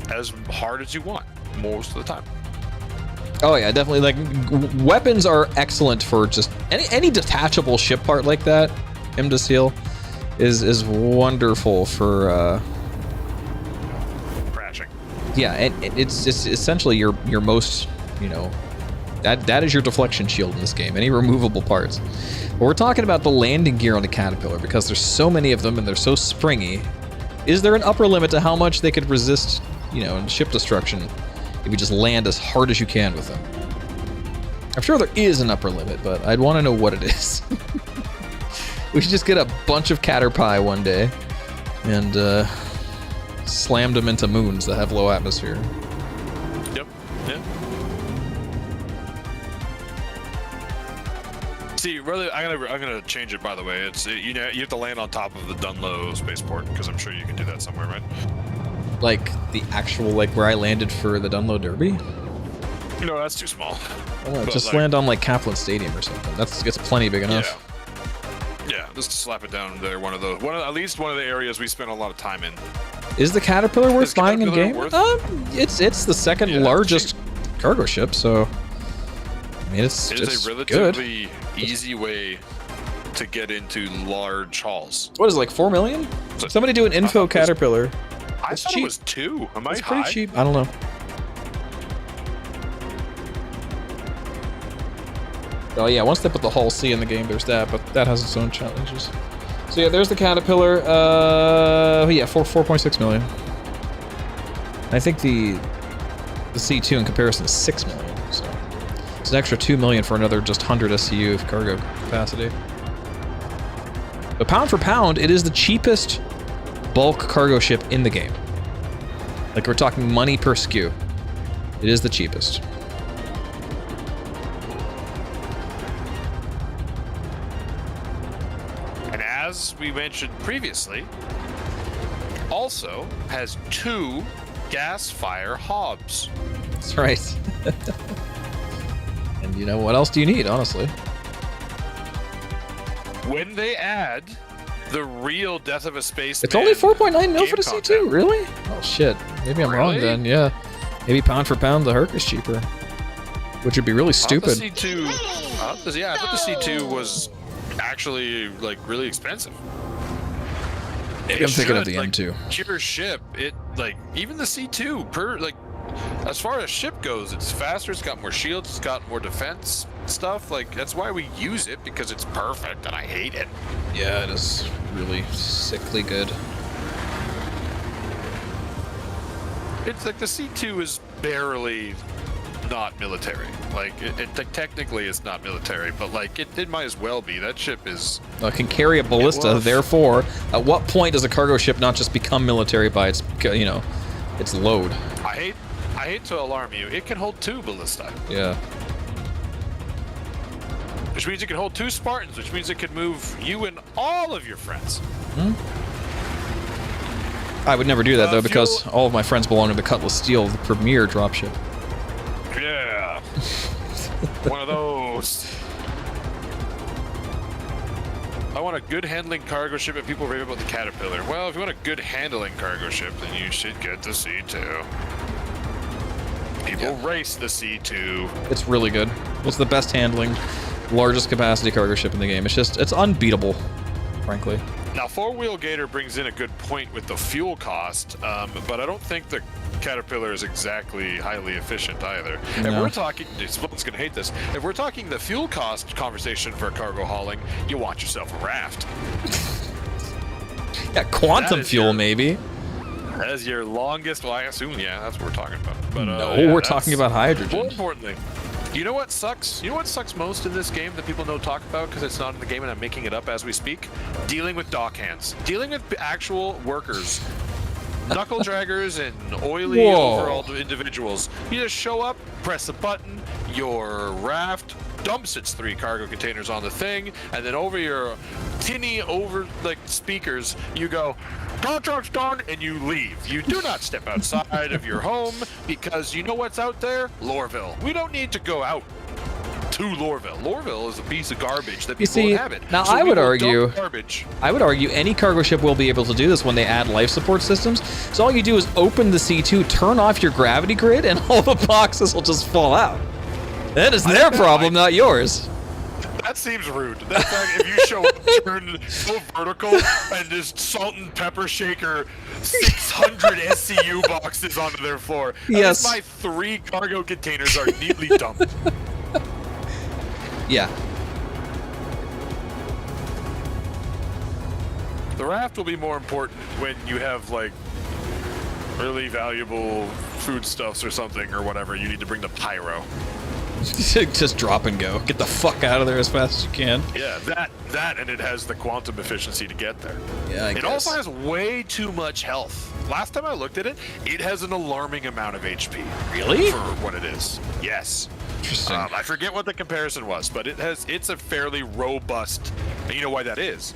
as hard as you want most of the time. Oh yeah, definitely. Weapons are excellent for just any detachable ship part like that. Imdacil is wonderful for crashing. Yeah, and it's essentially your most, that is your deflection shield in this game. Any removable parts. But we're talking about the landing gear on a Caterpillar because there's so many of them and they're so springy. Is there an upper limit to how much they could resist, ship destruction? If you just land as hard as you can with them. I'm sure there is an upper limit, but I'd want to know what it is. We should just get a bunch of Caterpie one day and slam them into moons that have low atmosphere. Yep. Yeah. See, really, I'm gonna change it. By the way, it's you have to land on top of the Dunlow spaceport because I'm sure you can do that somewhere, right? Like the actual, where I landed for the Dunlow Derby? No, that's too small. Oh, just land on Kaplan Stadium or something. It's plenty big enough. Yeah, just slap it down there. At least one of the areas we spent a lot of time in. Is the Caterpillar worth buying in game? It's the second largest cargo ship, so I mean it's a relatively easy way to get into large hauls. What is it, 4 million? Somebody do an info Caterpillar. I thought it was 2. Am I It's high? pretty cheap. I don't know. Oh yeah, once they put the Hull C in the game, there's that, but that has its own challenges. So yeah, there's the Caterpillar. 4.6 million. I think the C2 in comparison is 6 million. So it's an extra 2 million for another just 100 SCU of cargo capacity. But pound for pound, it is the cheapest bulk cargo ship in the game. We're talking money per SKU. It is the cheapest. as we mentioned previously, also has 2 gas fire hobs. That's right. And you know, what else do you need, honestly? When they add the real Death of a Spaceman, It's only 4.9 mil for the game C2, really? Oh shit. Maybe I'm wrong Really? then, yeah. Maybe pound for pound the Herc is cheaper. Which would be really stupid. I thought the C2 was actually like really expensive. Maybe I'm thinking of the M2. Pure ship, it like even the C2 per like as far as ship goes, it's faster, it's got more shields, it's got more defense stuff. Like that's why we use it, because it's perfect and I hate it. Yeah, it is really sickly good. It's like the C2 is barely not military. Like technically it's not military, but like it might as well be. That ship is It can carry a ballista, therefore, at what point does a cargo ship not just become military by its, you know, its load? I hate to alarm you. It can hold 2 ballista. Yeah. Which means it can hold 2 Spartans, which means it could move you and all of your friends. I would never do that, though, because all of my friends belong to the Cutlass Steel, the premier dropship. Yeah. One of those. I want a good handling cargo ship, and people rave about the Caterpillar. Well, if you want a good handling cargo ship, then you should get the C2. People race the C2. It's really good. It's the best handling, largest capacity cargo ship in the game. It's just, it's unbeatable, frankly. Now, 4-wheel Gator brings in a good point with the fuel cost, but I don't think the Caterpillar is exactly highly efficient either. No. And we're talking, someone's going to hate this, if we're talking the fuel cost conversation for cargo hauling, you want yourself a raft. Yeah, quantum fuel, maybe. As your longest, well, I assume, yeah, that's what we're talking about. But, No, yeah, we're talking about hydrogen. More importantly, you know what sucks? You know what sucks most in this game that people don't talk about because it's not in the game and I'm making it up as we speak? Dealing with dock hands. Dealing with actual workers. Knuckle draggers and oily overall individuals. You just show up, press a button, your raft dumps its 3 cargo containers on the thing, and then over your tinny speakers, you go, contract's done, and you leave. You do not step outside of your home because you know what's out there? Lorville. We don't need to go out to Lorville. Lorville is a piece of garbage that people inhabit. Now So I we would will argue, dump garbage. any cargo ship will be able to do this when they add life support systems. So all you do is open the C2, turn off your gravity grid, and all the boxes will just fall out. That is their problem, not yours. That seems rude. That's like if you show up, turn so vertical, and just salt and pepper shaker 600 SCU boxes onto their floor. Yes. My 3 cargo containers are neatly dumped. Yeah. The raft will be more important when you have like really valuable foodstuffs or something or whatever. You need to bring the pyro. Just drop and go. Get the fuck out of there as fast as you can. Yeah, that, and it has the quantum efficiency to get there. Yeah, I It guess. also has way too much health. Last time I looked at it, it has an alarming amount of HP. Really? For what it is. Yes. Interesting. I forget what the comparison was, but it's a fairly robust. And you know why that is?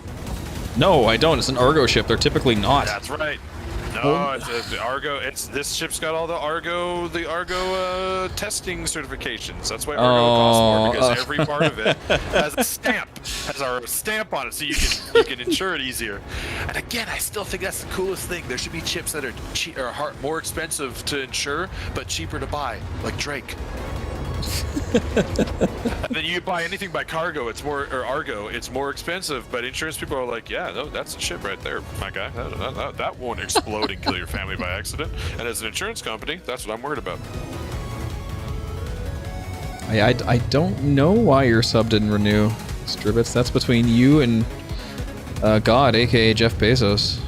No, I don't. It's an Argo ship. They're typically not. That's right. No, it's the Argo. This ship's got all the Argo testing certifications. That's why Argo costs more, because every part of it has a stamp, has our stamp on it, so you can insure it easier. And again, I still think that's the coolest thing. There should be chips that are more expensive to insure, but cheaper to buy, like Drake. And then you buy anything by Cargo, Argo, it's more expensive, but insurance people are like, yeah, no, that's a ship right there, my guy. That won't explode and kill your family by accident. And as an insurance company, that's what I'm worried about. I don't know why your sub didn't renew, Stribbits. That's between you and God, aka Jeff Bezos.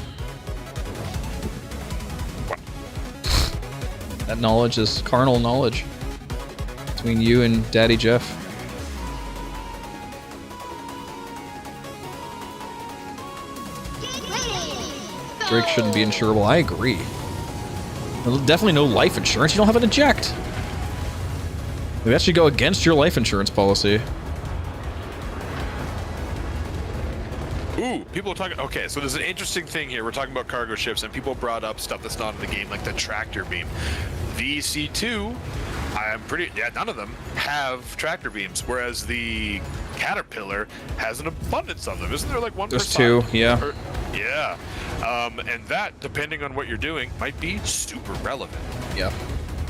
That knowledge is carnal knowledge. Between you and Daddy Jeff. Drake shouldn't be insurable. I agree. There's definitely no life insurance. You don't have an eject. That should go against your life insurance policy. Ooh, people are talking. Okay, so there's an interesting thing here. We're talking about cargo ships, and people brought up stuff that's not in the game, like the tractor beam. VC2, none of them have tractor beams, whereas the Caterpillar has an abundance of them. Isn't there like one per side? There's 2, yeah. Yeah. And that, depending on what you're doing, might be super relevant. Yeah.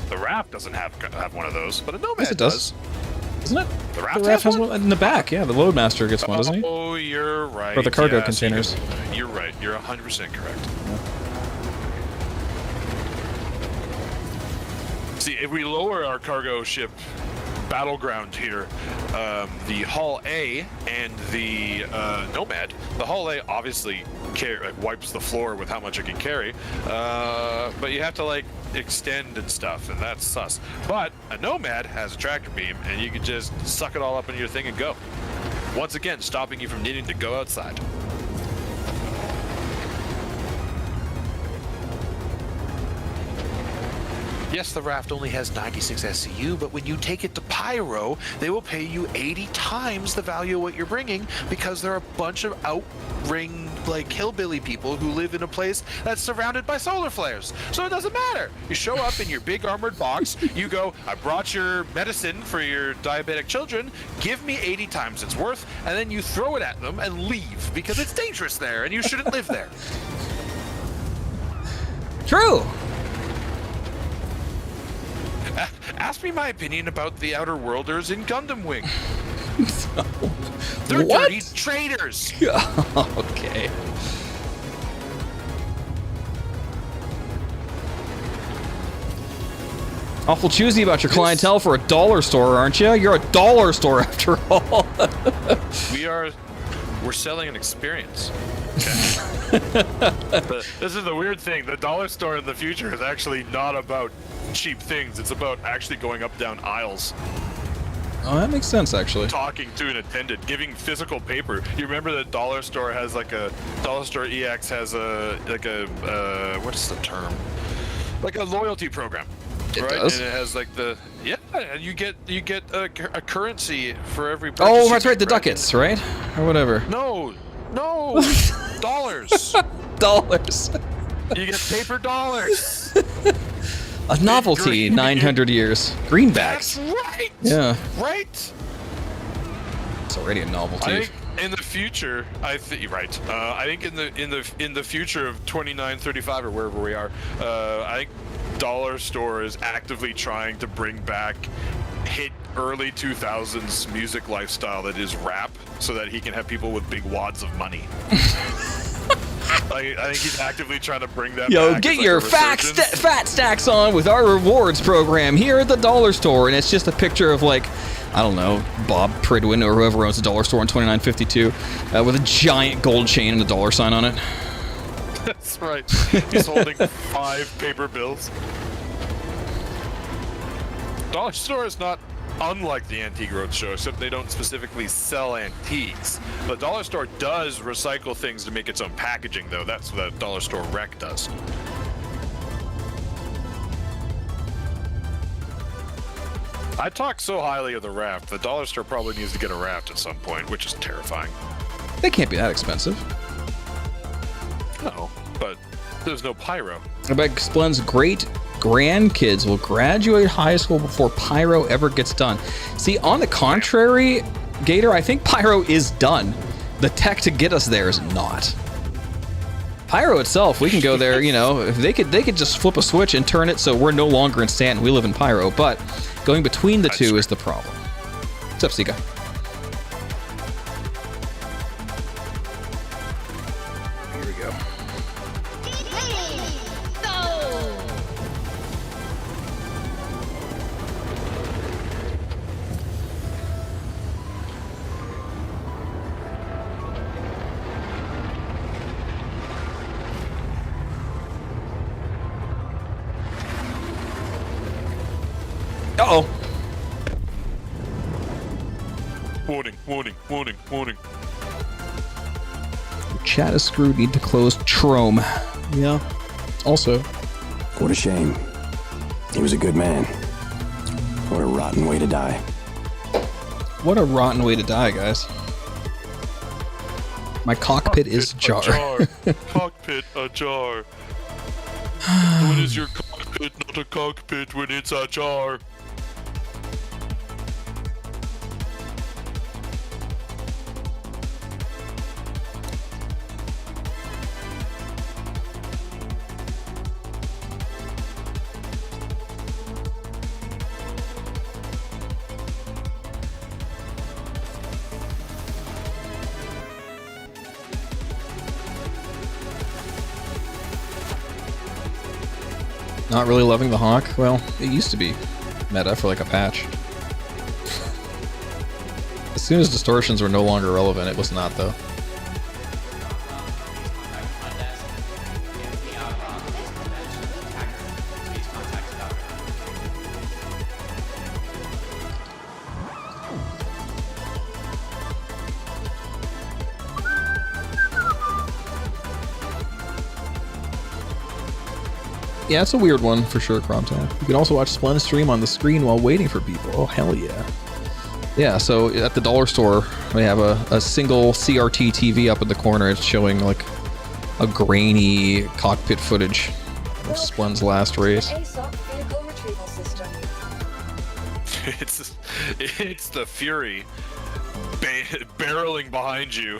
The Raft doesn't have one of those, but a Nomad Yes, it does. Isn't it? The Raft has one in the back. Yeah, the Loadmaster gets one, doesn't he? Oh, you're right. For the cargo Yes, containers. You're right. You're 100% correct. See, if we lower our cargo ship battleground here, the Hull A and the Nomad, the Hull A obviously wipes the floor with how much it can carry, but you have to like extend and stuff, and that's sus. But a Nomad has a tractor beam, and you can just suck it all up into your thing and go. Once again, stopping you from needing to go outside. Yes, the Raft only has 96 SCU, but when you take it to Pyro, they will pay you 80 times the value of what you're bringing, because there are a bunch of out-ring, like, hillbilly people who live in a place that's surrounded by solar flares. So it doesn't matter. You show up in your big armored box, you go, I brought your medicine for your diabetic children, give me 80 times its worth, and then you throw it at them and leave, because it's dangerous there, and you shouldn't live there. True. Ask me my opinion about the Outer Worlders in Gundam Wing. They're What? dirty traitors. Okay. Awful choosy about your clientele for a dollar store, aren't you? You're a dollar store after all. We're selling an experience. Okay. But this is the weird thing. The dollar store in the future is actually not about cheap things. It's about actually going up down aisles. Oh, that makes sense, actually. Talking to an attendant, giving physical paper. You remember the dollar store has like a dollar store EX has what's the term? Like a loyalty program. It right? does. And it has like and you get a currency for every purchase. Oh, you that's make, right, the ducats, right? Or whatever. No, dollars. Dollars. You get paper dollars. A novelty, 900 years. Greenbacks. That's right. Yeah. Right. It's already a novelty. I think in the future, I think in the future of 2935 or wherever we are, I think Dollar Store is actively trying to bring back hit early 2000s music lifestyle that is rap, so that he can have people with big wads of money. I think he's actively trying to bring that Yo, back. get It's like your a resurgence. fat stacks on with our rewards program here at the Dollar Store, and it's just a picture of, like, I don't know, Bob Pridwin or whoever owns the Dollar Store in 2952 with a giant gold chain and a dollar sign on it. That's right. He's holding 5 paper bills. Dollar Store is not unlike the Antique Roadshow, except they don't specifically sell antiques. The Dollar Store does recycle things to make its own packaging, though. That's what the Dollar Store Rec does. I talk so highly of the Raft. The Dollar Store probably needs to get a Raft at some point, which is terrifying. They can't be that expensive. No, but there's no pyro. I bet Splen's great grandkids will graduate high school before Pyro ever gets done. See, on the contrary, Gator, I think Pyro is done. The tech to get us there is not. Pyro itself, we can go there, you know, if they could just flip a switch and turn it so we're no longer in Stanton, we live in Pyro, but going between the two is the problem. What's up, Sika? Here we go. Uh-oh. Warning, warning, warning, warning. Chat is screwed. Need to close Trome. Yeah. Also. What a shame. He was a good man. What a rotten way to die. What a rotten way to die, guys. My cockpit is ajar. Cockpit ajar. What is your cockpit not a cockpit when it's ajar? Not really loving the Hawk? Well, it used to be meta for like a patch. As soon as distortions were no longer relevant, it was not though. Yeah, it's a weird one for sure, Cromtag. You can also watch Splend stream on the screen while waiting for people. Oh, hell yeah. Yeah, so at the dollar store, we have a single CRT TV up in the corner. It's showing like a grainy cockpit footage of Splend's last race. It's the Fury barreling behind you,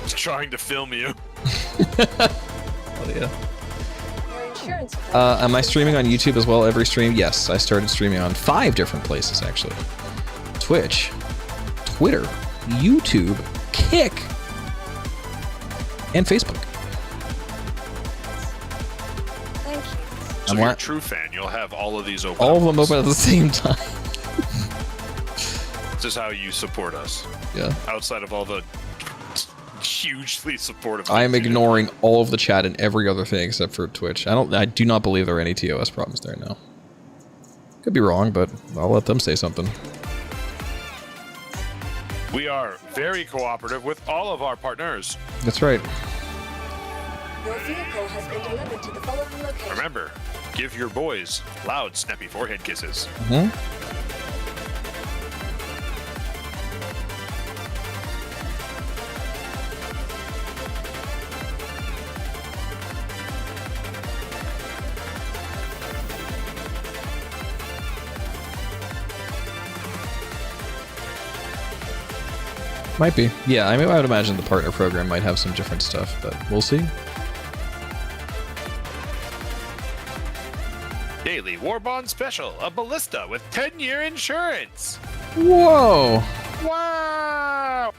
trying to film you. Oh, yeah. Am I streaming on YouTube as well every stream? Yes, I started streaming on 5 different places actually. Twitch, Twitter, YouTube, Kick, and Facebook. Thank you. So if you're a true fan, you'll have all of these open. All of them open at the same time. This is how you support us. Yeah. Outside of all the hugely supportive. I am ignoring all of the chat and every other thing except for Twitch. I do not believe there are any TOS problems there now. Could be wrong, but I'll let them say something. We are very cooperative with all of our partners. That's right. Your vehicle has been delivered to the following location. Remember, give your boys loud, snappy forehead kisses. Might be. Yeah, I mean, I would imagine the partner program might have some different stuff, but we'll see. Daily War Bond Special, a ballista with 10-year insurance. Whoa! Wow!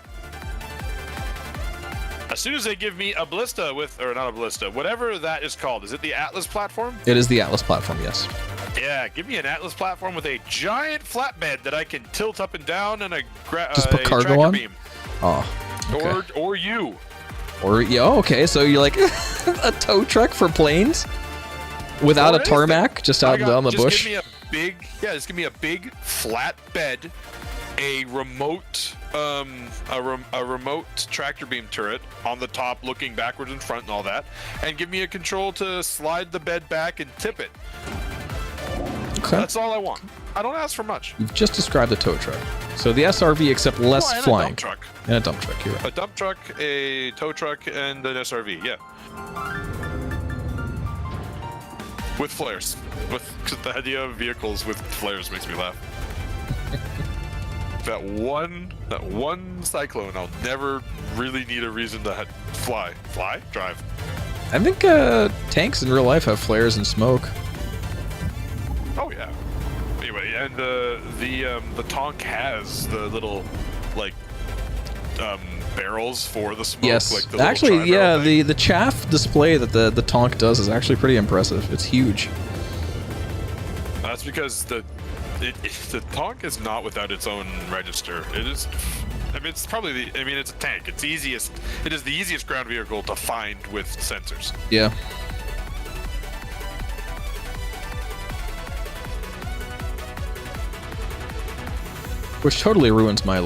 As soon as they give me a ballista with, or not a ballista, whatever that is called, is it the Atlas platform? It is the Atlas platform, yes. Yeah, give me an Atlas platform with a giant flatbed that I can tilt up and down and Just put cargo tractor on? beam. Oh. Okay. Or you. Or, yeah, okay, so you're like a tow truck for planes? Without a tarmac, just out on the bush? Give me a big, just give me a big flat bed, a remote, a remote tractor beam turret on the top, looking backwards and front and all that, and give me a control to slide the bed back and tip it. Okay. That's all I want. I don't ask for much. You've just described a tow truck. So the SRV, except less and flying. A dump truck. And a dump truck, you're right. A dump truck, a tow truck, and an SRV, yeah. With flares. Because the idea of vehicles with flares makes me laugh. that one cyclone, I'll never really need a reason to fly. Fly? Drive. I think tanks in real life have flares and smoke. Oh yeah. Anyway, and the Tonk has the little barrels for the smoke. Yes, like the actually, yeah, the chaff display that the Tonk does is actually pretty impressive. It's huge. That's because the Tonk is not without its own register. It is. I mean, it's probably it's a tank. It is the easiest ground vehicle to find with sensors. Yeah. Which totally ruins my,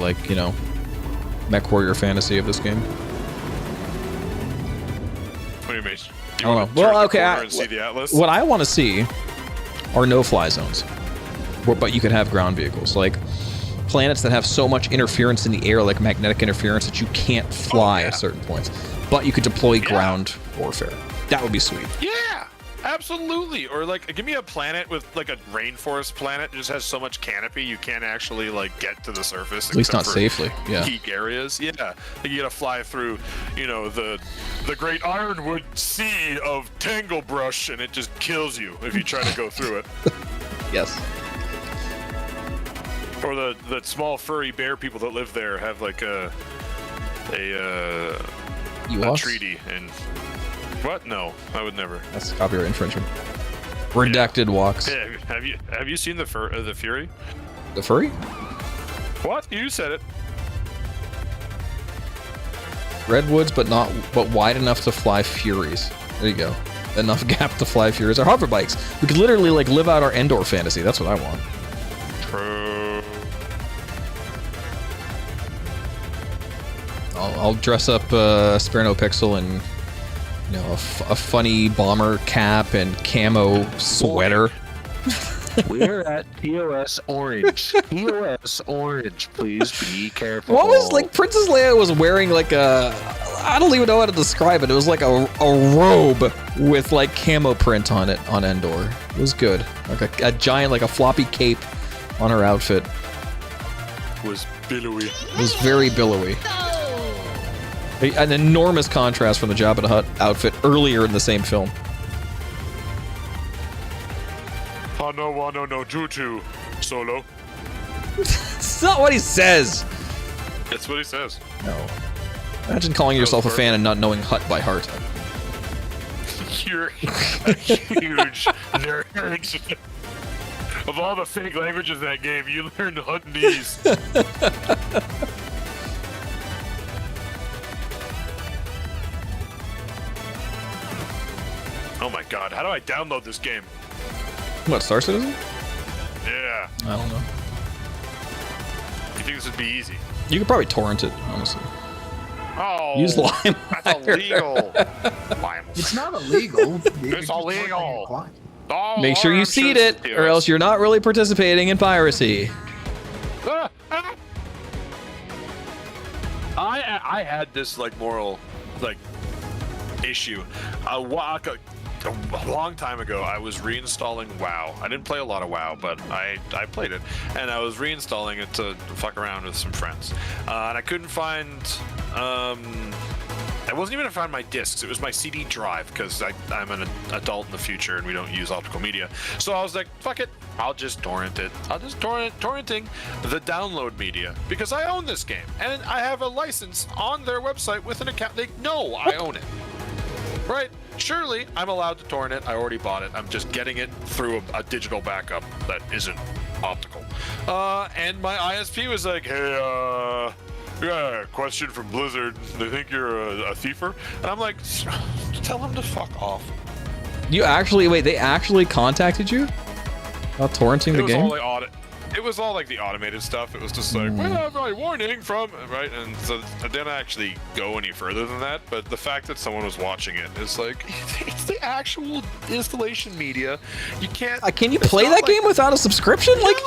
mech warrior fantasy of this game. What do you mean? I don't know. Well, okay. And see the Atlas? What I want to see are no-fly zones, but you could have ground vehicles. Like, planets that have so much interference in the air, like magnetic interference, that you can't fly at certain points. But you could deploy ground warfare. That would be sweet. Yeah, absolutely. Or like, give me a planet with like a rainforest planet that just has so much canopy you can't actually like get to the surface. At least not except for safely. Yeah. Peak areas. Yeah, like you gotta fly through, you know, the great ironwood sea of tangle brush, and it just kills you if you try to go through it. Yes. Or the small furry bear people that live there have like a treaty and what? No, I would never. That's copyright infringement. Redacted walks. Yeah, have you seen the Fury? The furry? What? You said it. Redwoods, but wide enough to fly Furies. There you go. Enough gap to fly Furies. Our hover bikes. We could literally like live out our Endor fantasy. That's what I want. True. I'll dress up Sperno Pixel in, you know, a funny bomber cap and camo sweater. We're at POS Orange. POS Orange, please be careful. What was like Princess Leia was wearing like a, I don't even know how to describe it. It was like a robe with like camo print on it on Endor. It was good. Like a giant, like a floppy cape on her outfit. Was billowy. It was very billowy. An enormous contrast from the Jabba the Hutt outfit earlier in the same film. Hano wano no juju, Solo. It's not what he says. That's what he says. No. Imagine calling yourself a fan and not knowing Hutt by heart. You're a huge nerd. Of all the fake languages in that game, you learned Huttonese. Oh my god, how do I download this game? What, Star Citizen? Yeah. I don't know. You think this would be easy? You could probably torrent it, honestly. Oh, use Lime. That's illegal. It's not illegal. It's illegal. Oh, Make sure you seed it, or else you're not really participating in piracy. I had this like moral like issue. A long time ago, I was reinstalling WoW. I didn't play a lot of WoW, but I played it, and I was reinstalling it to fuck around with some friends. And I couldn't find. I wasn't even able to find my discs. It was my CD drive because I'm an adult in the future and we don't use optical media. So I was like, fuck it, I'll just torrent it. I'll just torrenting the download media because I own this game and I have a license on their website with an account. They know I own it, right? Surely I'm allowed to torrent it. I already bought it. I'm just getting it through a digital backup that isn't optical. And my ISP was like, hey, yeah, question from Blizzard. They think you're a thiefer? And I'm like, tell them to fuck off. You actually, wait, they actually contacted you about torrenting the game? It was all like the automated stuff. It was just like, we have a warning from, right? And so I didn't actually go any further than that. But the fact that someone was watching it is like, it's the actual installation media. You can't. Can you play that game without a subscription? No! Like,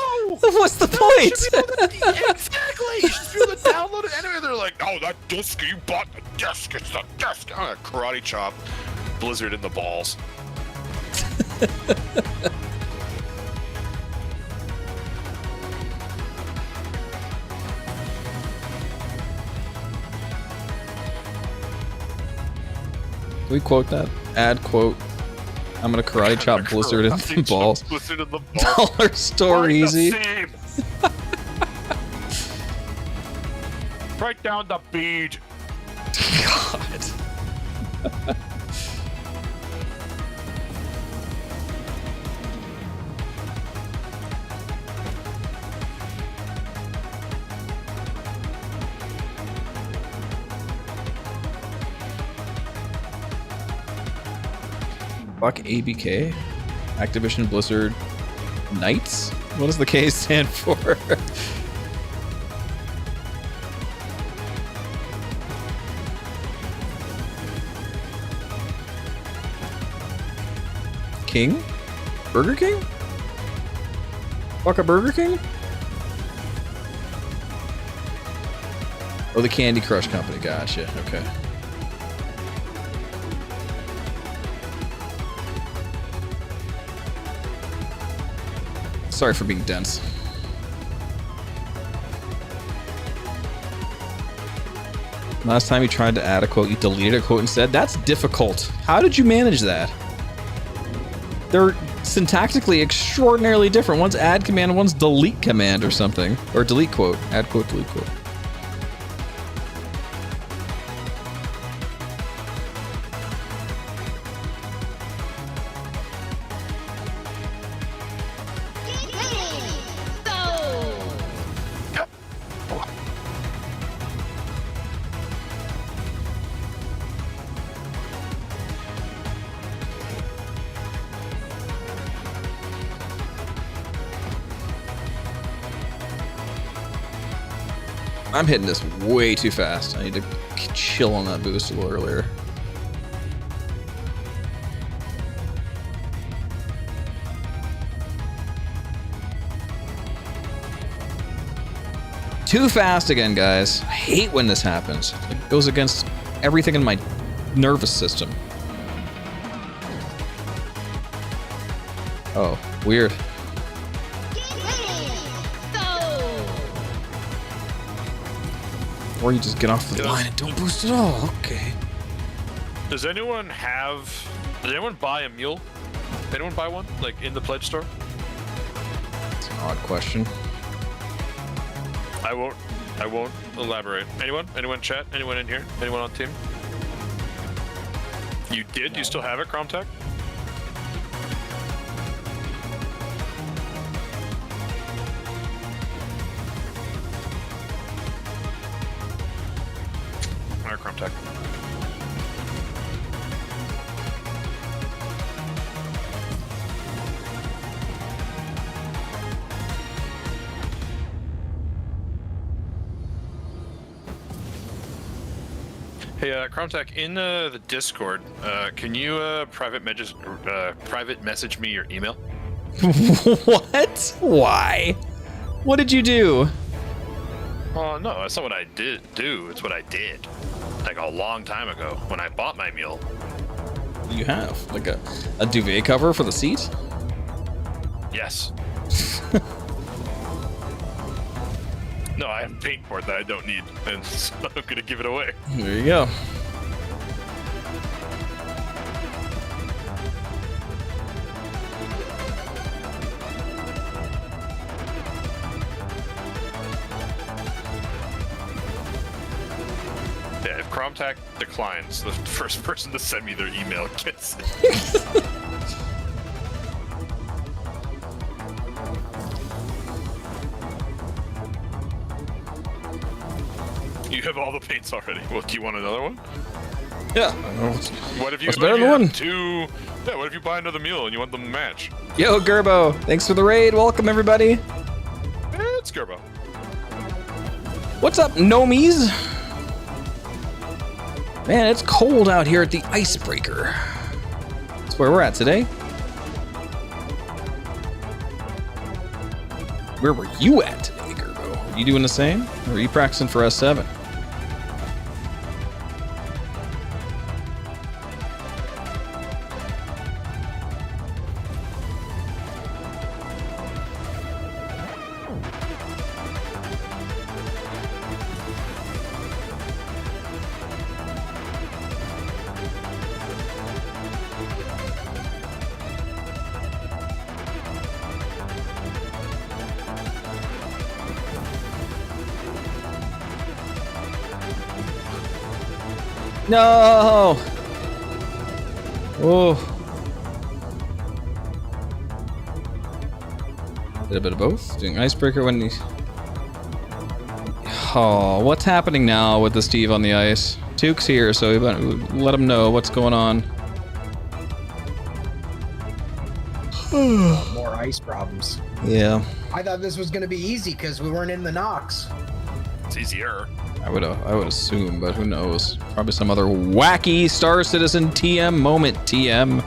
what's the point? Exactly. You should be able to download it anyway. They're like, oh, that disc, you bought the disc. It's the disc. Oh, karate chop Blizzard in the balls. Can we quote that? Add quote. I'm gonna karate chop Blizzard in the balls. Blizzard in the balls. Dollar store easy. Right down the bead. God. Fuck ABK? Activision Blizzard Knights? What does the K stand for? King? Burger King? Fuck a Burger King? Oh, the Candy Crush Company. Gotcha. Okay. Sorry for being dense. Last time you tried to add a quote, you deleted a quote instead? That's difficult. How did you manage that? They're syntactically extraordinarily different. One's add command, one's delete command or something. Or delete quote. Add quote, delete quote. I'm hitting this way too fast. I need to chill on that boost a little earlier. Too fast again, guys. I hate when this happens. It goes against everything in my nervous system. Oh, weird. Or you just get off the line and don't boost at all. Okay. Does anyone buy a mule? Anyone buy one? Like in the pledge store? It's an odd question. I won't elaborate. Anyone? Anyone chat? Anyone in here? Anyone on team? You did? No. You still have it, Cromtech? Alright, Cromtech. Hey, Cromtech, in the Discord, can you private message me your email? What? Why? What did you do? Oh, no, that's not what I did do. It's what I did. Like a long time ago when I bought my mule. You have? Like a duvet cover for the seat? Yes. No, I have a paint board that I don't need, and so I'm gonna give it away. There you go. Yeah, if Cromtech declines, the first person to send me their email gets it. You have all the paints already. Well, do you want another one? Yeah. What if you What's better than one? Yeah, what if you buy another mule and you want them to match? Yo, Gerbo. Thanks for the raid. Welcome, everybody. It's Gerbo. What's up, Nomies? Man, it's cold out here at the Icebreaker. That's where we're at today. Where were you at today, Gerbo? Are you doing the same? Or are you practicing for S7? No! Oh. Did a bit of both. Doing Icebreaker when he's... Oh, what's happening now with the Steve on the ice? Tuke's here, so we better let him know what's going on. More ice problems. Yeah. I thought this was going to be easy because we weren't in the Nox. It's easier. I would assume, but who knows? Probably some other wacky Star Citizen TM moment, TM.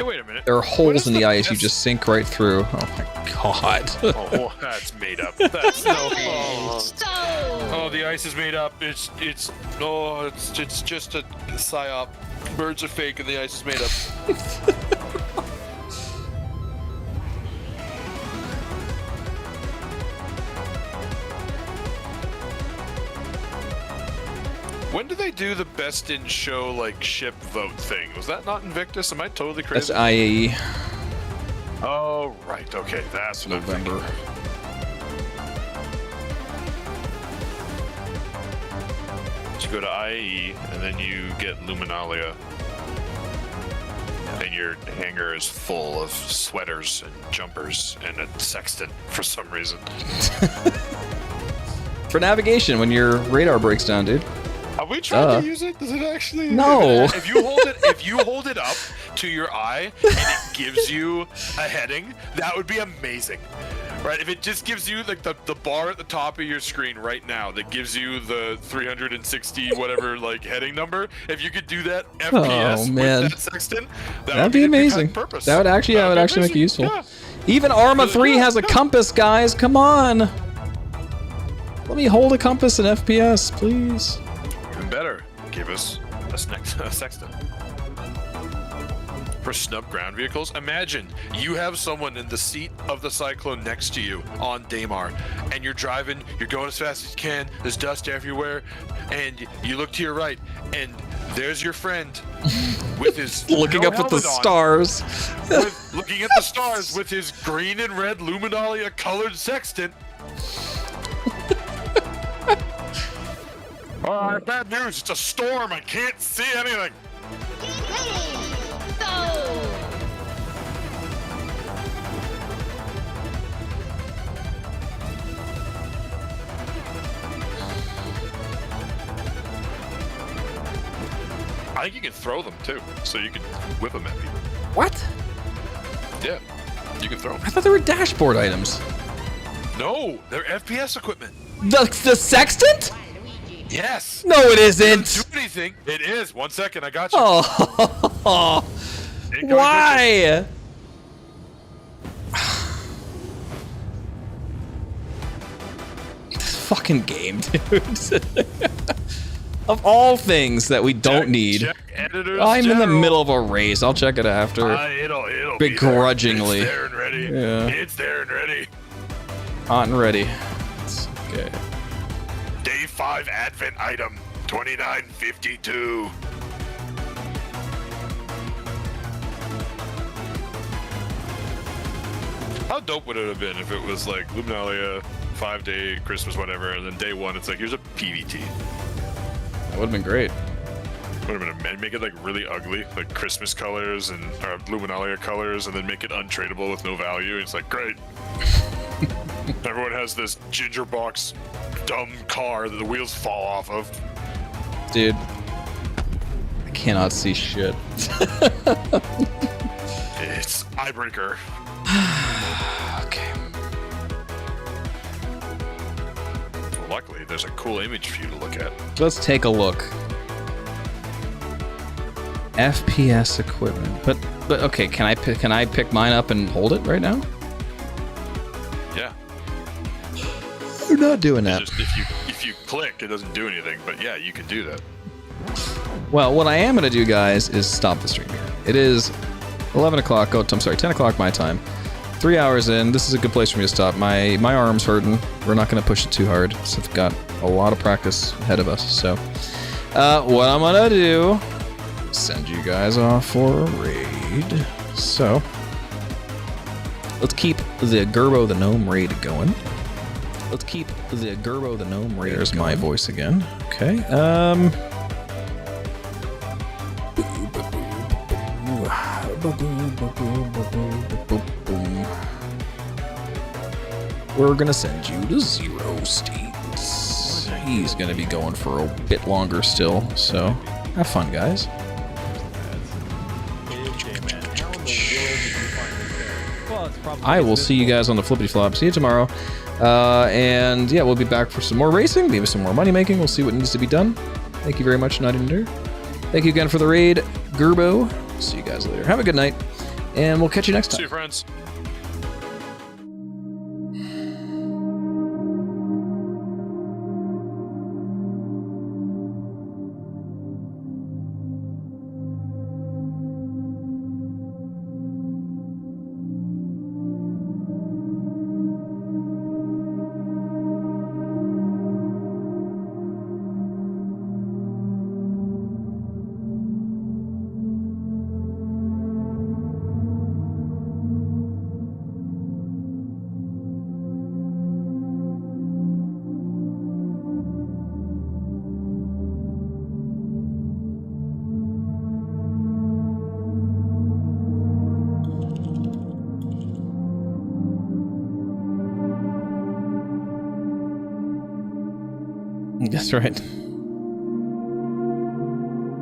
Hey, wait a minute. There are holes in the ice you best- just sink right through. Oh my god. Oh, that's made up. That's no. Oh, the ice is made up. It's just a psyop. Birds are fake and the ice is made up. When do they do the best in show like ship vote thing? Was that not Invictus? Am I totally crazy? That's IAE. Oh right, okay, that's what November. I'm thinking. You go to IAE and then you get Luminalia, and your hangar is full of sweaters and jumpers and a sextant for some reason. For navigation, when your radar breaks down, dude. Have we tried to use it? Does it actually? No. If you hold it up to your eye and it gives you a heading, that would be amazing. Right? If it just gives you like the bar at the top of your screen right now that gives you the 360 whatever like heading number, if you could do that FPS man. with that sextant, That'd be amazing. Purpose. That would actually make it useful. Yeah. Even Arma 3 has a compass, guys. Come on. Let me hold a compass in FPS, please. Even better, give us a sextant. For snub ground vehicles, imagine you have someone in the seat of the Cyclone next to you on Daymar, and you're driving, you're going as fast as you can, there's dust everywhere, and you look to your right, and there's your friend with his Looking up at the stars. Looking at the stars with his green and red Luminalia colored sextant. Bad news, it's a storm, I can't see anything. I think you can throw them too, so you can whip them at people. What? Yeah, you can throw them. I thought they were dashboard items. No, they're FPS equipment. The sextant? Yes. No, it It isn't. doesn't do anything. It is. 1 second, I got you. Oh. Incoming Why? This fucking game, dude. Of all things that we don't need. Check editors I'm in the general. middle of a race. I'll check it after. It'll Begrudgingly. Be there. It's there and ready. Yeah. It's there and ready. Hot and ready. Okay. Day 5 Advent item 2952. How dope would it have been if it was like Luminalia, 5-day Christmas, whatever, and then day 1 it's like here's a PVT. That would have been great. Would have been make it like really ugly, like Christmas colors and or Luminalia colors, and then make it untradeable with no value. It's like great. Everyone has this ginger box dumb car that the wheels fall off of. Dude. I cannot see shit. It's Eyebreaker. Okay. Well, luckily, there's a cool image for you to look at. Let's take a look. FPS equipment. But okay, can I pick mine up and hold it right now? Yeah. You're not doing that. Just if you click, it doesn't do anything. But yeah, you can do that. Well, what I am going to do, guys, is stop the stream here. It is 11 o'clock. Oh, I'm sorry, 10 o'clock my time. 3 hours in. This is a good place for me to stop. My arm's hurting. We're not going to push it too hard. So we've got a lot of practice ahead of us. So what I'm going to do, send you guys off for a raid. So let's keep the Gerbo the Gnome raid going. Let's keep the Gerbo the Gnome raid. There's my voice again. Okay. We're gonna send you to 0 states. He's gonna be going for a bit longer still, so have fun, guys. I will see you guys on the flippity flop. See you tomorrow. And yeah, we'll be back for some more racing, maybe some more money making. We'll see what needs to be done. Thank you very much, Night Ender. Thank you again for the raid, Gerbo. See you guys later. Have a good night. And we'll catch you next time. See you, friends. That's right.